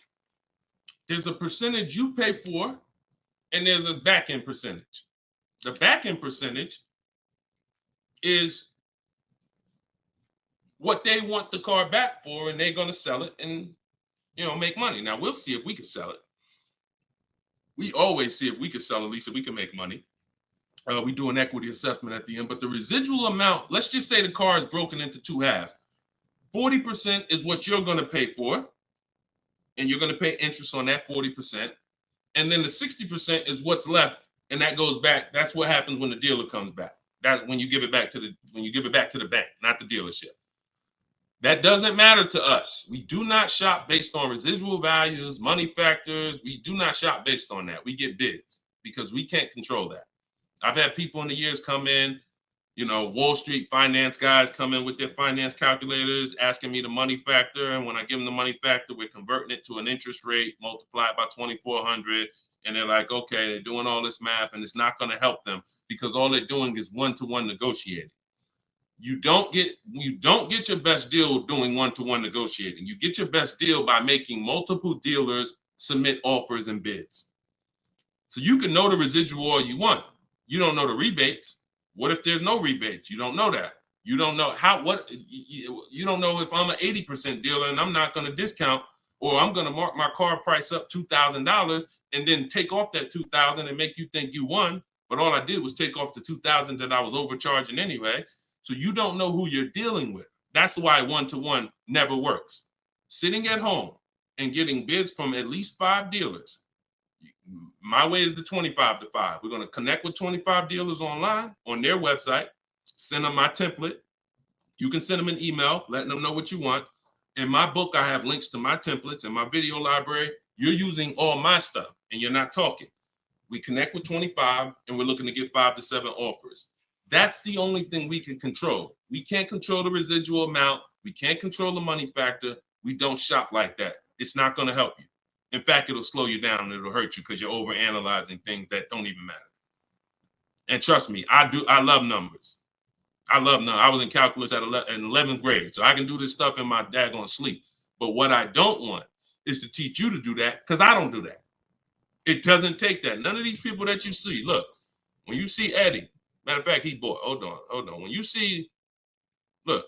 there's a percentage you pay for, and there's a back-end percentage. The back-end percentage is what they want the car back for, and they're going to sell it and, make money. Now, we'll see if we can sell it. We always see if we can sell a lease, if we can make money. We do an equity assessment at the end, but the residual amount, let's just say the car is broken into 2 halves. 40% is what you're going to pay for, and you're going to pay interest on that 40%. And then the 60% is what's left, and that goes back. That's what happens when the dealer comes back. That's when you give it back to the bank, not the dealership. That doesn't matter to us. We do not shop based on residual values, money factors. We do not shop based on that. We get bids because we can't control that. I've had people in the years come in, Wall Street finance guys come in with their finance calculators, asking me the money factor. And when I give them the money factor, we're converting it to an interest rate multiplied by 2,400. And they're like, okay, they're doing all this math, and it's not going to help them because all they're doing is one-to-one negotiating. You don't get your best deal doing one-to-one negotiating. You get your best deal by making multiple dealers submit offers and bids. So you can know the residual all you want. You don't know the rebates. What if there's no rebates? You don't know that. You don't know you don't know if I'm an 80% dealer and I'm not going to discount, or I'm going to mark my car price up $2,000 and then take off that $2,000 and make you think you won. But all I did was take off the $2,000 that I was overcharging anyway. So you don't know who you're dealing with. That's why one-to-one never works. Sitting at home and getting bids from at least 5 dealers. My way is the 25-to-5. We're going to connect with 25 dealers online on their website, send them my template. You can send them an email, letting them know what you want. In my book, I have links to my templates and my video library. You're using all my stuff and you're not talking. We connect with 25 and we're looking to get 5 to 7 offers. That's the only thing we can control. We can't control the residual amount. We can't control the money factor. We don't shop like that. It's not going to help you. In fact, it'll slow you down and it'll hurt you because you're overanalyzing things that don't even matter. And trust me, I love numbers. I love numbers. I was in calculus in 11th grade, so I can do this stuff in my daggone sleep. But what I don't want is to teach you to do that because I don't do that. It doesn't take that. None of these people that you see, look, when you see Eddie, matter of fact, he bought, hold on. When you see, look,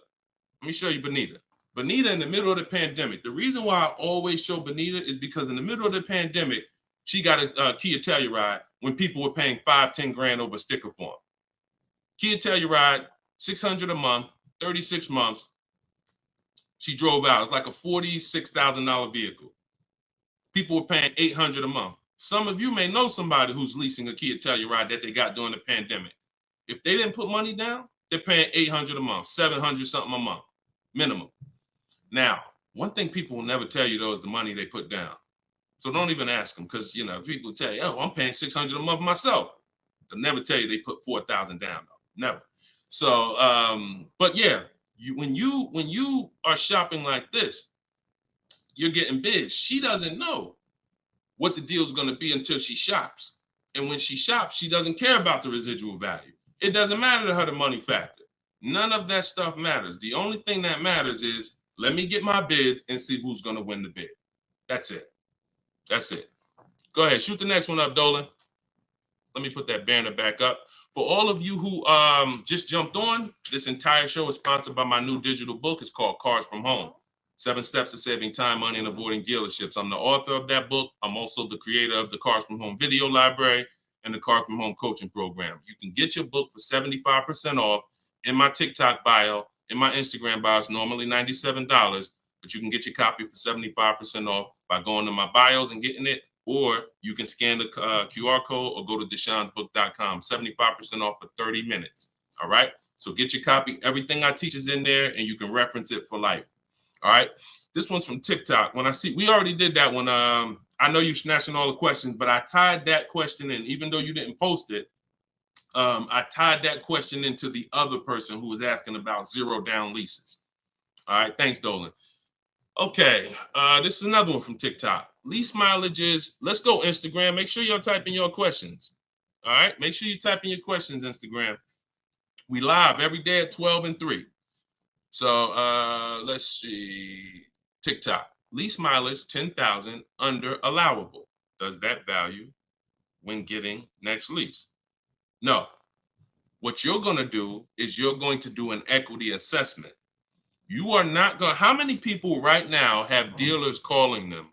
let me show you Benita. Benita in the middle of the pandemic. The reason why I always show Benita is because in the middle of the pandemic, she got a Kia Telluride when people were paying $5-10 grand over sticker form. Kia Telluride, $600 a month, 36 months, She drove out. It's like a $46,000 vehicle. People were paying $800 a month. Some of you may know somebody who's leasing a Kia Telluride that they got during the pandemic. If they didn't put money down, they're paying $800 a month, $700 something a month, minimum. Now, one thing people will never tell you though is the money they put down. So don't even ask them, because you know people tell you, "Oh, I'm paying $600 a month myself." They'll never tell you they put $4,000 down though. Never. So, but yeah, when you are shopping like this, you're getting bids. She doesn't know what the deal is going to be until she shops. And when she shops, she doesn't care about the residual value. It doesn't matter to her the money factor. None of that stuff matters. The only thing that matters is, let me get my bids and see who's going to win the bid. That's it. That's it. Go ahead. Shoot the next one up, Dolan. Let me put that banner back up. For all of you who just jumped on, this entire show is sponsored by my new digital book. It's called Cars from Home. 7 Steps to Saving Time, Money, and Avoiding Dealerships. I'm the author of that book. I'm also the creator of the Cars from Home video library and the Cars from Home coaching program. You can get your book for 75% off in my TikTok bio, in my Instagram bio. It's normally $97, but you can get your copy for 75% off by going to my bios and getting it, or you can scan the QR code or go to deshonsbook.com. 75% off for 30 minutes. All right? So get your copy. Everything I teach is in there, and you can reference it for life. All right, this one's from TikTok. When I see, we already did that one. I know you snatching all the questions, but I tied that question in, even though you didn't post it. I tied that question into the other person who was asking about 0 down leases. All right, thanks, Dolan. Okay, this is another one from TikTok. Lease mileages. Let's go Instagram. Make sure you're typing your questions. All right, make sure you type in your questions, Instagram. We live every day at 12 and 3. So let's see, TikTok, lease mileage 10,000 under allowable. Does that value when getting next lease? No. What you're going to do is you're going to do an equity assessment. You are not going to, how many people right now have dealers calling them,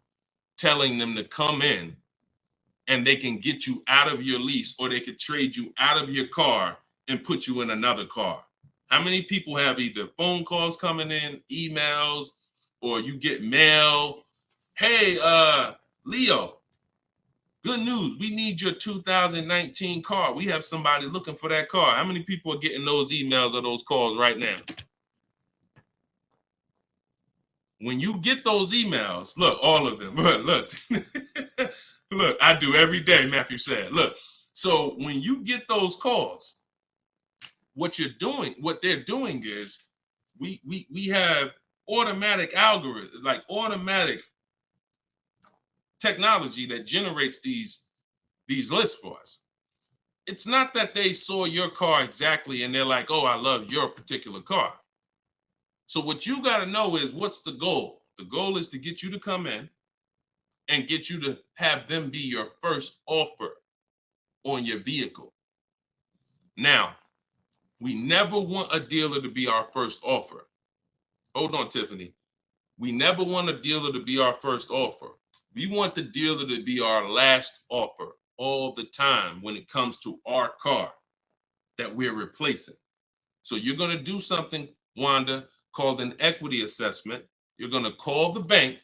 telling them to come in and they can get you out of your lease, or they could trade you out of your car and put you in another car? How many people have either phone calls coming in, emails, or you get mail? Hey, Leo, good news. We need your 2019 car. We have somebody looking for that car. How many people are getting those emails or those calls right now? When you get those emails, look, all of them, look, look, I do every day, Matthew said. Look, so when you get those calls, what they're doing is we have automatic algorithms, like automatic technology that generates these lists for us. It's not that they saw your car exactly and they're like, "Oh, I love your particular car." So what you got to know is, what's the goal? The goal is to get you to come in and get you to have them be your first offer on your vehicle. Now, we never want a dealer to be our first offer. Hold on, Tiffany. We never want a dealer to be our first offer. We want the dealer to be our last offer all the time when it comes to our car that we're replacing. So you're going to do something, Wanda, called an equity assessment. You're going to call the bank.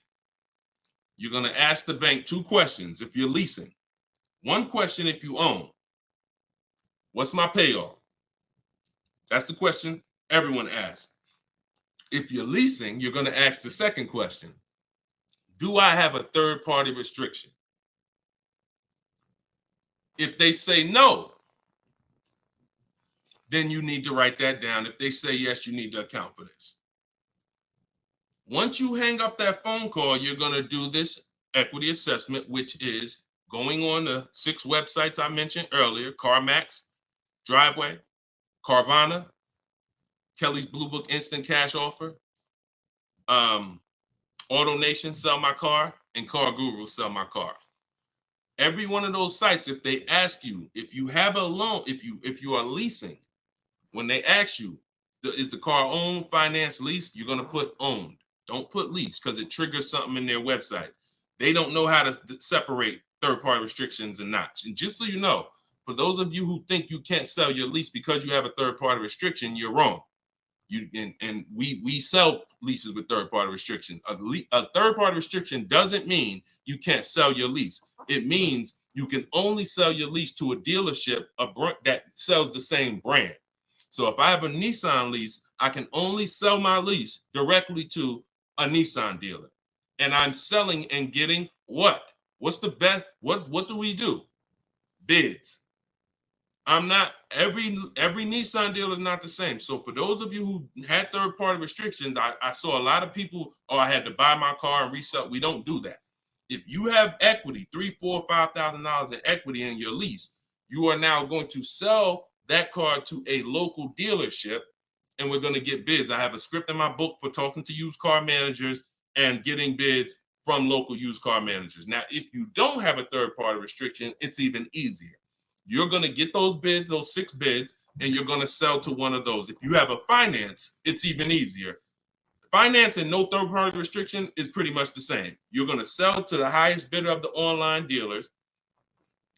You're going to ask the bank 2 questions if you're leasing. 1 question if you own. What's my payoff? That's the question everyone asks. If you're leasing, you're going to ask the second question. Do I have a third-party restriction? If they say no, then you need to write that down. If they say yes, you need to account for this. Once you hang up that phone call, you're going to do this equity assessment, which is going on the 6 websites I mentioned earlier: CarMax, Driveway, Carvana, Kelly's Blue Book Instant Cash Offer, AutoNation, Sell My Car, and Car Guru, Sell My Car. Every one of those sites, if they ask you, if you have a loan, if you are leasing, when they ask you, is the car owned, finance, leased, you're going to put owned. Don't put lease, because it triggers something in their website. They don't know how to separate third-party restrictions and not. And just so you know, for those of you who think you can't sell your lease because you have a third-party restriction, you're wrong. We sell leases with third-party restriction. A third-party restriction doesn't mean you can't sell your lease. It means you can only sell your lease to a dealership that sells the same brand. So if I have a Nissan lease, I can only sell my lease directly to a Nissan dealer. And I'm selling and getting what? What's the best? What do we do? Bids. I'm not, every Nissan deal is not the same. So for those of you who had third-party restrictions, I saw a lot of people, oh, I had to buy my car and resell. We don't do that. If you have equity, $3,000, $4,000, $5,000 in equity in your lease, you are now going to sell that car to a local dealership, and we're going to get bids. I have a script in my book for talking to used car managers and getting bids from local used car managers. Now, if you don't have a third-party restriction, it's even easier. You're going to get those bids, those 6 bids, and you're going to sell to one of those. If you have a finance, it's even easier. Finance and no third-party restriction is pretty much the same. You're going to sell to the highest bidder of the online dealers.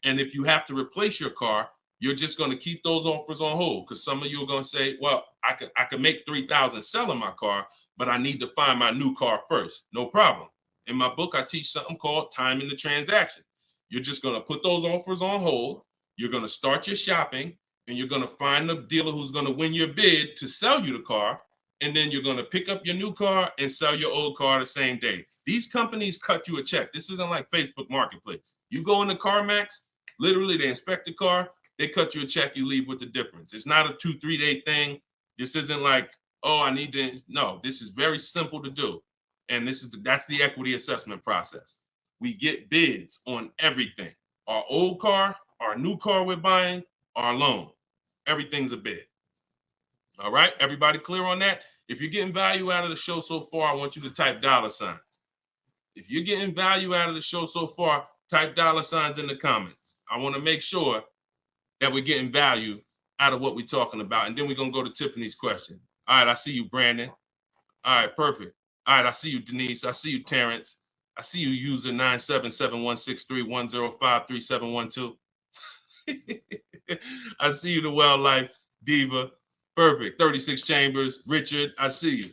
And if you have to replace your car, you're just going to keep those offers on hold, because some of you are going to say, well, I could make $3,000 selling my car, but I need to find my new car first. No problem. In my book, I teach something called timing the transaction. You're just going to put those offers on hold. You're going to start your shopping, and you're going to find the dealer who's going to win your bid to sell you the car. And then you're going to pick up your new car and sell your old car the same day. These companies cut you a check. This isn't like Facebook Marketplace. You go into CarMax, literally they inspect the car, they cut you a check, you leave with the difference. It's not a 2-3 day thing. This isn't like, oh, I need to. No, this is very simple to do. And that's the equity assessment process. We get bids on everything. Our old car, our new car we're buying, our loan. Everything's a bid. All right, everybody clear on that? If you're getting value out of the show so far, I want you to type $signs. If you're getting value out of the show so far, type $signs in the comments. I want to make sure that we're getting value out of what we're talking about. And then we're going to go to Tiffany's question. All right, I see you, Brandon. All right, perfect. All right, I see you, Denise. I see you, Terrence. I see you, user 9771631053712. I see you, the Wildlife Diva. Perfect. 36 Chambers. Richard, I see you.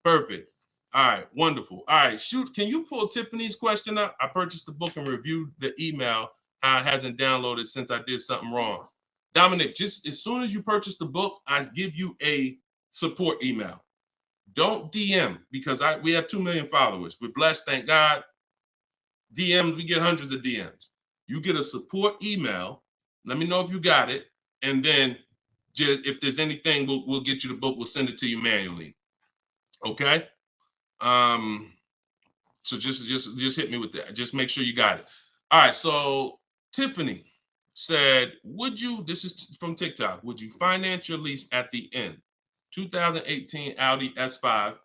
Perfect. All right, wonderful. All right, shoot, can you pull Tiffany's question up? I purchased the book and reviewed the email. How it hasn't downloaded since I did something wrong. Dominic, just as soon as you purchase the book, I give you a support email. Don't DM, because we have 2 million followers. We're blessed, thank God. DMs, we get hundreds of DMs. You get a support email. Let me know if you got it, and then just if there's anything, we'll get you the book. We'll send it to you manually. Okay. So just hit me with that. Just make sure you got it. All right. So Tiffany said, would you? This is from TikTok. Would you finance your lease at the end? 2018 Audi S5,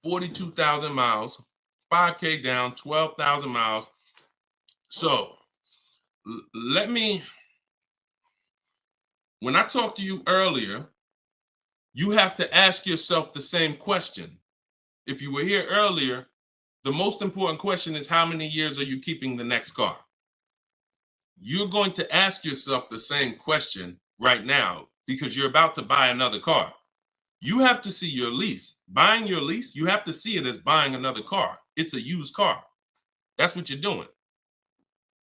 42,000 miles, 5K down, 12,000 miles. So let me. When I talked to you earlier, you have to ask yourself the same question. If you were here earlier, the most important question is, how many years are you keeping the next car? You're going to ask yourself the same question right now, because you're about to buy another car. You have to see your lease. Buying your lease, you have to see it as buying another car. It's a used car. That's what you're doing.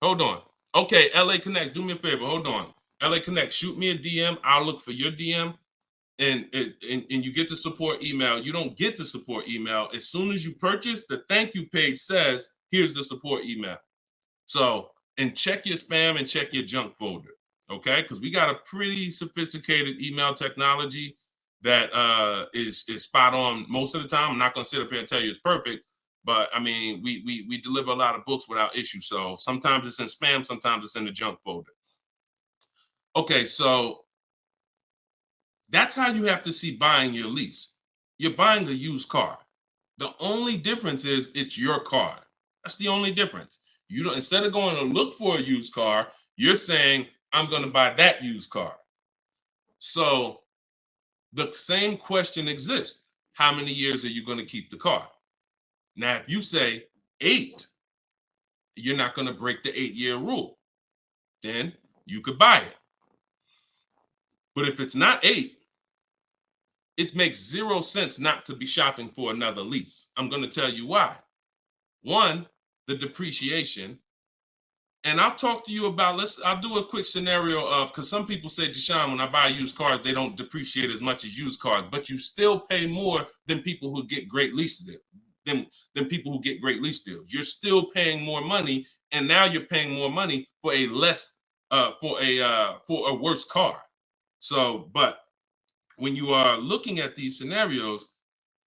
Hold on. Okay, LA Connect, do me a favor. Hold on. LA Connect, shoot me a DM. I'll look for your DM, and you get the support email. You don't get the support email. As soon as you purchase, the thank you page says, here's the support email. So, and check your spam and check your junk folder, okay? Because we got a pretty sophisticated email technology that is spot on most of the time. I'm not going to sit up here and tell you it's perfect, but I mean, we deliver a lot of books without issue. So sometimes it's in spam, sometimes it's in the junk folder. Okay, so that's how you have to see buying your lease. You're buying a used car. The only difference is it's your car. That's the only difference. You don't, instead of going to look for a used car, you're saying, I'm going to buy that used car. So the same question exists. How many years are you going to keep the car? Now, if you say 8, you're not going to break the 8-year rule. Then you could buy it. But if it's not 8, it makes 0 sense not to be shopping for another lease. I'm going to tell you why. One, the depreciation. And I'll talk to you about, I'll do a quick scenario of, because some people say, Deshone, when I buy used cars, they don't depreciate as much as used cars, but you still pay more than people who get great lease deals, than people who get great lease deals. You're still paying more money, and now you're paying more money for a for a worse car. So, but when you are looking at these scenarios,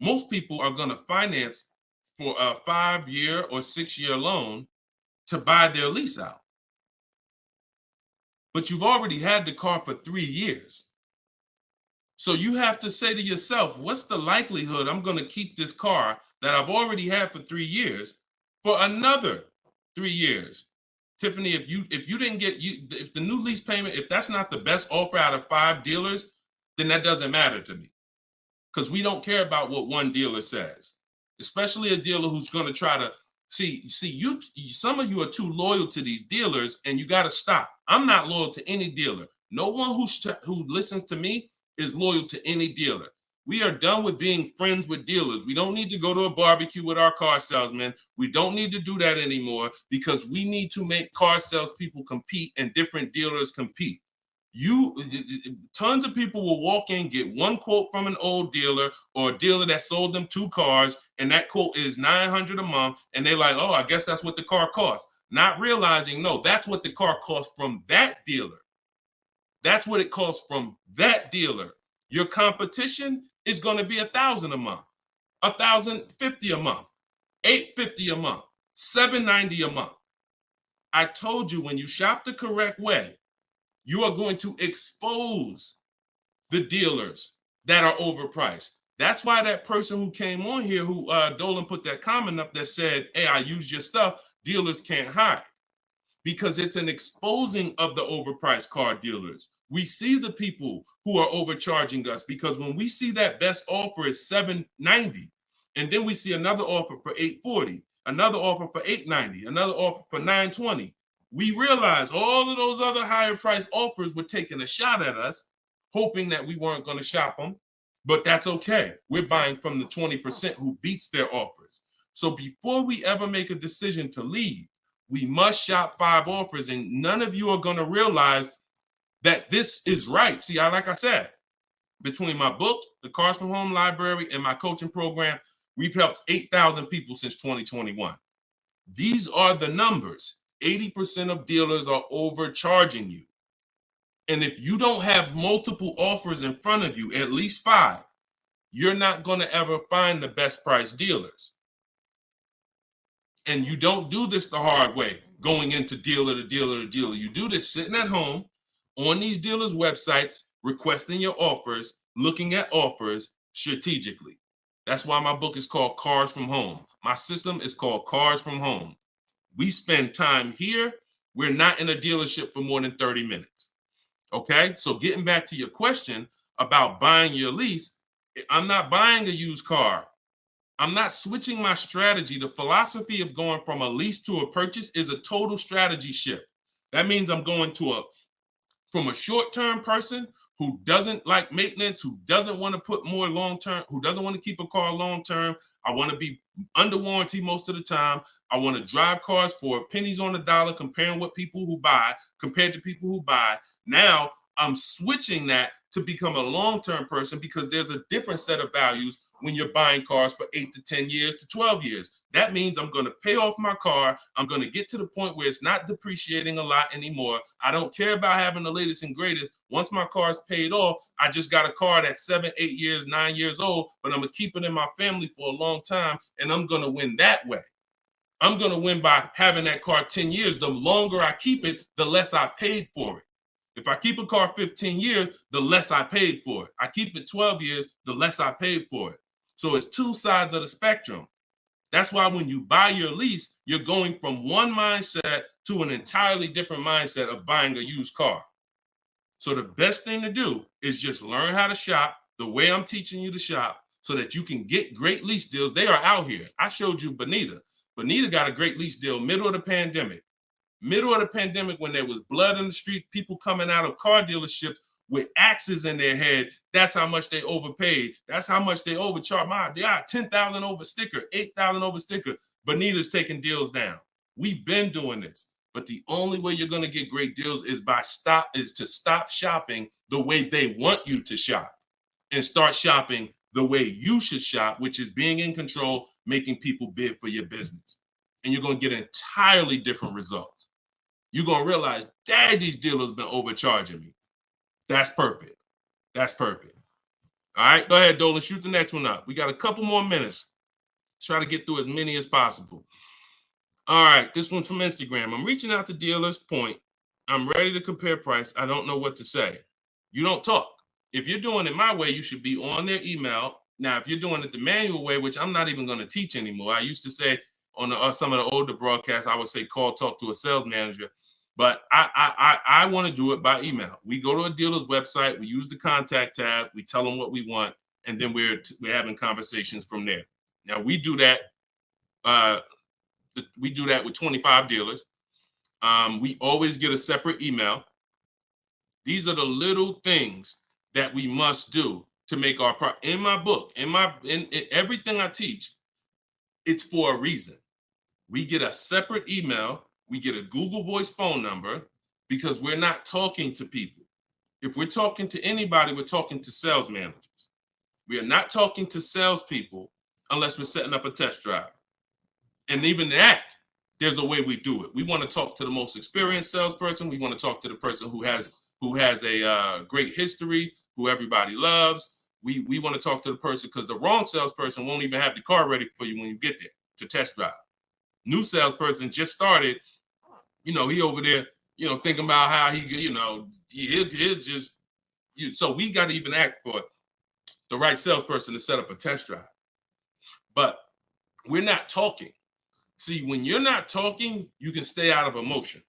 most people are going to finance for a 5-year or 6-year loan to buy their lease out. But you've already had the car for 3 years. So you have to say to yourself, what's the likelihood I'm going to keep this car that I've already had for 3 years for another 3 years? Tiffany, if you didn't get, if the new lease payment, if that's not the best offer out of 5 dealers, then that doesn't matter to me, because we don't care about what one dealer says, especially a dealer who's going to try to you. Some of you are too loyal to these dealers, and you got to stop. I'm not loyal to any dealer. No one who listens to me is loyal to any dealer. We are done with being friends with dealers. We don't need to go to a barbecue with our car salesman. We don't need to do that anymore, because we need to make car salespeople compete and different dealers compete. Tons of people will walk in, get one quote from an old dealer or a dealer that sold them 2 cars, and that quote is $900 a month, and they're like, oh, I guess that's what the car costs. Not realizing, no, that's what the car costs from that dealer. That's what it costs from that dealer. Your competition is going to be $1,000 a month, $1,050 a month, $850 a month, $790 a month. I told you, when you shop the correct way, you are going to expose the dealers that are overpriced. That's why that person who came on here, who Dolan put that comment up that said, hey, I use your stuff, dealers can't hide. Because it's an exposing of the overpriced car dealers. We see the people who are overcharging us, because when we see that best offer is $790, and then we see another offer for $840, another offer for $890, another offer for $920, we realize all of those other higher price offers were taking a shot at us, hoping that we weren't going to shop them. But that's okay. We're buying from the 20% who beats their offers. So before we ever make a decision to leave, we must shop 5 offers, and none of you are going to realize that this is right. See, like I said, between my book, the Cars from Home Library, and my coaching program, we've helped 8,000 people since 2021. These are the numbers. 80% of dealers are overcharging you. And if you don't have multiple offers in front of you, at least 5, you're not going to ever find the best price dealers. And you don't do this the hard way, going into dealer to dealer to dealer. You do this sitting at home on these dealers' websites, requesting your offers, looking at offers strategically. That's why my book is called Cars from Home. My system is called Cars from Home. We spend time here. We're not in a dealership for more than 30 minutes. Okay? So getting back to your question about buying your lease, I'm not buying a used car. I'm not switching my strategy. The philosophy of going from a lease to a purchase is a total strategy shift. That means I'm going from a short-term person who doesn't like maintenance, who doesn't want to put more long-term, who doesn't want to keep a car long-term. I want to be under warranty most of the time. I want to drive cars for pennies on the dollar, compared to people who buy. Now I'm switching that to become a long-term person, because there's a different set of values when you're buying cars for 8 to 10 years to 12 years. That means I'm going to pay off my car. I'm going to get to the point where it's not depreciating a lot anymore. I don't care about having the latest and greatest. Once my car is paid off, I just got a car that's 7, 8 years, 9 years old, but I'm going to keep it in my family for a long time, and I'm going to win that way. I'm going to win by having that car 10 years. The longer I keep it, the less I paid for it. If I keep a car 15 years, the less I paid for it. I keep it 12 years, the less I paid for it. So it's 2 sides of the spectrum. That's why when you buy your lease, you're going from one mindset to an entirely different mindset of buying a used car. So the best thing to do is just learn how to shop the way I'm teaching you to shop, so that you can get great lease deals. They are out here. I showed you Bonita. Bonita got a great lease deal middle of the pandemic. Middle of the pandemic, when there was blood in the street, people coming out of car dealerships with axes in their head. That's how much they overpaid. That's how much they overcharged. They are 10,000 over sticker, 8,000 over sticker. Bonita's taking deals down. We've been doing this, but the only way you're going to get great deals is to stop shopping the way they want you to shop and start shopping the way you should shop, which is being in control, making people bid for your business. And you're going to get entirely different results. You're going to realize, dang, these dealers been overcharging me. That's perfect. That's perfect. All right, go ahead, Dolan. Shoot the next one up. We got a couple more minutes. Try to get through as many as possible. All right, this one's from Instagram. I'm reaching out to dealers. Point. I'm ready to compare price. I don't know what to say. You don't talk. If you're doing it my way, you should be on their email. Now, if you're doing it the manual way, which I'm not even going to teach anymore. I used to say on some of the older broadcasts, I would say call, talk to a sales manager. But I want to do it by email. We go to a dealer's website. We use the contact tab. We tell them what we want, and then we're having conversations from there. Now, we do that. We do that with 25 dealers. We always get a separate email. These are the little things that we must do to make our in my book, in everything I teach, it's for a reason. We get a separate email. We get a Google Voice phone number because we're not talking to people. If we're talking to anybody, we're talking to sales managers. We are not talking to salespeople unless we're setting up a test drive. And even that, there's a way we do it. We want to talk to the most experienced salesperson. We want to talk to the person who has a great history, who everybody loves. We want to talk to the person because the wrong salesperson won't even have the car ready for you when you get there to test drive. New salesperson just started, he over there, thinking about how he'll just, so we got to even act for the right salesperson to set up a test drive. But we're not talking. See, when you're not talking, you can stay out of emotion.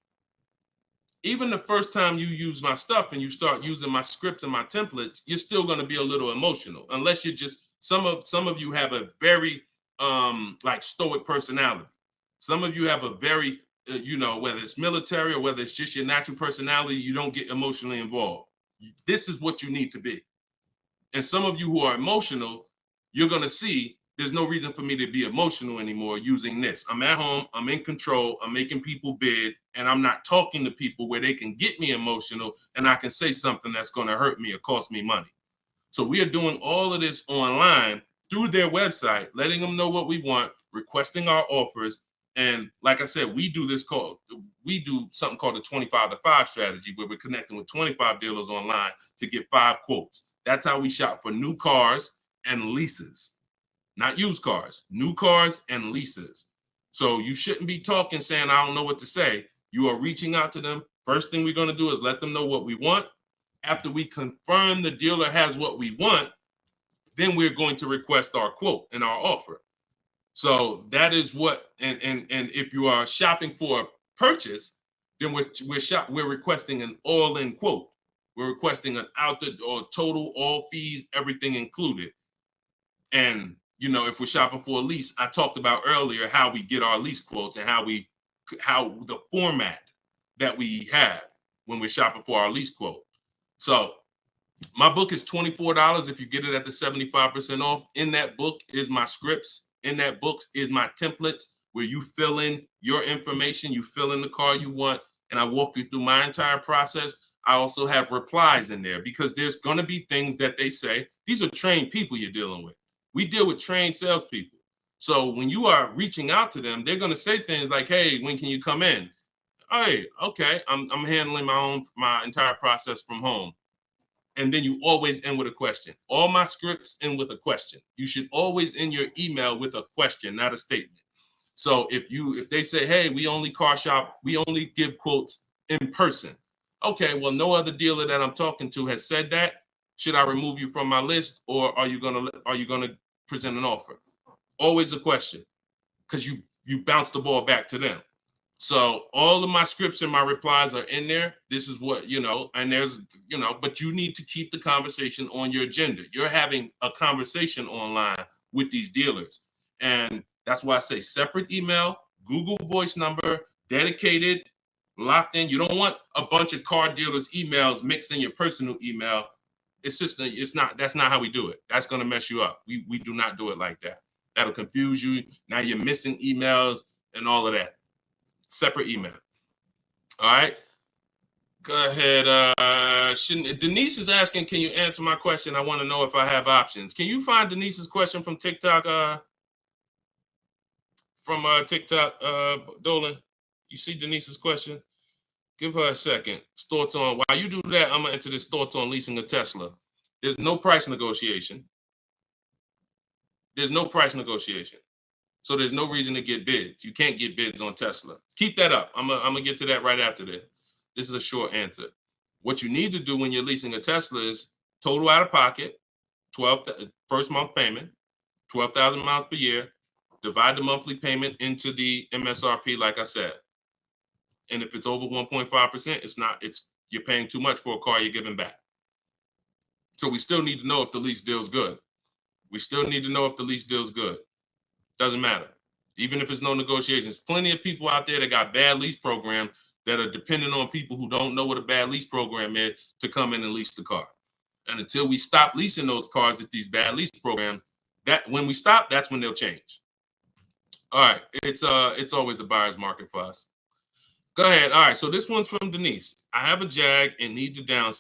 Even the first time you use my stuff and you start using my scripts and my templates, you're still going to be a little emotional, unless you're just, some of you have a very like stoic personality. Some of you have a very, whether it's military or whether it's just your natural personality, you don't get emotionally involved. This is what you need to be. And some of you who are emotional, you're going to see there's no reason for me to be emotional anymore using this. I'm at home, I'm in control, I'm making people bid, and I'm not talking to people where they can get me emotional and I can say something that's going to hurt me or cost me money. So we are doing all of this online through their website, letting them know what we want, requesting our offers. And like I said, we do something called the 25 to 5 strategy, where we're connecting with 25 dealers online to get 5 quotes. That's how we shop for new cars and leases. Not used cars, new cars and leases. So you shouldn't be talking saying, I don't know what to say. You are reaching out to them. First thing we're going to do is let them know what we want. After we confirm the dealer has what we want, then we're going to request our quote and our offer. So that is what, and if you are shopping for a purchase, then we're requesting an all-in quote. We're requesting an total, all fees, everything included. And if we're shopping for a lease, I talked about earlier how we get our lease quotes and how the format that we have when we're shopping for our lease quote. So my book is $24 if you get it at the 75% off. In that book is my scripts. In that book is my templates where you fill in your information, you fill in the car you want, and I walk you through my entire process. I also have replies in there because there's going to be things that they say. These are trained people you're dealing with. We deal with trained salespeople. So when you are reaching out to them, they're going to say things like, hey, when can you come in? Hey, okay, I'm handling my entire process from home. And then you always end with a question. All my scripts end with a question. You should always end your email with a question, not a statement. So if they say, hey, we only car shop, we only give quotes in person. Okay, well, no other dealer that I'm talking to has said that. Should I remove you from my list, or are you gonna present an offer? Always a question, because you bounce the ball back to them. So all of my scripts and my replies are in there. This is what, and there's, but you need to keep the conversation on your agenda. You're having a conversation online with these dealers. And that's why I say separate email, Google Voice number, dedicated locked in. You don't want a bunch of car dealers' emails mixed in your personal email. It's just, that's not how we do it. That's going to mess you up. We do not do it like that. That'll confuse you. Now you're missing emails and all of that. Separate email. All right. Go ahead. Denise is asking, can you answer my question? I want to know if I have options. Can you find Denise's question from TikTok? TikTok, Dolan? You see Denise's question? Give her a second. Thoughts on, while you do that, I'm going to enter this thoughts on leasing a Tesla. There's no price negotiation. There's no price negotiation. So there's no reason to get bids. You can't get bids on Tesla. Keep that up. I'm gonna get to that right after this. This is a short answer. What you need to do when you're leasing a Tesla is total out of pocket, first month payment, 12,000 miles per year. Divide the monthly payment into the MSRP, like I said. And if it's over 1.5%, you're paying too much for a car you're giving back. So we still need to know if the lease deal's good. We still need to know if the lease deal's good. Doesn't matter. Even if it's no negotiations. Plenty of people out there that got bad lease programs that are dependent on people who don't know what a bad lease program is to come in and lease the car. And until we stop leasing those cars at these bad lease programs, when we stop, that's when they'll change. All right. It's always a buyer's market for us. Go ahead. All right. So this one's from Denise. I have a Jag and need to downsize.